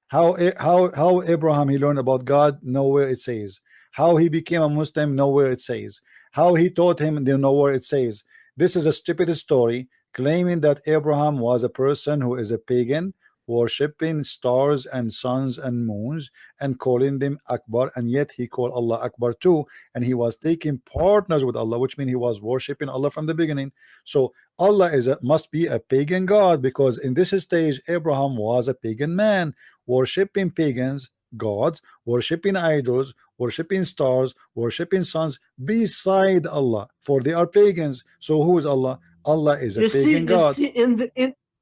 How Abraham he learned about God? Nowhere it says. How he became a Muslim? Nowhere it says. How he taught him? Nowhere it says. This is a stupid story claiming that Abraham was a person who is a pagan, worshipping stars and suns and moons and calling them Akbar, and yet he called Allah Akbar too, and he was taking partners with Allah, which means he was worshipping Allah from the beginning. So Allah must be a pagan God, because in this stage Abraham was a pagan man, worshipping pagans gods, worshipping idols, worshipping stars, worshipping suns beside Allah, for they are pagans. So who is Allah? Allah is a pagan God.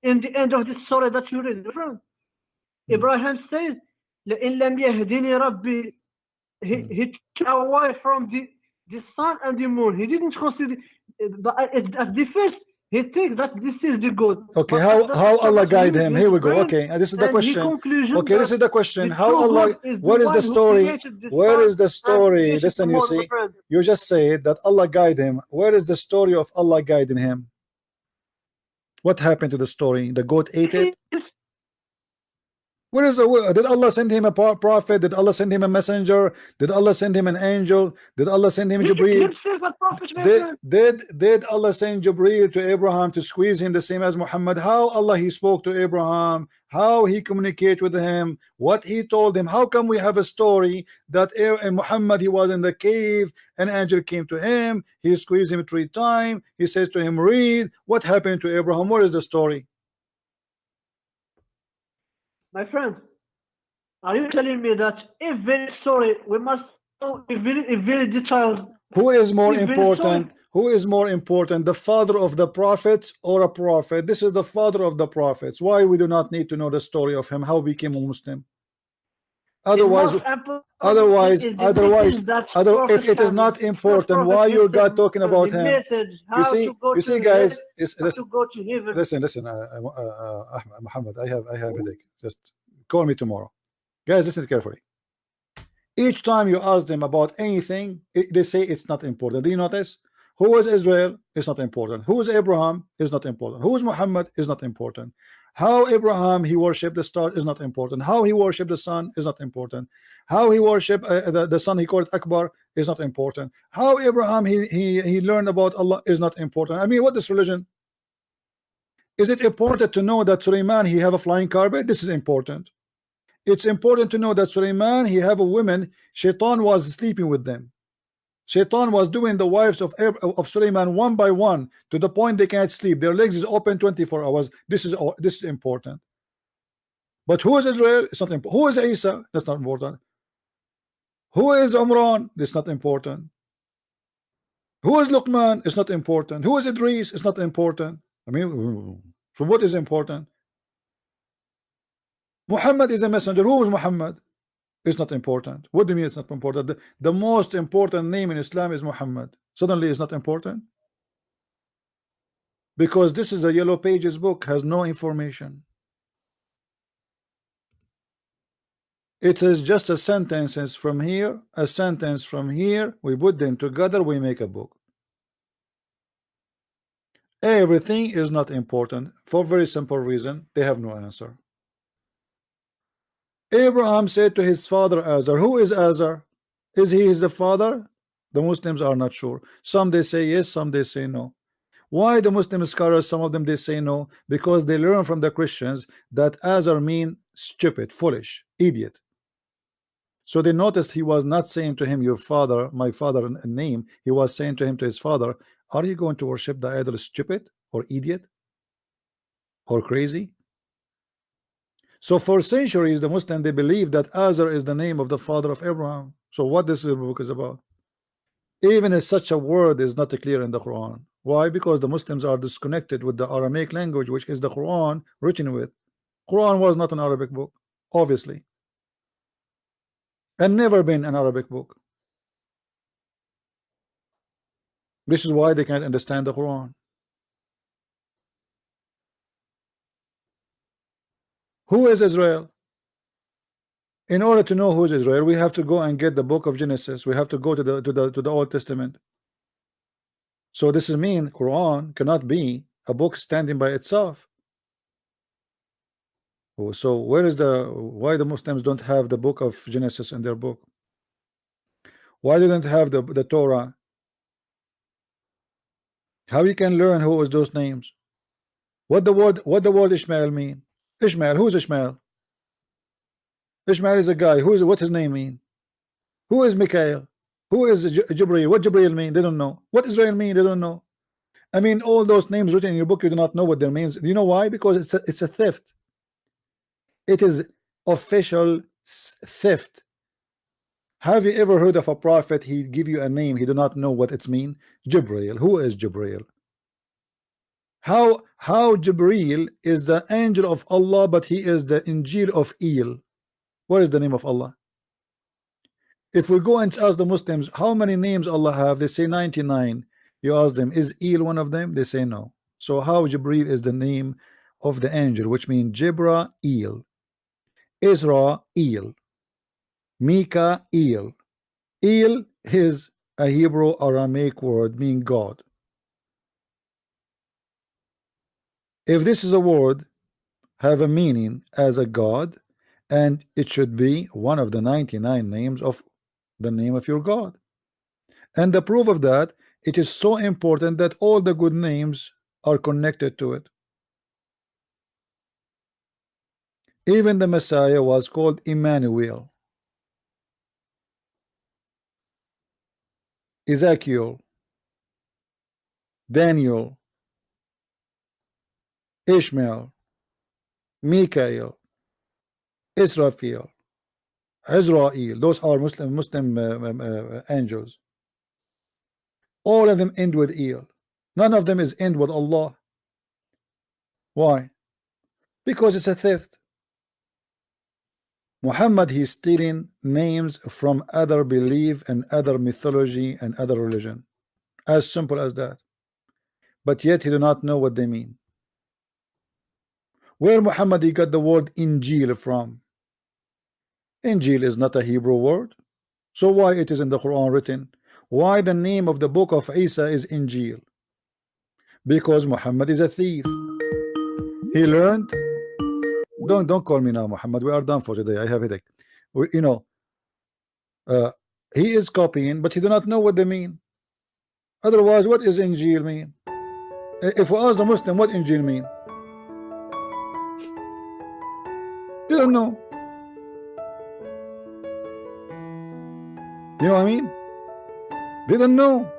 in the end of the story that you read, friend, Abraham says, لَإِن لَمْ يَهْدِنِي رَبِّي. He took away from the sun and the moon. He didn't consider, but at the first, he thinks that this is the good. Okay, But how Allah guide him? Here we go. brain, Okay, this is the and question. Conclusion Okay, this is the question. the How true Allah? God is Where the is the one who story? created the Where sun is the and story? created Listen, the you moon, see, my friend. you just said that Allah guide him. Where is the story of Allah guiding him? What happened to the story? The goat ate it. Where is the? Did Allah send him a prophet? Did Allah send him a messenger? Did Allah send him an angel? Did Allah send him Jibreel? Himself a prophet, my friend. Did Allah send Jibreel to Abraham to squeeze him the same as Muhammad? How Allah he spoke to Abraham? How he communicate with him? What he told him? How come we have a story that Muhammad he was in the cave, an angel came to him, he squeezed him 3 times, he says to him, read. What happened to Abraham? What is the story? My friend, are you telling me that every story we must know a very detailed? Who is more important? Who is more important, the father of the prophets or a prophet? This is the father of the prophets. Why we do not need to know the story of him, how he became a Muslim? Otherwise, if it is not important, why you got talking about him? You see, guys, listen, Muhammad, I have a headache. Just call me tomorrow. Guys, listen carefully. Each time you ask them about anything, they say it's not important. Do you notice? Who is Israel? Is not important. Who is Abraham? Is not important. Who is Muhammad? Is not important. How Abraham he worshipped the star is not important. How he worshipped the sun is not important. How he worshipped the sun he called Akbar is not important. How Abraham he learned about Allah is not important. I mean, what is religion? Is it important to know that Sulaiman he have a flying carpet? This is important. It's important to know that Sulaiman he have a woman. Shaitan was sleeping with them. Shaitan was doing the wives of Sulaiman one by one to the point they can't sleep. Their legs is open 24 hours. This is important. But who is Israel? It's not important. Who is Isa? That's not important. Who is Umran? It's not important. Who is Luqman? It's not important. Who is Idris? It's not important. I mean, so what is important? Muhammad is a messenger. Who is Muhammad? It's not important. What do you mean it's not important? The most important name in Islam is Muhammad. Suddenly it's not important? Because this is a yellow pages book, has no information. It is just a sentences from here, a sentence from here. We put them together, we make a book. Everything is not important for very simple reason. They have no answer. Abraham said to his father Azar. Who is Azar? Is he his father? The Muslims are not sure. Some they say yes, some they say no. Why the Muslim scholars, some of them they say no? Because they learn from the Christians that Azar mean stupid, foolish, idiot. So they noticed he was not saying to him, your father, my father name. He was saying to him, to his father, are you going to worship the idol stupid or idiot or crazy? So for centuries, the Muslim they believe that Azar is the name of the father of Abraham. So what this book is about? Even if such a word is not clear in the Quran. Why? Because the Muslims are disconnected with the Aramaic language, which is the Quran written with. Quran was not an Arabic book, obviously, and never been an Arabic book. This is why they can't understand the Quran. Who is Israel? In order to know who is Israel, we have to go and get the book of Genesis. We have to go to the Old Testament. So this is mean Quran cannot be a book standing by itself. So where is why the Muslims don't have the book of Genesis in their book? Why they don't have the Torah? How you can learn who is those names? What the word Ishmael mean? Ishmael, who is Ishmael? Ishmael is a guy. What his name mean? Who is Mikhail? Who is Jibreel? What Jibreel mean? They don't know. What Israel mean? They don't know. I mean, all those names written in your book, you do not know what their means. Do you know why? Because it's a theft. It is official theft. Have you ever heard of a prophet? He give you a name, he do not know what it's mean. Jibreel. Who is Jibreel? How Jibreel is the angel of Allah, but he is the Injil of Eel? What is the name of Allah? If we go and ask the Muslims how many names Allah have, they say 99. You ask them, is Eel one of them? They say no. So how Jibreel is the name of the angel, which means Jibreel, Israel, Mikael. El is a Hebrew Aramaic word meaning God. If this is a word have a meaning as a God, and it should be one of the 99 names of the name of your God. And the proof of that, it is so important that all the good names are connected to it. Even the Messiah was called Emmanuel, Ezekiel, Daniel, Ishmael, Mikael, Israfil, Israel. Those are Muslim angels. All of them end with El. None of them is end with Allah. Why? Because it's a theft. Muhammad, he's stealing names from other belief and other mythology and other religion. As simple as that. But yet he do not know what they mean. Where Muhammad he got the word Injil from? Injil is not a Hebrew word. So why it is in the Quran written? Why the name of the book of Isa is Injil? Because Muhammad is a thief. He learned. Don't call me now, Muhammad. We are done for today. I have a headache. He is copying, but he do not know what they mean. Otherwise, what is Injil mean? If we ask the Muslim what Injil mean, they don't know. You know what I mean? They don't know.